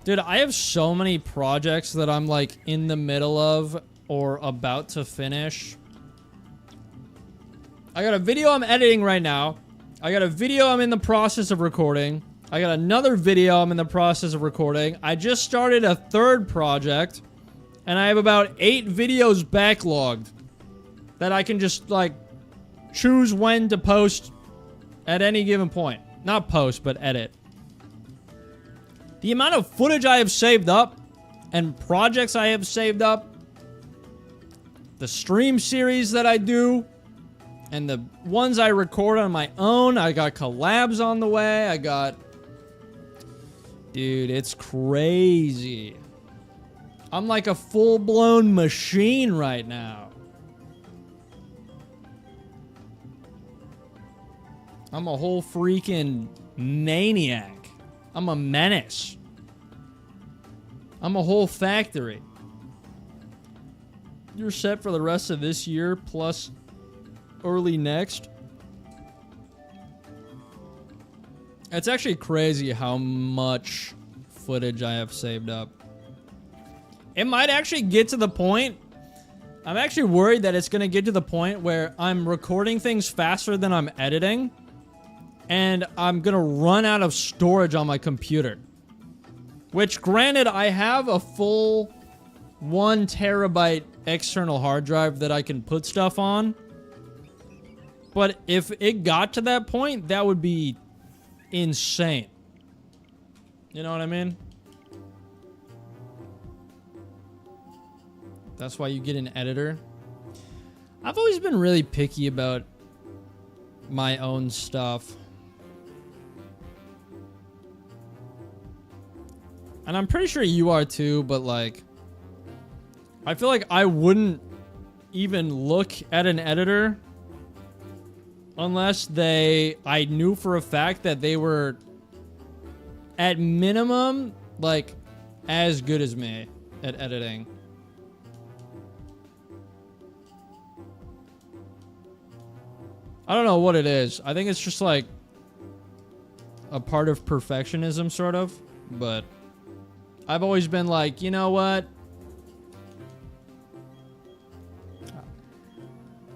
Dude, I have so many projects that I'm like in the middle of or about to finish. I got a video I'm editing right now. I got a video I'm in the process of recording. I got another video I'm in the process of recording. I just started a third project. And I have about 8 videos backlogged that I can just, like, choose when to post at any given point. Not post, but edit. The amount of footage I have saved up and projects I have saved up, the stream series that I do, and the ones I record on my own. I got collabs on the way. I got... Dude, it's crazy. I'm like a full-blown machine right now. I'm a whole freaking maniac. I'm a menace. I'm a whole factory. You're set for the rest of this year plus early next. It's actually crazy how much footage I have saved up. It might actually get to the point... I'm actually worried that it's going to get to the point where I'm recording things faster than I'm editing. And I'm going to run out of storage on my computer. Which, granted, I have a full 1 terabyte external hard drive that I can put stuff on. But if it got to that point, that would be insane. You know what I mean? That's why you get an editor. I've always been really picky about my own stuff. And I'm pretty sure you are too, but like... I feel like I wouldn't even look at an editor unless I knew for a fact that they were at minimum like as good as me at editing. I don't know what it is. I think it's just like a part of perfectionism, sort of. But I've always been like, you know what?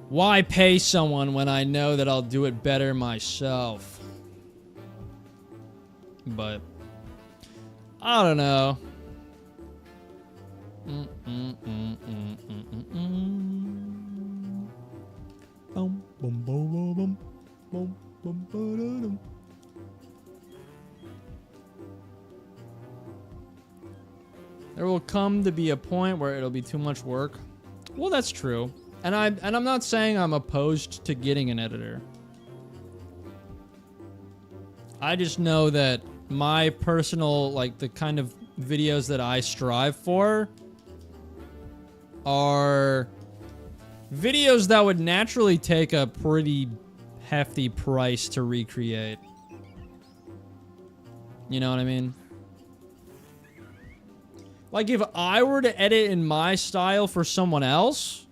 Why pay someone when I know that I'll do it better myself? But I don't know. There will come to be a point where it'll be too much work. Well, that's true. And I'm not saying I'm opposed to getting an editor. I just know that my personal, like, the kind of videos that I strive for are videos that would naturally take a pretty hefty price to recreate. You know what I mean? Like, if I were to edit in my style for someone else,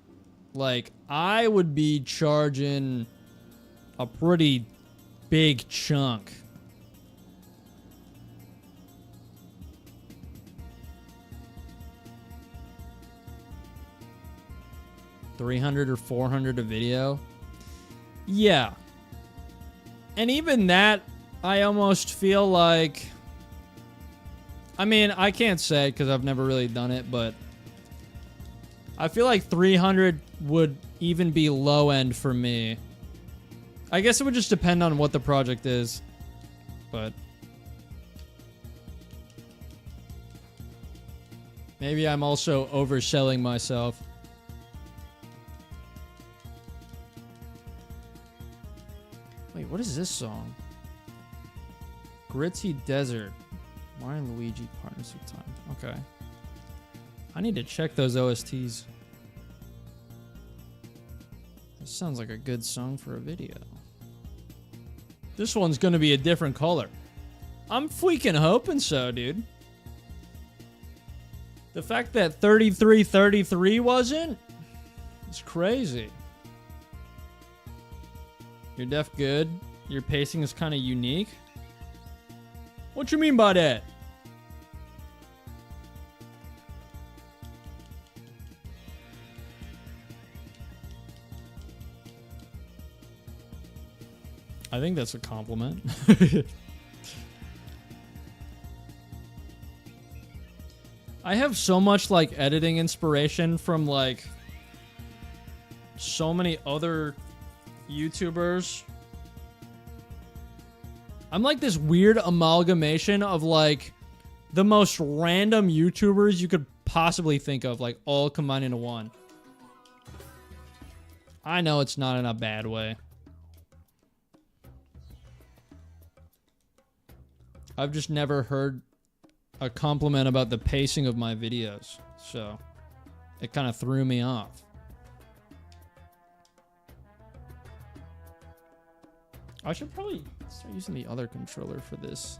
like, I would be charging a pretty big chunk. 300 or 400 a video. Yeah. And even that, I almost feel like... I mean, I can't say because I've never really done it, but... I feel like 300 would even be low end for me. I guess it would just depend on what the project is. But... maybe I'm also overselling myself. Wait, what is this song? Gritty Desert. Mario and Luigi Partners with Time. Okay. I need to check those OSTs. This sounds like a good song for a video. This one's gonna be a different color. I'm freaking hoping so, dude. The fact that 3333 wasn't, it's crazy. You're deaf good. Your pacing is kind of unique. What you mean by that? I think that's a compliment. I have so much like editing inspiration from like so many other YouTubers. I'm like this weird amalgamation of like the most random YouTubers you could possibly think of, like all combined into one. I know it's not in a bad way. I've just never heard a compliment about the pacing of my videos, so it kind of threw me off. I should probably start using the other controller for this.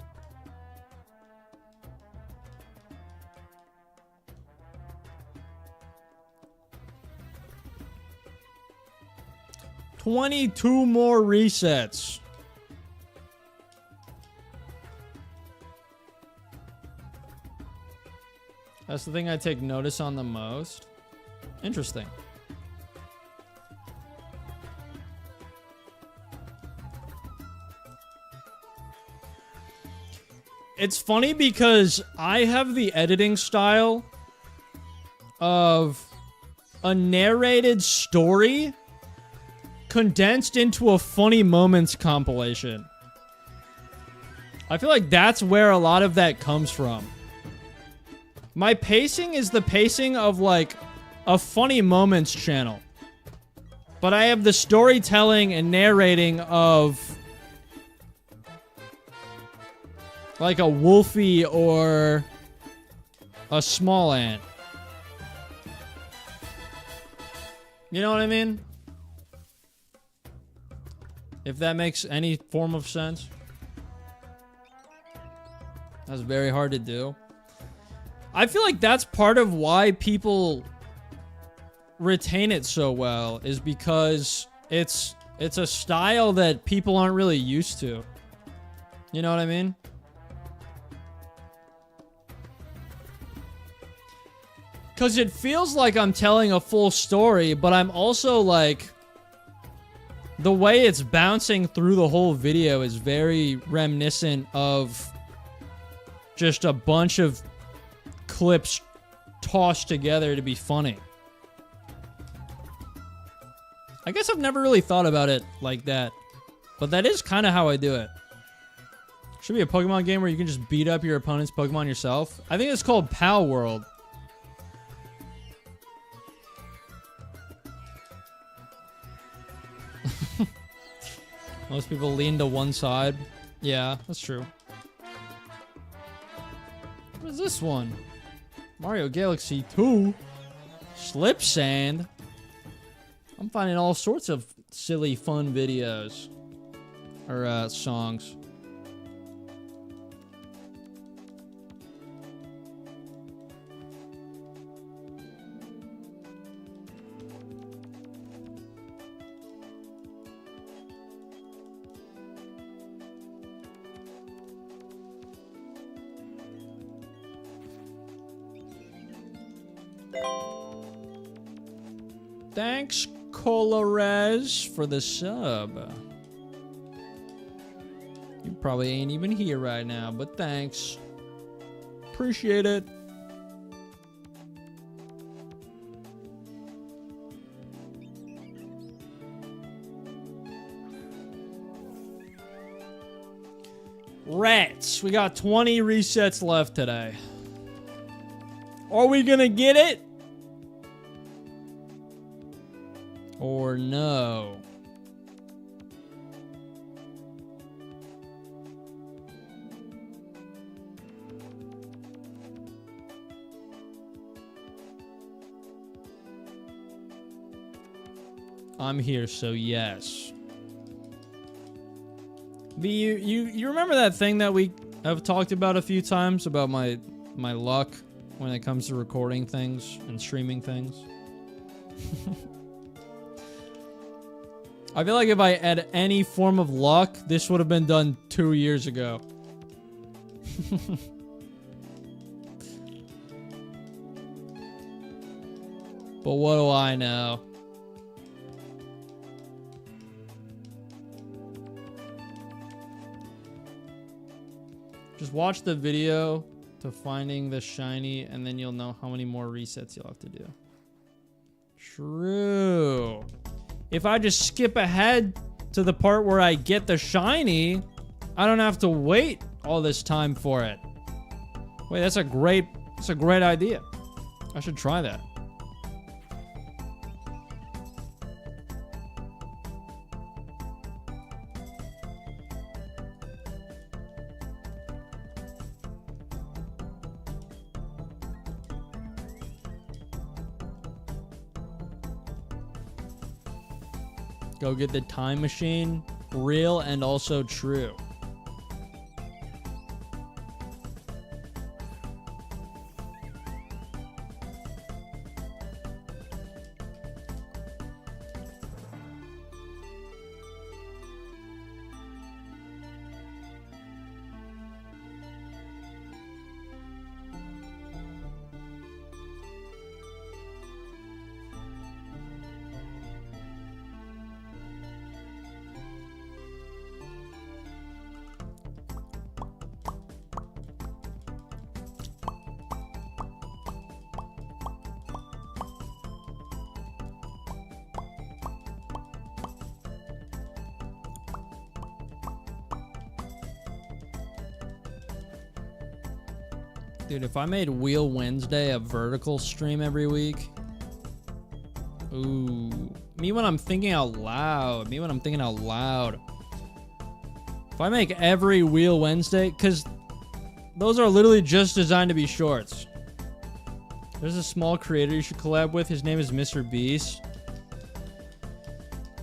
$22 more resets. That's the thing I take notice on the most. Interesting. It's funny because I have the editing style of a narrated story condensed into a funny moments compilation. I feel like that's where a lot of that comes from. My pacing is the pacing of like a funny moments channel. But I have the storytelling and narrating of like a Wolfie or a Small Ant. You know what I mean? If that makes any form of sense. That's very hard to do. I feel like that's part of why people retain it so well, is because it's a style that people aren't really used to. You know what I mean? Because it feels like I'm telling a full story, but I'm also like... the way it's bouncing through the whole video is very reminiscent of just a bunch of clips tossed together to be funny. I guess I've never really thought about it like that, but that is kind of how I do it. Should be a Pokemon game where you can just beat up your opponent's Pokemon yourself. I think it's called Pal World. Most people lean to one side. Yeah, that's true. What is this one? Mario Galaxy 2? Slip Sand? I'm finding all sorts of silly, fun videos. Or, songs. Thanks, Colores, for the sub. You probably ain't even here right now, but thanks. Appreciate it. Rats, we got 20 resets left today. Are we gonna get it? Or no? I'm here, so yes. You remember that thing that we have talked about a few times about my luck when it comes to recording things and streaming things? I feel like if I had any form of luck, this would have been done 2 years ago. But what do I know? Just watch the video to finding the shiny, and then you'll know how many more resets you'll have to do. True. If I just skip ahead to the part where I get the shiny, I don't have to wait all this time for it. Wait, that's a great idea. I should try that. Go get the time machine. Real and also true. Dude, if I made Wheel Wednesday a vertical stream every week. Ooh. Me when I'm thinking out loud. If I make every Wheel Wednesday, because those are literally just designed to be shorts. There's a small creator you should collab with. His name is Mr. Beast.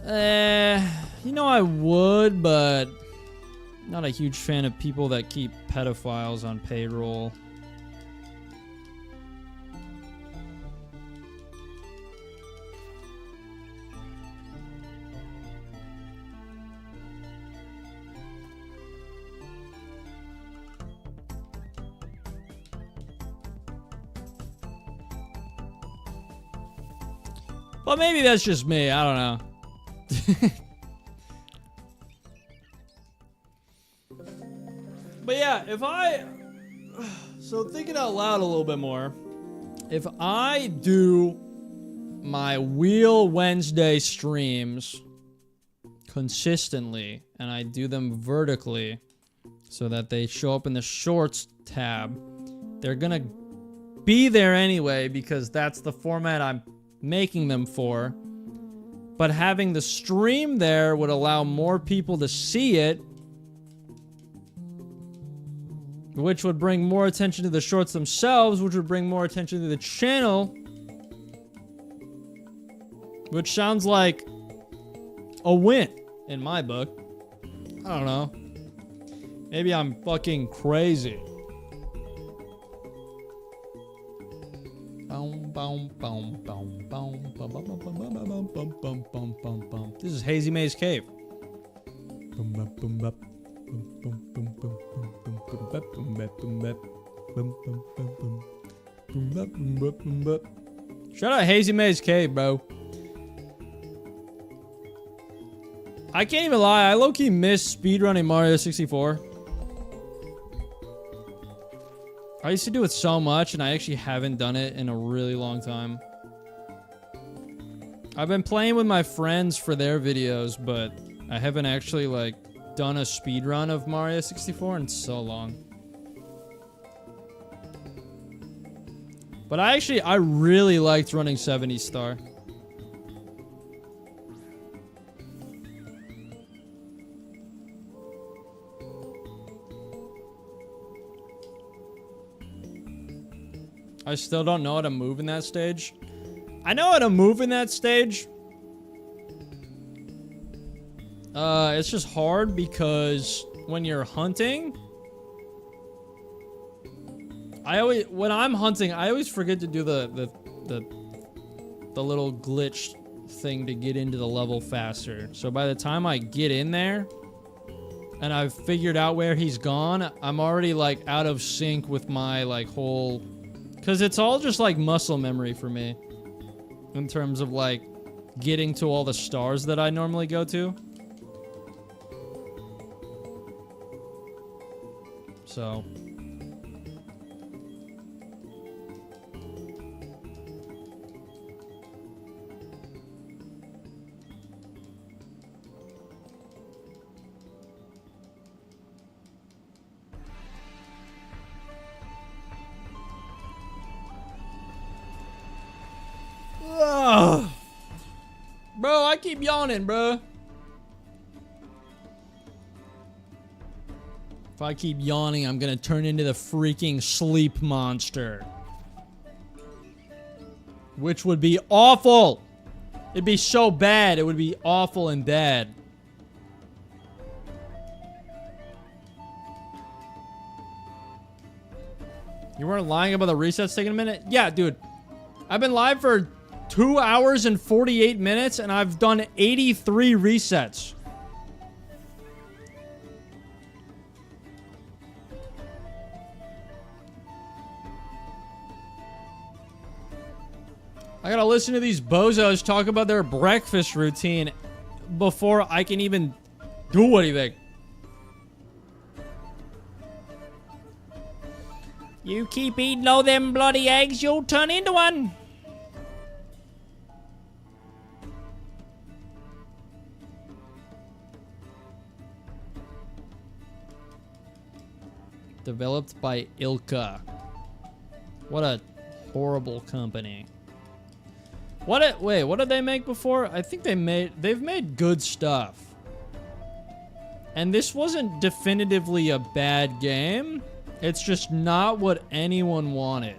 You know I would, but not a huge fan of people that keep pedophiles on payroll. Well, maybe that's just me. I don't know. But yeah, so thinking out loud a little bit more, if I do my Wheel Wednesday streams consistently and I do them vertically so that they show up in the shorts tab, they're gonna be there anyway because that's the format I'm making them for. But having the stream there would allow more people to see it, which would bring more attention to the shorts themselves, which would bring more attention to the channel, which sounds like a win in my book. I don't know. Maybe I'm fucking crazy. This is Hazy Maze Cave. Shout out Hazy Maze Cave, bro. I can't even lie. I low-key miss speedrunning Mario 64. I used to do it so much, and I actually haven't done it in a really long time. I've been playing with my friends for their videos, but I haven't actually, like, done a speedrun of Mario 64 in so long. But I really liked running 70 Star. I still don't know how to move in that stage. I know how to move in that stage. It's just hard because when you're hunting, when I'm hunting, I always forget to do the little glitch thing to get into the level faster. So by the time I get in there and I've figured out where he's gone, I'm already like out of sync with my like whole, because it's all just like muscle memory for me in terms of like getting to all the stars that I normally go to. So ugh. Bro, I keep yawning, bro. If I keep yawning, I'm gonna turn into the freaking sleep monster. Which would be awful. It'd be so bad. It would be awful and bad. You weren't lying about the resets taking a minute? Yeah, dude. I've been live for 2 hours and 48 minutes, and I've done 83 resets. I gotta listen to these bozos talk about their breakfast routine before I can even do anything. You keep eating all them bloody eggs, you'll turn into one. Developed by Ilka. What a horrible company. Wait, what did they make before? I think they've made good stuff. And this wasn't definitively a bad game. It's just not what anyone wanted.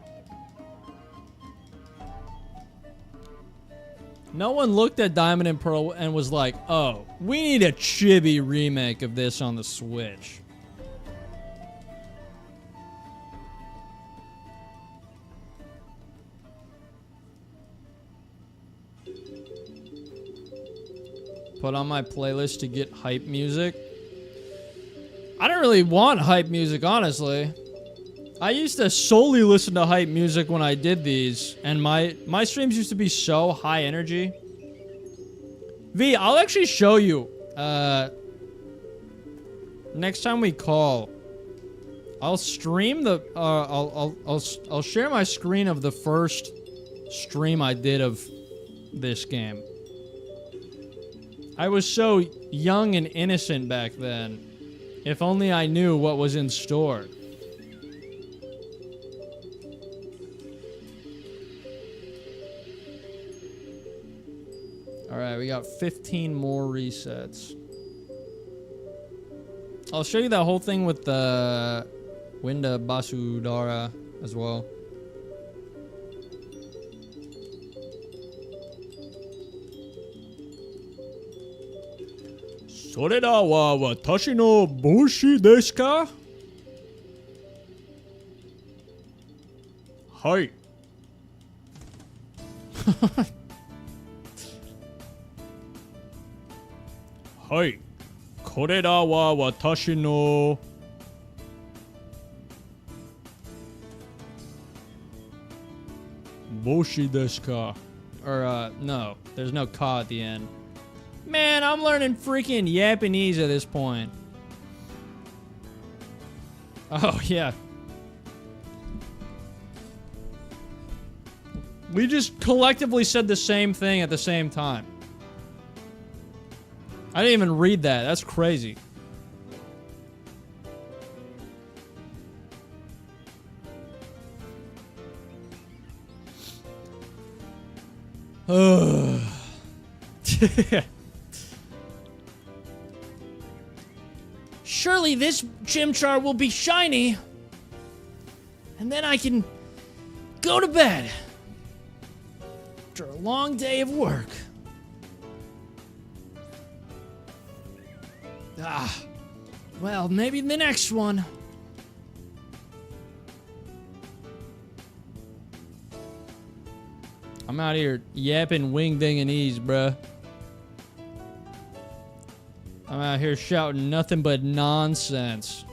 No one looked at Diamond and Pearl and was like, oh, we need a chibi remake of this on the Switch. Put on my playlist to get hype music. I don't really want hype music, honestly. I used to solely listen to hype music when I did these, and my streams used to be so high energy. V, I'll actually show you. Next time we call, I'll stream the. I'll share my screen of the first stream I did of this game. I was so young and innocent back then. If only I knew what was in store. Alright, we got 15 more resets. I'll show you that whole thing with the Winda Basudara as well. Soreda wa watashi no boshi desu ka? Hai. Hai. Koreda wa watashi no boshi desu ka? Or, no. There's no ka at the end. Man, I'm learning freaking Japanese at this point. Oh, yeah. We just collectively said the same thing at the same time. I didn't even read that. That's crazy. Surely this Chimchar will be shiny. And then I can go to bed. After a long day of work. Well, maybe the next one. I'm out here yapping wing-dinganese, bruh. I'm out here shouting nothing but nonsense.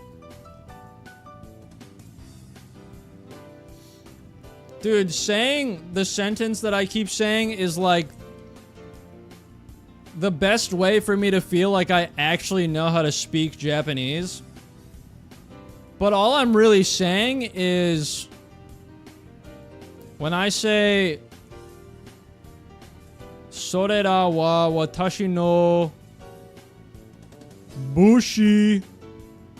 Dude, saying the sentence that I keep saying is like the best way for me to feel like I actually know how to speak Japanese. But all I'm really saying is when I say それらは私のBoshi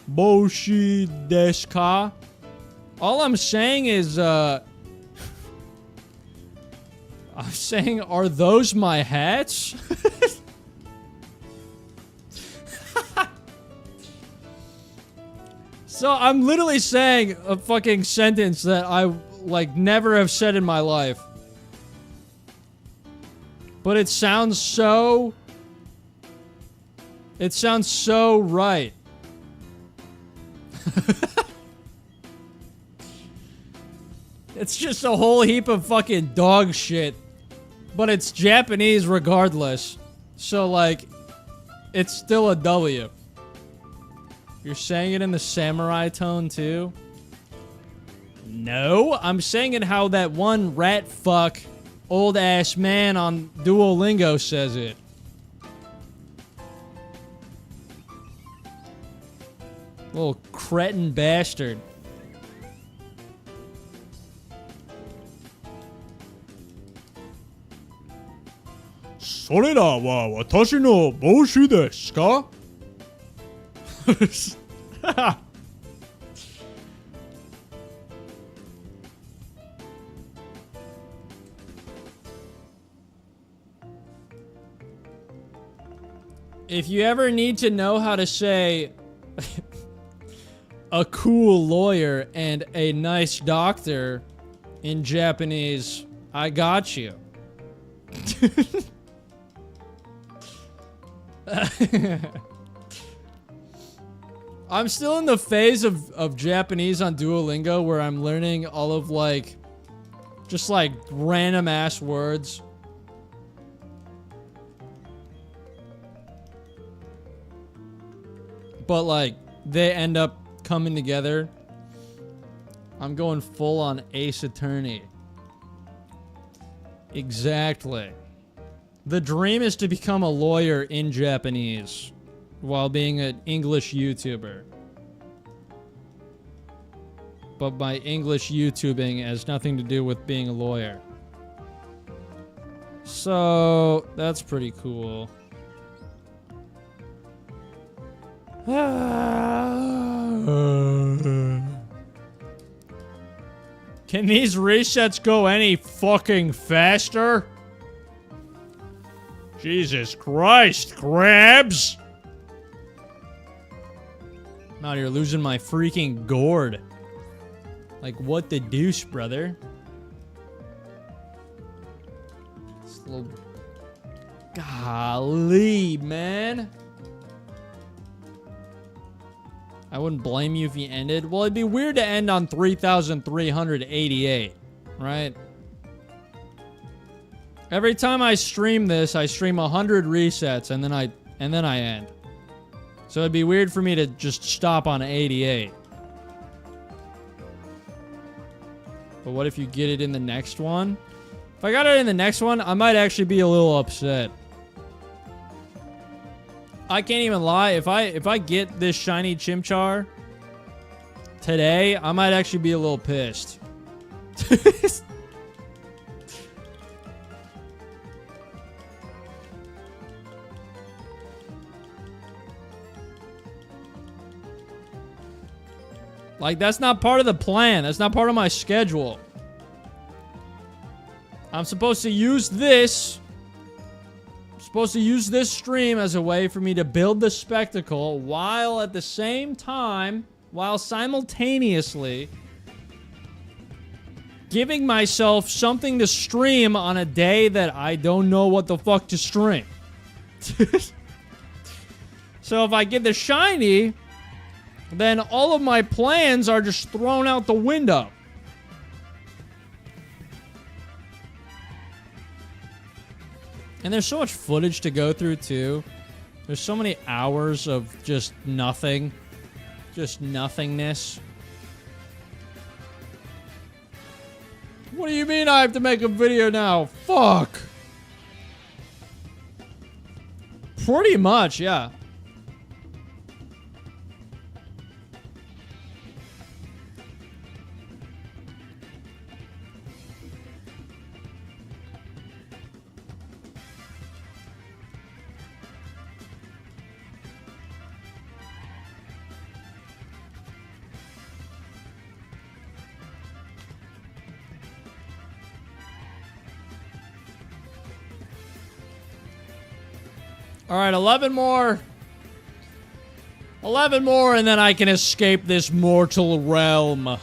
desu ka? All I'm saying is, I'm saying, are those my hats? So I'm literally saying a fucking sentence that I, like, never have said in my life. But it sounds so... It sounds so right. It's just a whole heap of fucking dog shit. But it's Japanese regardless. So, like, it's still a W. You're saying it in the samurai tone, too? No, I'm saying it how that one rat fuck old-ass man on Duolingo says it. Little cretin bastard. Sorera wa watashi no boshi desu ka? If you ever need to know how to say a cool lawyer and a nice doctor in Japanese, I got you. I'm still in the phase of Japanese on Duolingo where I'm learning all of, like, just, like, random-ass words. But, like, they end up coming together. I'm going full on Ace Attorney. Exactly. The dream is to become a lawyer in Japanese while being an English YouTuber. But my English YouTubing has nothing to do with being a lawyer. So, that's pretty cool. Can these resets go any fucking faster? Jesus Christ, crabs! I'm out here losing my freaking gourd. Like, what the deuce, brother? This little... Golly, man. I wouldn't blame you if you ended. Well, it'd be weird to end on 3,388, right? Every time I stream this, I stream 100 resets and then I end. So it'd be weird for me to just stop on 88. But what if you get it in the next one? If I got it in the next one, I might actually be a little upset. I can't even lie. If I get this shiny Chimchar today, I might actually be a little pissed. Like, that's not part of the plan. That's not part of my schedule. I'm supposed to use this. I'm supposed to use this stream as a way for me to build the spectacle while at the same time, while simultaneously giving myself something to stream on a day that I don't know what the fuck to stream. So if I get the shiny, then all of my plans are just thrown out the window. And there's so much footage to go through, too. There's so many hours of just nothing. Just nothingness. What do you mean I have to make a video now? Fuck. Pretty much, yeah. All right, 11 more. 11 more, and then I can escape this mortal realm.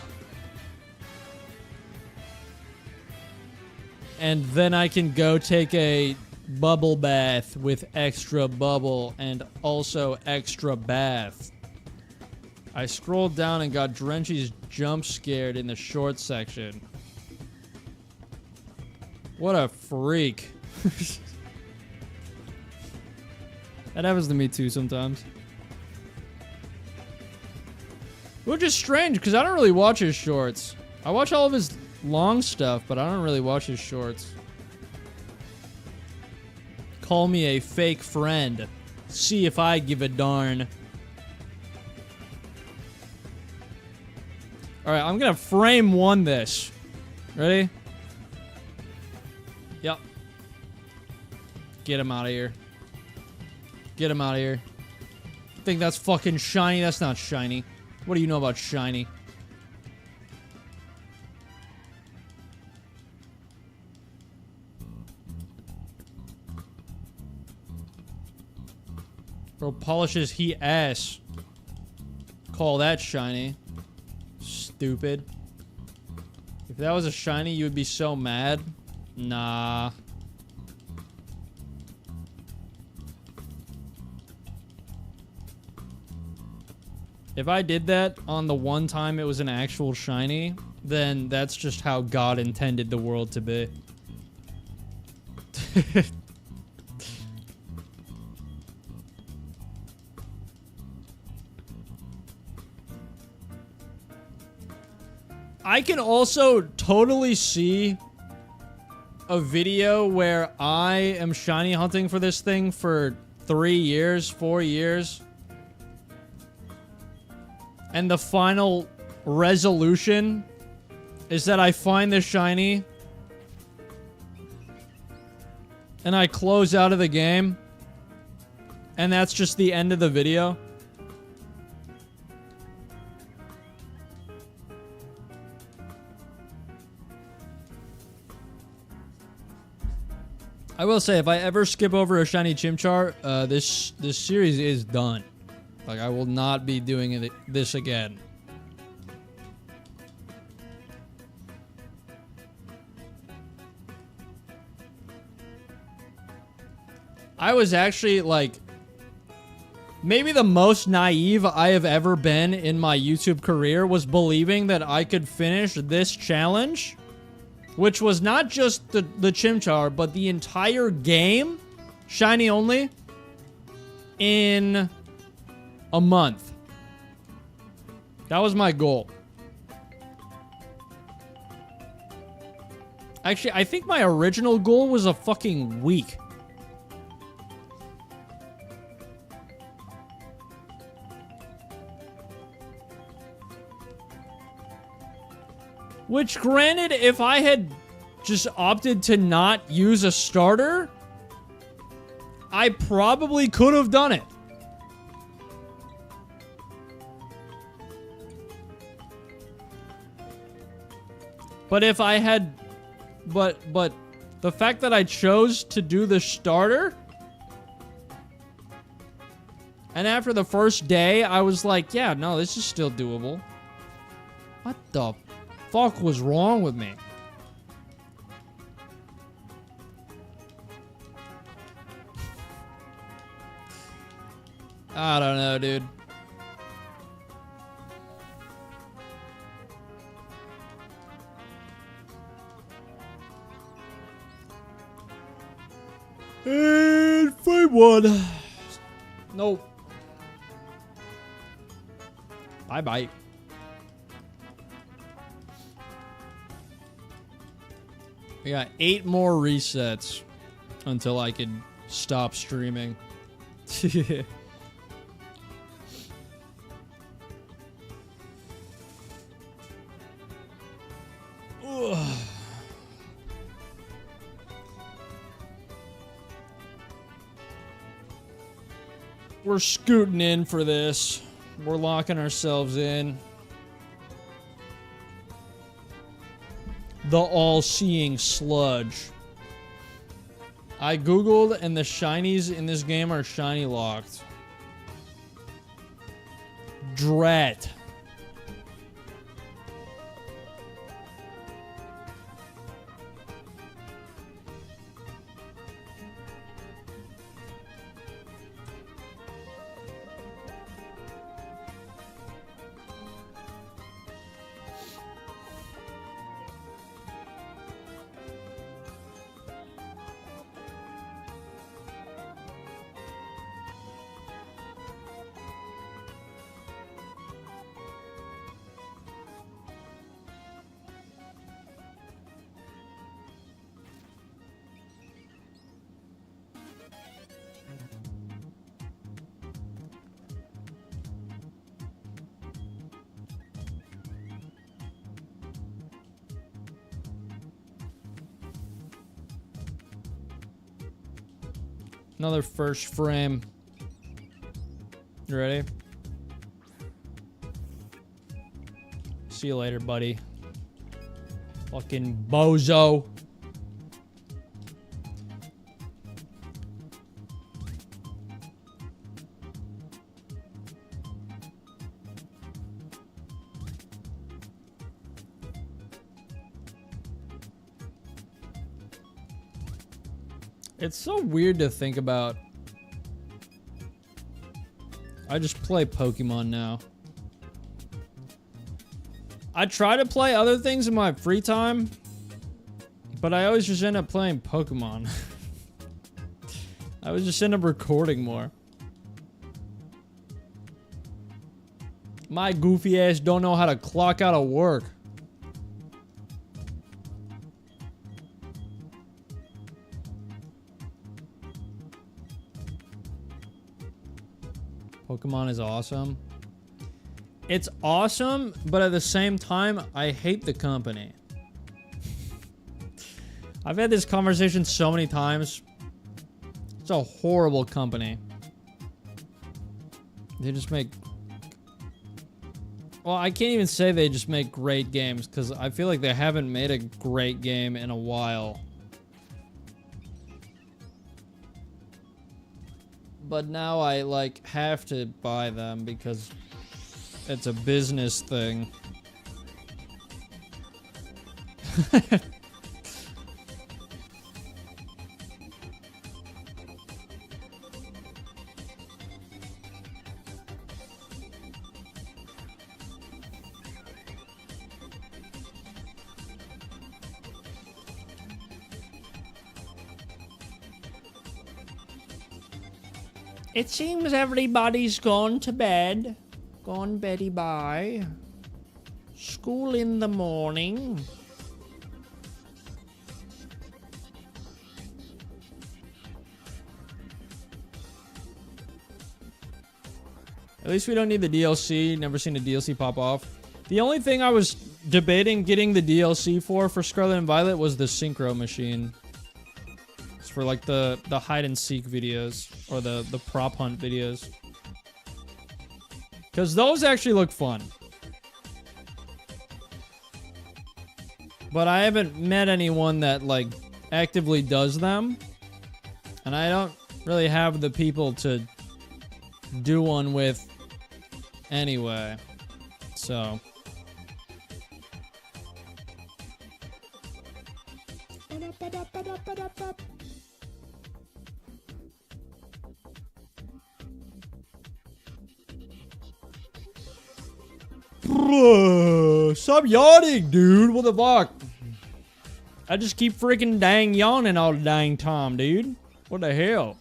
And then I can go take a bubble bath with extra bubble and also extra bath. I scrolled down and got Drenchy's jump scared in the short section. What a freak. That happens to me too sometimes. Which is strange, because I don't really watch his shorts. I watch all of his long stuff, but I don't really watch his shorts. Call me a fake friend. See if I give a darn. Alright, I'm gonna frame one this. Ready? Yep. Get him out of here. Get him out of here. Think that's fucking shiny? That's not shiny. What do you know about shiny? Bro polishes heat ass. Call that shiny. Stupid. If that was a shiny, you would be so mad. Nah. If I did that on the one time it was an actual shiny, then that's just how God intended the world to be. I can also totally see a video where I am shiny hunting for this thing for 3 years, 4 years. And the final resolution is that I find the shiny and I close out of the game. And that's just the end of the video. I will say, if I ever skip over a shiny Chimchar, this series is done. Like, I will not be doing this again. I was actually, like, maybe the most naive I have ever been in my YouTube career was believing that I could finish this challenge, which was not just the Chimchar, but the entire game, shiny only, in a month. That was my goal. Actually, I think my original goal was a fucking week. Which, granted, if I had just opted to not use a starter, I probably could have done it. But if I had... But the fact that I chose to do the starter... And after the first day, I was like, yeah, no, this is still doable. What the fuck was wrong with me? I don't know, dude. And fight one. Nope. Bye-bye. We got 8 more resets until I could stop streaming. We're scooting in for this. We're locking ourselves in. The all-seeing sludge. I googled and the shinies in this game are shiny locked. Drat. Another first frame. You ready? See you later, buddy. Fucking bozo. It's so weird to think about. I just play Pokemon now. I try to play other things in my free time, but I always just end up playing Pokemon. I always just end up recording more. My goofy ass don't know how to clock out of work. Pokemon is awesome. It's awesome, but at the same time, I hate the company. I've had this conversation so many times. It's a horrible company. They just make... Well, I can't even say they just make great games, because I feel like they haven't made a great game in a while. But now I, like, have to buy them because it's a business thing. It seems everybody's gone to bed. Gone beddy bye. School in the morning. At least we don't need the DLC. Never seen a DLC pop off. The only thing I was debating getting the DLC for Scarlet and Violet was the synchro machine. It's for like the hide and seek videos or the prop hunt videos. Because those actually look fun. But I haven't met anyone that like actively does them. And I don't really have the people to do one with anyway. So stop yawning, dude. What the fuck? I just keep freaking dang yawning all the dang time, dude. What the hell?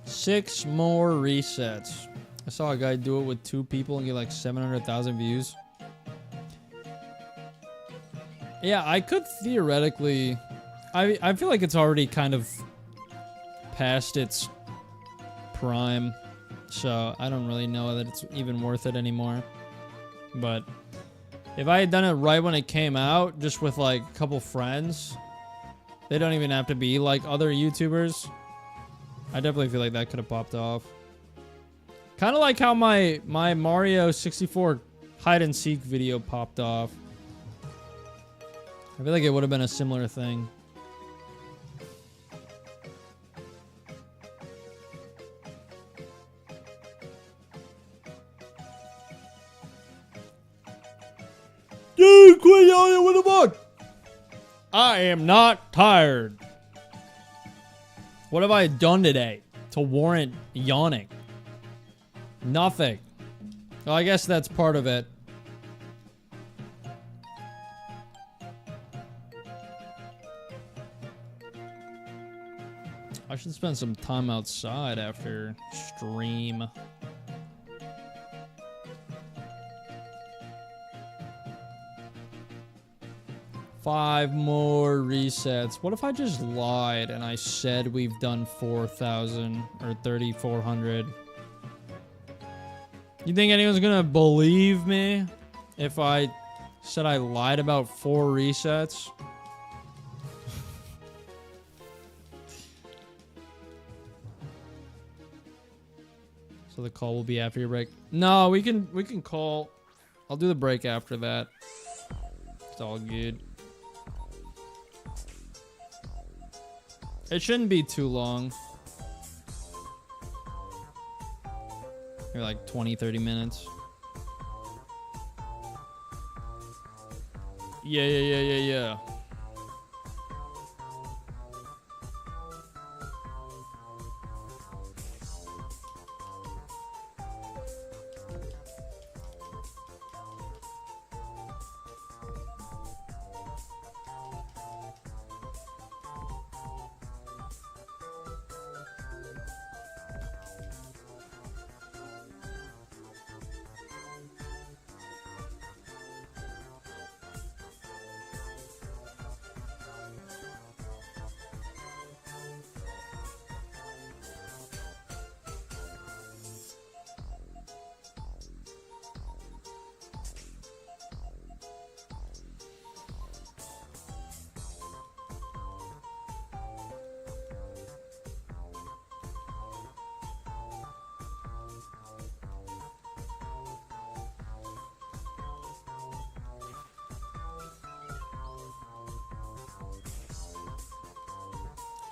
Six more resets. I saw a guy do it with 2 people and get like 700,000 views. Yeah, I could theoretically... I feel like it's already kind of past its prime. So I don't really know that it's even worth it anymore. But if I had done it right when it came out, just with like a couple friends, they don't even have to be like other YouTubers. I definitely feel like that could have popped off. Kind of like how my Mario 64 hide and seek video popped off. I feel like it would have been a similar thing. Dude, quit yelling, what the fuck? I am not tired. What have I done today to warrant yawning? Nothing. Well, I guess that's part of it. I should spend some time outside after stream. Five more resets. What if I just lied and I said we've done 4,000 or 3,400? You think anyone's gonna believe me if I said I lied about 4 resets? So the call will be after your break. No, we can call. I'll do the break after that. It's all good. It shouldn't be too long. Maybe like 20, 30 minutes. Yeah.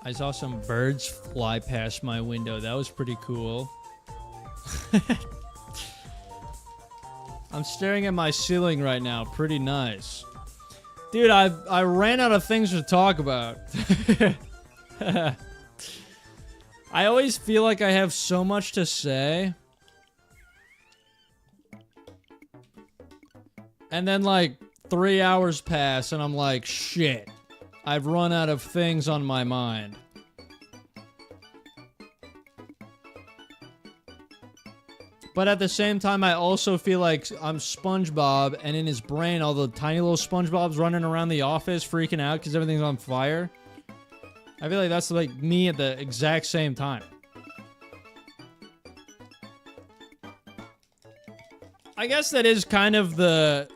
I saw some birds fly past my window. That was pretty cool. I'm staring at my ceiling right now. Pretty nice. Dude, I ran out of things to talk about. I always feel like I have so much to say. And then like 3 hours pass and I'm like, shit. I've run out of things on my mind. But at the same time, I also feel like I'm SpongeBob, and in his brain, all the tiny little SpongeBobs running around the office freaking out because everything's on fire. I feel like that's like me at the exact same time. I guess that is kind of the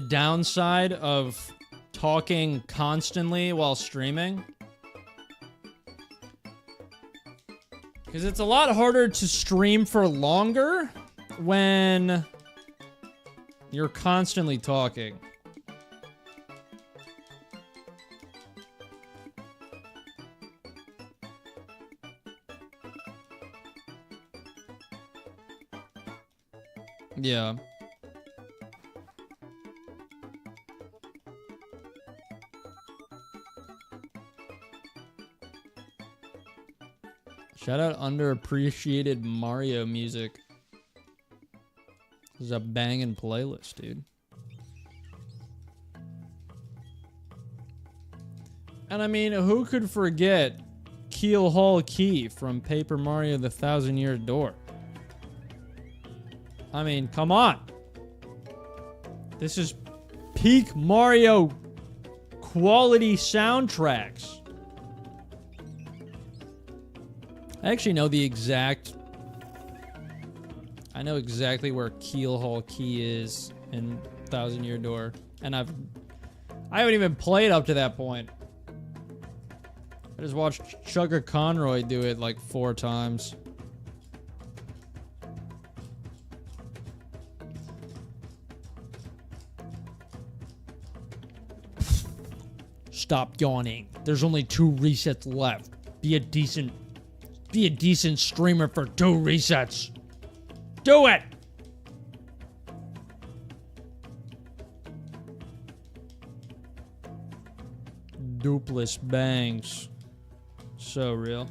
downside of talking constantly while streaming. Because it's a lot harder to stream for longer when you're constantly talking. Yeah. Shout out underappreciated Mario music. This is a banging playlist, dude. And I mean, who could forget Keel Hall Key from Paper Mario the Thousand Year Door? I mean, come on. This is peak Mario quality soundtracks. I actually know the exact... I know exactly where Keel Hall Key is in Thousand Year Door. And I haven't even played up to that point. I just watched Chugga Conroy do it like 4 times. Stop yawning. There's only 2 resets left. Be a decent streamer for 2 resets. Do it! Dupless bangs. So real.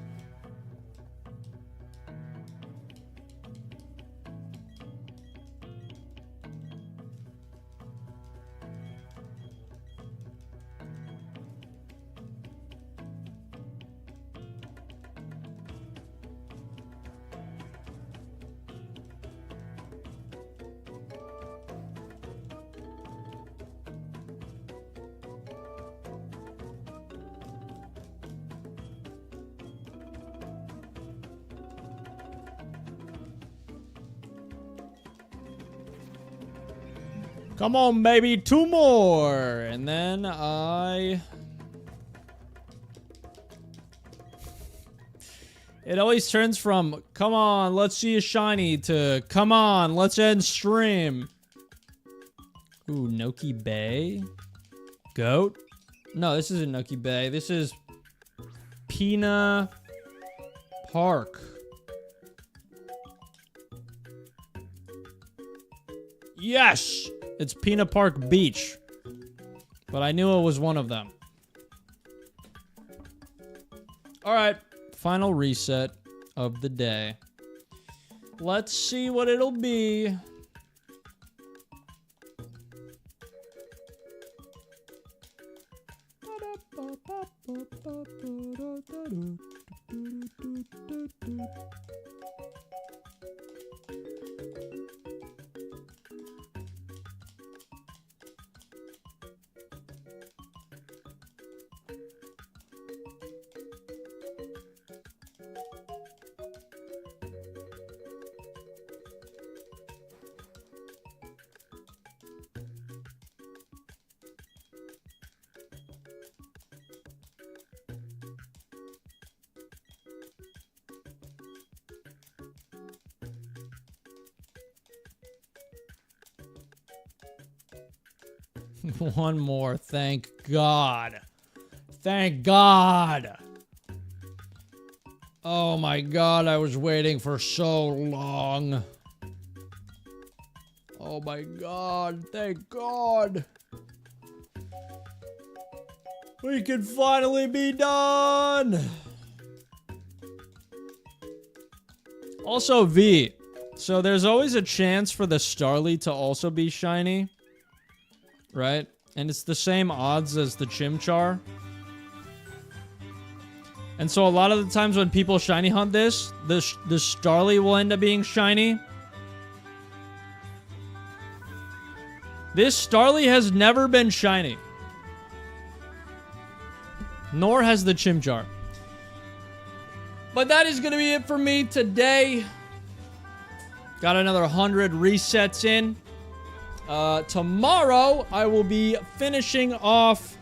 Come on, baby. 2 more. And then it always turns from, come on, let's see a shiny, to, come on, let's end stream. Ooh, Noki Bay? Goat? No, this isn't Noki Bay. This is Pina Park. Yes! It's Pina Park Beach. But I knew it was one of them. Alright, final reset of the day. Let's see what it'll be. One more, thank God. Thank God. Oh my God, I was waiting for so long. Oh my God, thank God. We can finally be done. Also, V. So there's always a chance for the Starly to also be shiny. Right? And it's the same odds as the Chimchar. And so a lot of the times when people shiny hunt this, the Starly will end up being shiny. This Starly has never been shiny. Nor has the Chimchar. But that is going to be it for me today. Got another 100 resets in. Tomorrow, I will be finishing off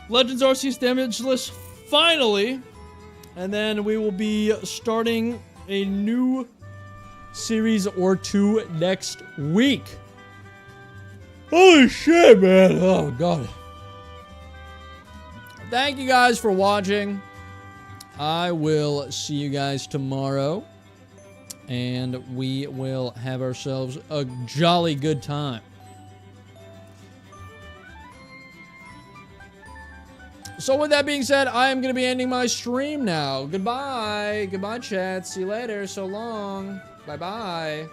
Legends Arceus Damageless finally. And then we will be starting a new series or two next week. Holy shit, man. Oh, God. Thank you guys for watching. I will see you guys tomorrow. And we will have ourselves a jolly good time. So with that being said, I am going to be ending my stream now. Goodbye. Goodbye, chat. See you later. So long. Bye-bye.